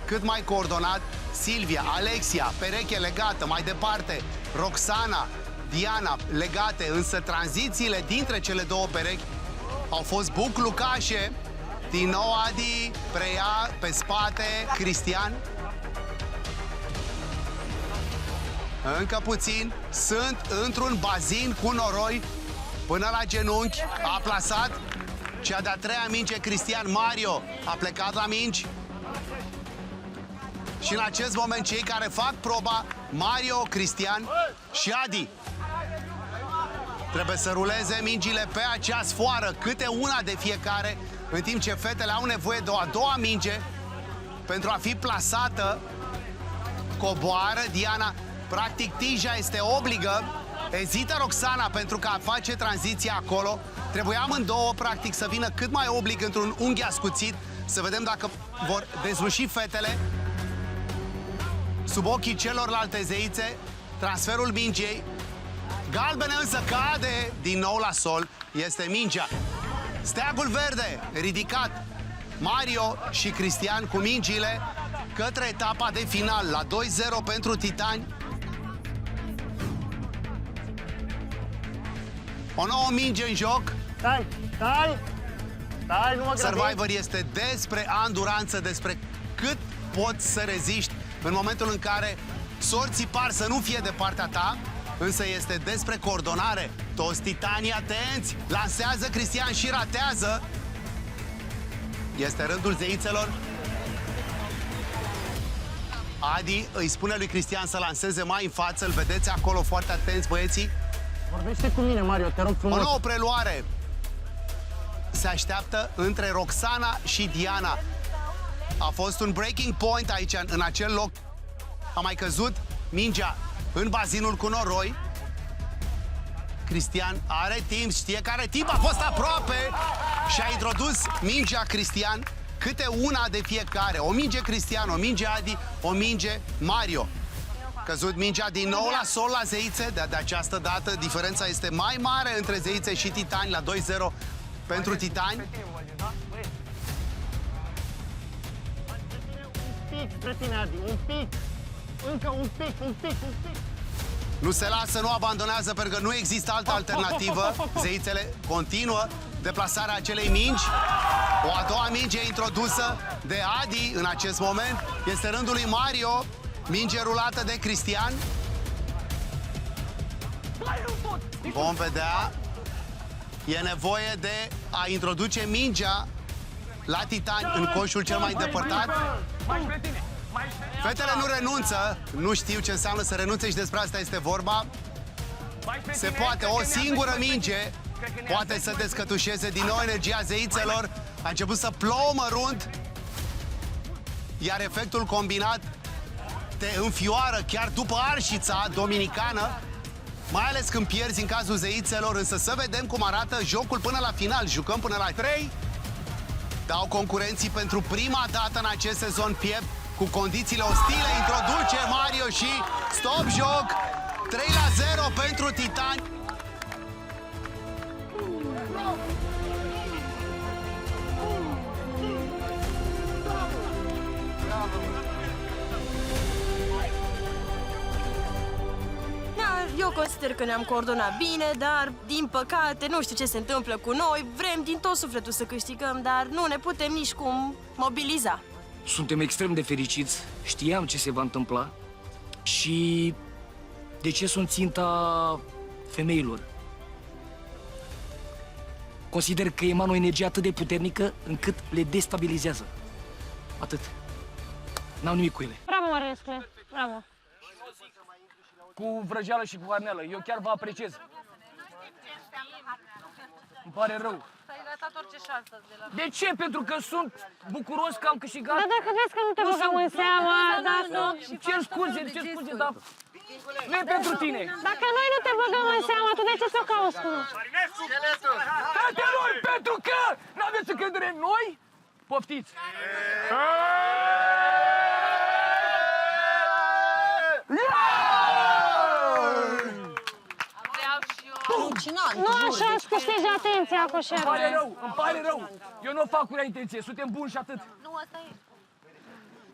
cât mai coordonat. Silvia, Alexia, pereche legată, mai departe Roxana, Diana legate, însă tranzițiile dintre cele două perechi au fost buclucașe. Din nou Adi preia pe spate Cristian. Încă puțin. Sunt într-un bazin cu noroi până la genunchi. A plasat cea de-a treia minge Cristian. Mario a plecat la mingi. Și în acest moment cei care fac proba, Mario, Cristian și Adi, trebuie să ruleze mingile pe acea sfoară, câte una de fiecare, în timp ce fetele au nevoie de o a doua minge pentru a fi plasată. Coboară Diana. Practic, tija este obligă. Ezită Roxana pentru că face tranziția acolo. Trebuia amândouă, practic, să vină cât mai oblig într-un unghi ascuțit. Să vedem dacă vor dezluși fetele. Sub ochii celorlalte zeițe, transferul mingei. Galbene însă cade din nou la sol. Este mingea. Steagul verde ridicat. Mario și Cristian cu mingile către etapa de final. La 2-0 pentru titani. O nouă minge în joc. Stai, nu mă grăbi. Survivor este despre anduranță, despre cât poți să reziști în momentul în care sorții par să nu fie de partea ta, însă este despre coordonare. Toți titanii atenți! Lansează Cristian și ratează. Este rândul zeițelor. Adi îi spune lui Cristian să lanseze mai în față. Îl vedeți acolo, foarte atenți, băieții. Vorbește cu mine, Mario, te rog frumos. O nouă preluare se așteaptă între Roxana și Diana. A fost un breaking point aici, în acel loc. A mai căzut mingea în bazinul cu noroi. Cristian are timp, știe că are timp, a fost aproape și a introdus mingea Cristian, câte una de fiecare. O minge Cristian, o minge Adi, o minge Mario. Căzut mingea din nou la sol la zeițe. De această dată diferența este mai mare între zeițe și titani, la 2-0 pentru titani. Un pic spre tine, Adi, un pic. Încă un pic. Nu se lasă, nu abandonează, pentru că nu există altă alternativă. Zeițele continuă deplasarea acelei mingi. O a doua minge introdusă de Adi în acest moment. Este rândul lui Mario. Minge rulată de Cristian. Vom vedea. E nevoie de a introduce mingea la titani în coșul cel mai îndepărtat. Fetele nu renunță. Nu știu ce înseamnă să renunțe și despre asta este vorba. Se poate. O singură minge poate să descătușeze din nou energia zeițelor. A început să plouă mărunt, iar efectul combinat te înfioară chiar după arșița dominicană, mai ales când pierzi în cazul zeițelor. Însă să vedem cum arată jocul până la final. Jucăm până la 3. Dau concurenții pentru prima dată în acest sezon piept cu condițiile ostile. Introduce Mario și stop joc. 3-0 pentru titani. Eu consider că ne-am coordonat bine, dar, din păcate, nu știu ce se întâmplă cu noi. Vrem din tot sufletul să câștigăm, dar nu ne putem nici cum mobiliza. Suntem extrem de fericiți, știam ce se va întâmpla și de ce sunt ținta femeilor. Consider că emană o energie atât de puternică încât le destabilizează. Atât. N-au nimic cu ele. Bravo, Marinescule, bravo. Cu vrăjeală și cu harneală. Eu chiar vă apreciez. Îmi pare rău. Ai ratat orice șansă de la... De ce? Pentru că sunt bucuros că am câștigat. Dar dacă vezi că nu te băgăm în seamă, dacă... Cer scuze, dar nu e pentru tine. Dacă noi nu te băgăm în seamă, tu de ce să cauți cu noi? Fetelor, pentru că n-aveți încredere în noi, poftiți. Nu așa îți câștigi atenția, coșerule. Îmi pare rău. Eu nu o fac cu rea intenție. Suntem buni și atât. Nu, asta e.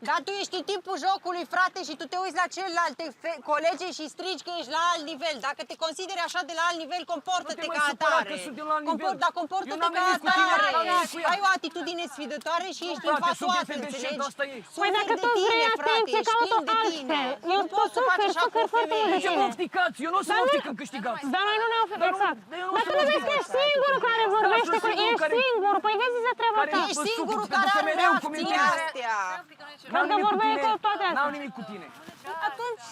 Dar tu ești tipul jocului, frate, și tu te uiți la celelalte colege și strigi că ești la alt nivel. Dacă te consideri așa de la alt nivel, comportă-te ca atare. Dar comportă-te ca atare. Ai o atitudine sfidătoare și ești infasoasă, înțelegi? Păi dacă tu vrei atenție, caută altfel. Eu suferi foarte mult de Ce mă tine. ofticați? Eu nu o să mă oftic când câștigați. Dar noi nu ne oftim, exact. Dar tu nu vezi că ești singurul care vorbește cu... Ești singur, păi vezi să treaba ta. Ești singurul care are reacții astea. Dacă vorbeai cu toate astea. N-am nimic cu tine. Atunci...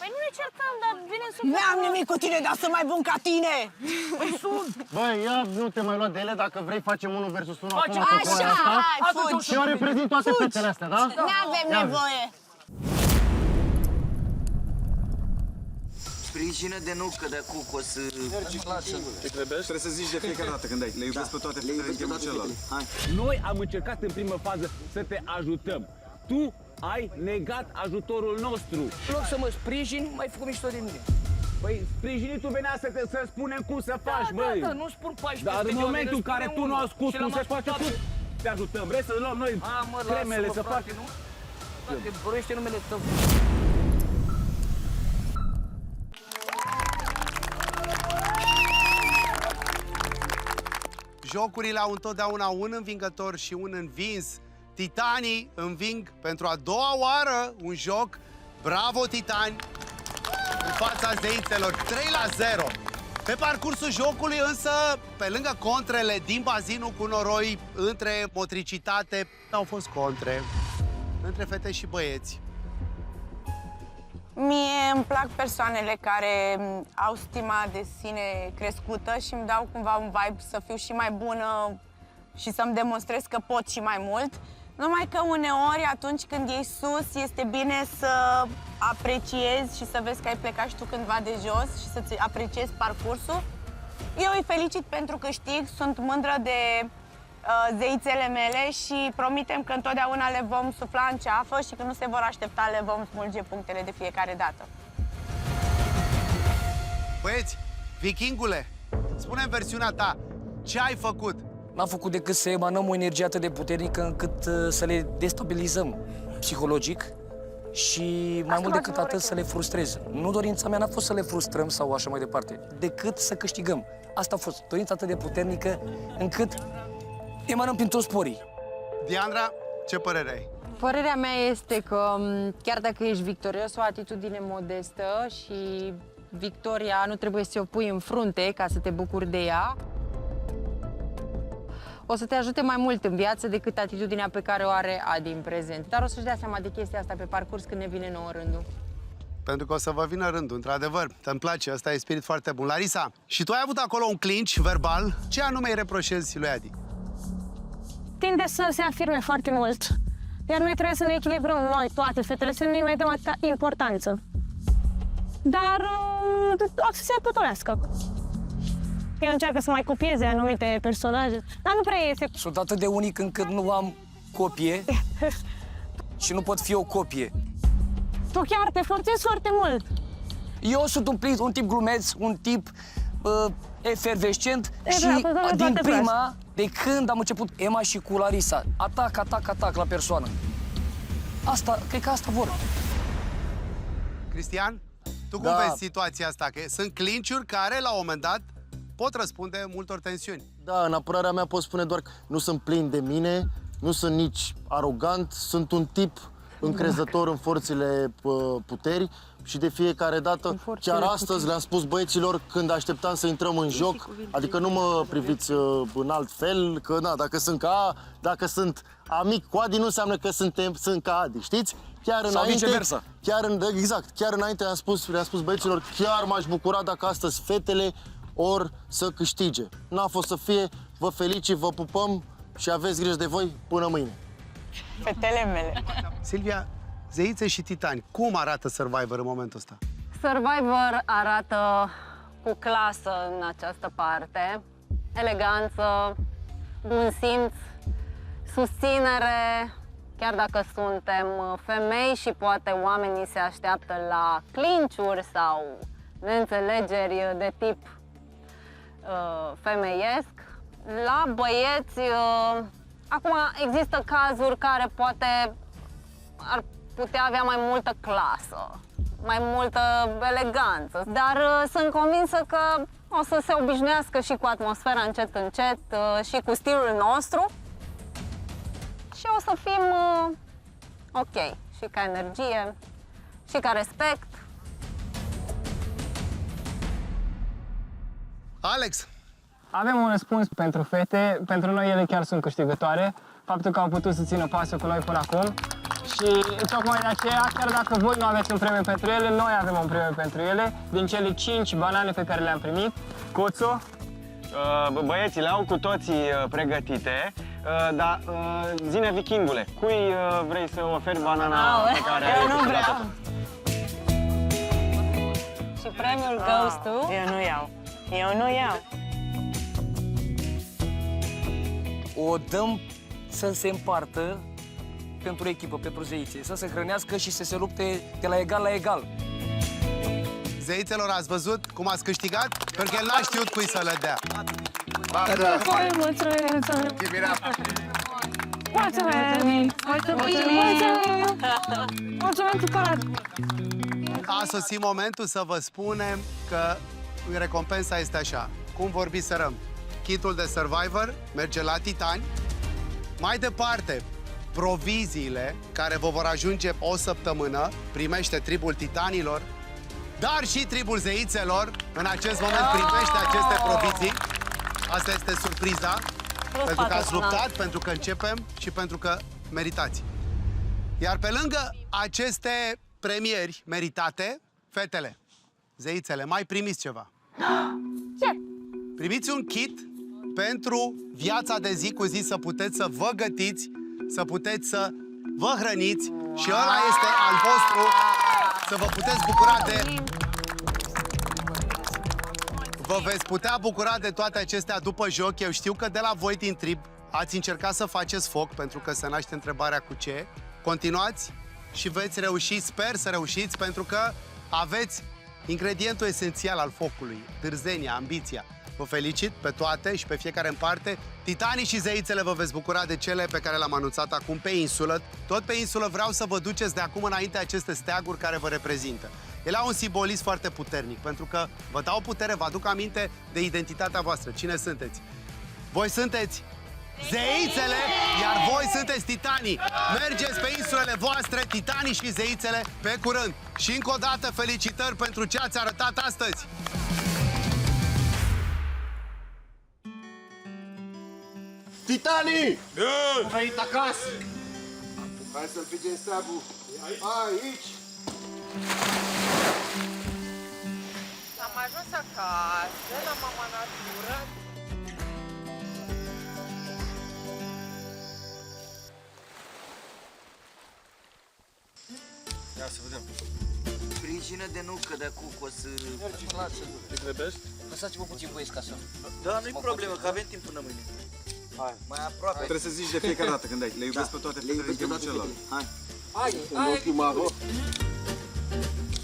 Păi nu ne certăm, dar vine să... N-am nimic cu tine, dar sunt mai bun ca tine! Păi sunt! Băi, ia, nu te mai lua de ele, dacă vrei facem 1 versus 1 acum Așa, pe foaia asta. fugi! Și eu reprezint toate fetele astea, da? N-avem nevoie! Sprijină de nucă de cucos. Ce trebuie să zici de fiecare dată când ai. Le iubesc pe toate fetele în timpul celălalt. Noi am încercat în primă fază să te ajutăm. Tu ai negat ajutorul nostru. În loc să mă sprijin, mai făcut mișto de mine. Păi, sprijinitul venea să spunem cum să faci, băi. Da, nu spun 14 Dar în de momentul în care tu nu asculti cum se face, tu te ajutăm. Vrei să luăm noi cremele să facem? Nu? Frate, vorbește numele tău. Jocurile au întotdeauna un învingător și un învins. Titanii înving pentru a doua oară un joc. Bravo, Titani! În fața zeițelor, 3-0. Pe parcursul jocului însă, pe lângă contrele din bazinul cu noroi, între motricitate, au fost contre. Între fete și băieți. Mie îmi plac persoanele care au stima de sine crescută și îmi dau cumva un vibe să fiu și mai bună și să-mi demonstrez că pot și mai mult. Numai că uneori, atunci când iei sus, este bine să apreciezi și să vezi că ai plecat și tu cândva de jos și să-ți apreciezi parcursul. Eu îi felicit pentru câștig, sunt mândră de zeițele mele și promitem că întotdeauna le vom sufla în ceafă și când nu se vor aștepta le vom smulge punctele de fiecare dată. Băieți, Vikingule, spune-mi versiunea ta, ce ai făcut? N-am făcut decât să emanăm o energie atât de puternică încât să le destabilizăm psihologic și mai mult decât atât să le frustrez. Nu, dorința mea n-a fost să le frustrăm sau așa mai departe, decât să câștigăm. Asta a fost dorința atât de puternică încât emanăm prin toți porii. Diandra, ce părere ai? Părerea mea este că chiar dacă ești victorios, o atitudine modestă și victoria nu trebuie să o pui în frunte ca să te bucuri de ea. O să te ajute mai mult în viață decât atitudinea pe care o are Adi în prezent. Dar o să-și dea seama de chestia asta pe parcurs când ne vine nouă rândul. Pentru că o să vă vină rândul, într-adevăr. Îmi place, ăsta e spirit foarte bun. Larisa, și tu ai avut acolo un clinch verbal. Ce anume îi reproșezi lui Adi? Tinde să se afirme foarte mult. Iar noi trebuie să ne echilibrăm noi, toate fetele, să nu-i mai dăm atâta importanță. Dar o să se potolească. El încearcă să mai copieze anumite personaje, dar nu prea este. Sunt atât de unic încât nu am copie și nu pot fi o copie. Tu chiar te forțezi foarte mult. Eu sunt un tip glumeț, un tip efervescent și din prima, de când am început Emma și cu Larisa, atac la persoană. Asta, cred că asta vor. Cristian, tu cum vezi situația asta? Că sunt clinch-uri care, la un moment dat, pot răspunde multor tensiuni. Da, în apărarea mea pot spune doar că nu sunt plin de mine, nu sunt nici arogant, sunt un tip încrezător în forțele puterii și de fiecare dată, chiar astăzi le-am spus băieților când așteptam să intrăm în joc, adică nu mă priviți în alt fel, că na, dacă sunt amic cu Adi nu înseamnă că sunt ca Adi, știți? Chiar sau viceversa. Chiar înainte le-am spus băieților, chiar m-aș bucura dacă astăzi fetele or să câștige. N-a fost să fie, vă felicit, vă pupăm și aveți grijă de voi până mâine. Fetele mele. Silvia, zeițe și titani, cum arată Survivor în momentul ăsta? Survivor arată cu clasă în această parte, eleganță, bun simț, susținere, chiar dacă suntem femei și poate oamenii se așteaptă la clinciuri sau neînțelegeri de tip femeiesc. La băieți, acum există cazuri care poate ar putea avea mai multă clasă, mai multă eleganță. Dar sunt convinsă că o să se obișnuiască și cu atmosfera încet, încet și cu stilul nostru și o să fim ok și ca energie și ca respect. Alex! Avem un răspuns pentru fete. Pentru noi ele chiar sunt câștigătoare. Faptul că au putut să țină pasul cu noi până acum. Și tocmai de aceea, chiar dacă voi nu aveți un premiu pentru ele, noi avem un premiu pentru ele. Din cele 5 banane pe care le-am primit, Coțu, băieții le-au cu toții pregătite. Dar zine, Vichingule, cui vrei să oferi banana pe care ai câștigat-o? Și premiul goes to... Eu nu iau. Eu nu iau. O dăm să se împartă pentru echipă, pentru zeițe, să se hrănească și să se lupte de la egal la egal. Zeițelor, ați văzut cum ați câștigat? Pentru că el n-a știut cui să le dea. A sosit momentul să vă spunem că recompensa este așa. Cum vorbiserăm, kitul de Survivor merge la Titani. Mai departe, proviziile care vă vor ajunge o săptămână primește tribul Titanilor, dar și tribul Zeițelor în acest moment primește aceste provizii. Asta este surpriza, pentru că ați luptat, pentru că începem și pentru că meritați. Iar pe lângă aceste premieri meritate, fetele, zeițele, mai primiți ceva. Ce? Primiți un kit pentru viața de zi cu zi, să puteți să vă gătiți, să puteți să vă hrăniți și ăla este al vostru, să vă puteți bucura de... Vă veți putea bucura de toate acestea după joc. Eu știu că de la voi din trib ați încercat să faceți foc, pentru că se naște întrebarea cu ce. Continuați și veți reuși, sper să reușiți, pentru că aveți ingredientul esențial al focului, târzenia, ambiția. Vă felicit pe toate și pe fiecare în parte. Titanii și zeițele vă veți bucura de cele pe care le-am anunțat acum pe insulă. Tot pe insulă vreau să vă duceți de acum înainte aceste steaguri care vă reprezintă. Ele au un simbolism foarte puternic, pentru că vă dau putere, vă aduc aminte de identitatea voastră. Cine sunteți? Voi sunteți zeițele, iar voi sunteți titanii. Mergeți pe insulele voastre, titanii și zeițele, pe curând. Și încă o dată felicitări pentru ce ați arătat astăzi. Titanii! Da! Am venit acasă! Hai să împingem steagul aici! Am ajuns acasă, la mama natură. Ia să vedem. Sprijină de nucă de acum, că o să... Te grăbești? Lăsați-vă puțin băieți ca să... Da, nu-i problemă, că avem timp până mâine. Hai. Mai aproape. Trebuie să zici de fiecare dată când ai. Le iubesc pe toate fetele din primul celălalt. Hai. Hai!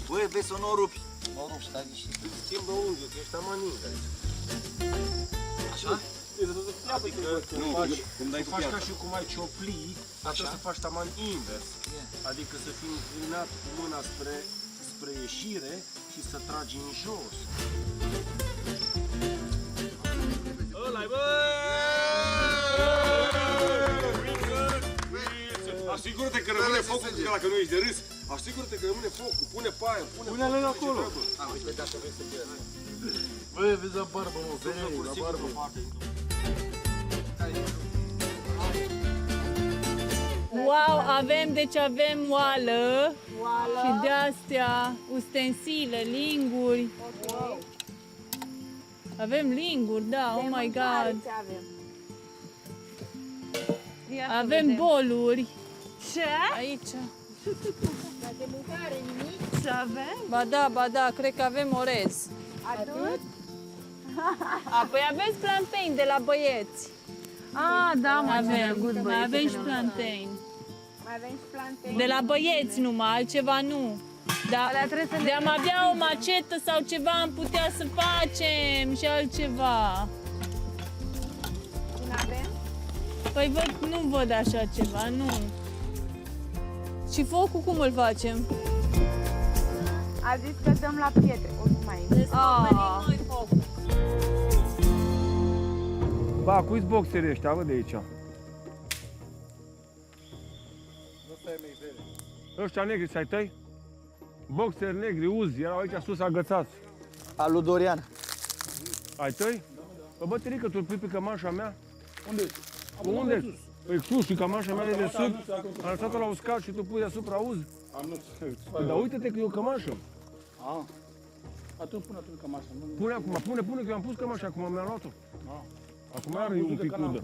Băi, vezi să nu o rupi. Mă rup, stai niște. Schimbă unghiul, că ești amanin aici. Așa? Adică când faci ca și cum ai ciopli, așa să faci taman invers. Adică să fii înclinat cu mâna spre ieșire și să tragi în jos. Ăla-i, bă! Asigură-te că rămâne focul, că dacă nu ești de râs, asigură-te că rămâne focul, pune paia, pune-le acolo. Uite, dacă vrei să pierdă. Bă, vezi la barbă, mă, vezi la barbă. Wow, avem oală și de-astea ustensile, linguri. Avem linguri, da, oh my god. Avem boluri. Ce? Aici. Dar de mâncare nimic? Ce avem? Ba da, cred că avem orez. Atât? Apoi aveți plantain de la băieți. Ah, da, mă, Mai avem și plantain. Mai avem și plantain? De la băieți numai, altceva nu. Da, de-am avea o macetă sau ceva am putea să facem și altceva. Nu avem? Păi nu văd așa ceva, nu. Și focul cum îl facem? A zis că dăm la pietre, oricum mai e. Ah. Ba, cui-s boxerii ăștia, bă, de aici? Ăștia negri, să-i tăi? Boxeri negri, uzi, erau aici sus agățați. Al lui Dorian. Ai tăi? Bă, tărică, tu îl pui pe cămașa mea? Unde? Unde? Păi sus și cămașa mea e de sub. Am lăsat-o la uscat și tu pui deasupra uzi. Păi, dar uite-te că e o cămașă. Atunci pune cămașa. Pune acum, pune, că eu am pus cămașa, acum mi-am luat-o. Acum are un pic udă.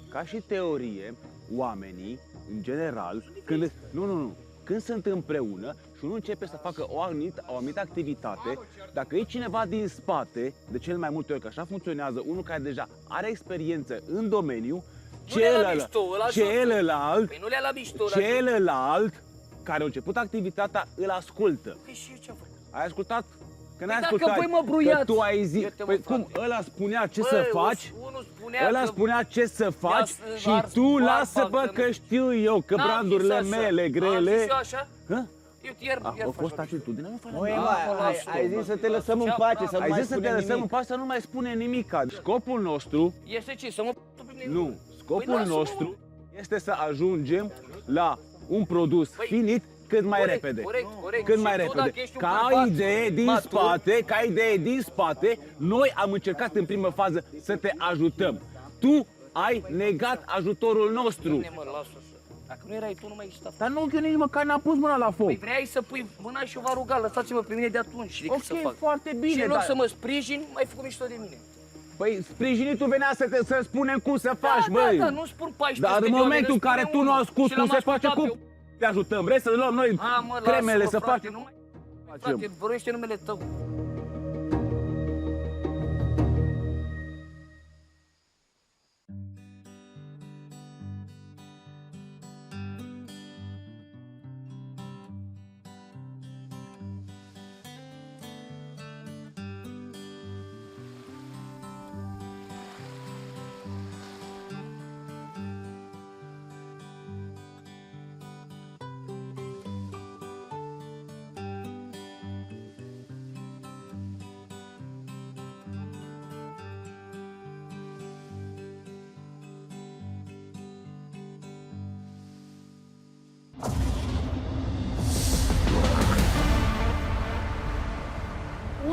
Ca și teorie, oamenii, în general, când sunt împreună și unul începe să facă o anumită activitate, dacă e cineva din spate, de cel mai multe ori, că așa funcționează, unul care deja are experiență în domeniu, celălalt care a început activitatea îl ascultă. Păi și eu ce-am făcut? Ai ascultat? Că n-ai Păi ascultat, dacă voi mă bruiați, că tu ai zis, păi cum, ăla spunea ce să faci, ăla spunea ce să faci și tu lasă, bă, că știu eu, că brandurile mele grele... Am zis eu așa? Hă? Eu te iert, A fost atitudinea, nu fără Ai zis să te lăsăm în pace, să nu mai Ai zis să te spunem lăsăm în nimic. pace, să nu mai spune nimica. Scopul nostru... Este ce? Să mă... Nu, scopul nostru este să ajungem la un produs finit cât mai repede. Cât mai repede. Ca idee din spate, noi am încercat în primă fază să te ajutăm. Tu ai negat ajutorul nostru. Dacă nu erai tu, nu mai exista. Dar nu, eu nici măcar n-am pus mâna la foc. Păi vrei să pui mâna și eu v-a rugat, lăsați-mă pe mine de atunci. Ok, să fac. foarte bine, Și în loc dar... să mă sprijin, mai făcut mișto de mine. Păi sprijinitul venea să spunem cum să faci, Da, băi. nu spun 14 Dar în momentul în care tu nu asculti cum se face, cum te ajutăm? Vrei să luăm noi cremele să facem? Frate, vorbește numele tău.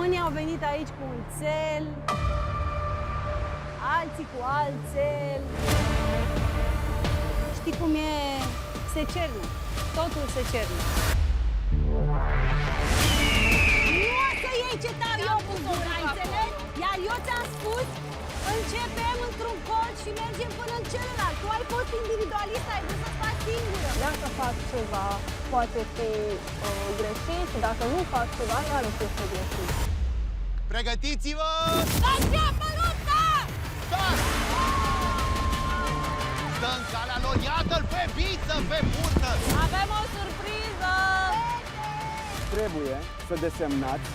Unii au venit aici cu un țel, alții cu alt țel. Știi cum e? Se cernă. Totul se cernă. Nu o să iei ce dau eu cu gura, înțelegi? Iar eu ți-am spus, începem într-un colț și mergem până în celălalt. Tu ai fost individualist, ai vrut să-ți faci singură. Dacă fac ceva, poate fi greșit. Dacă nu fac ceva, iarăși este greșit. Pregătiți-vă! Începe lupta! Stă în calea lor, iată-l pe biță, pe burtă! Avem o surpriză! Trebuie să desemnați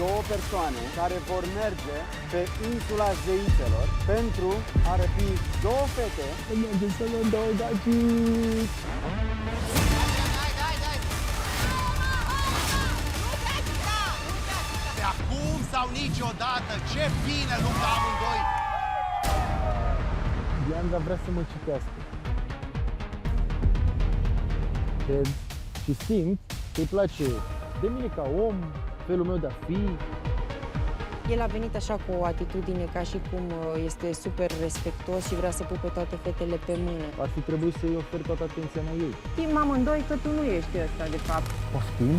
două persoane care vor merge pe insula Zeițelor pentru a răpi două fete. Mergem să luăm două gagici! De acum sau niciodată, ce bine luptă amândoi! Diana vrea să mă citească. Cred și simt că îi place de mine ca om, felul meu de a fi. El a venit așa cu o atitudine ca și cum este super respectuos și vrea să pui pe toate fetele pe mână. Ar fi trebuit să-i ofer toată atenția mea ei. Știm amândoi că tu nu ești ăsta, de fapt. Poftim?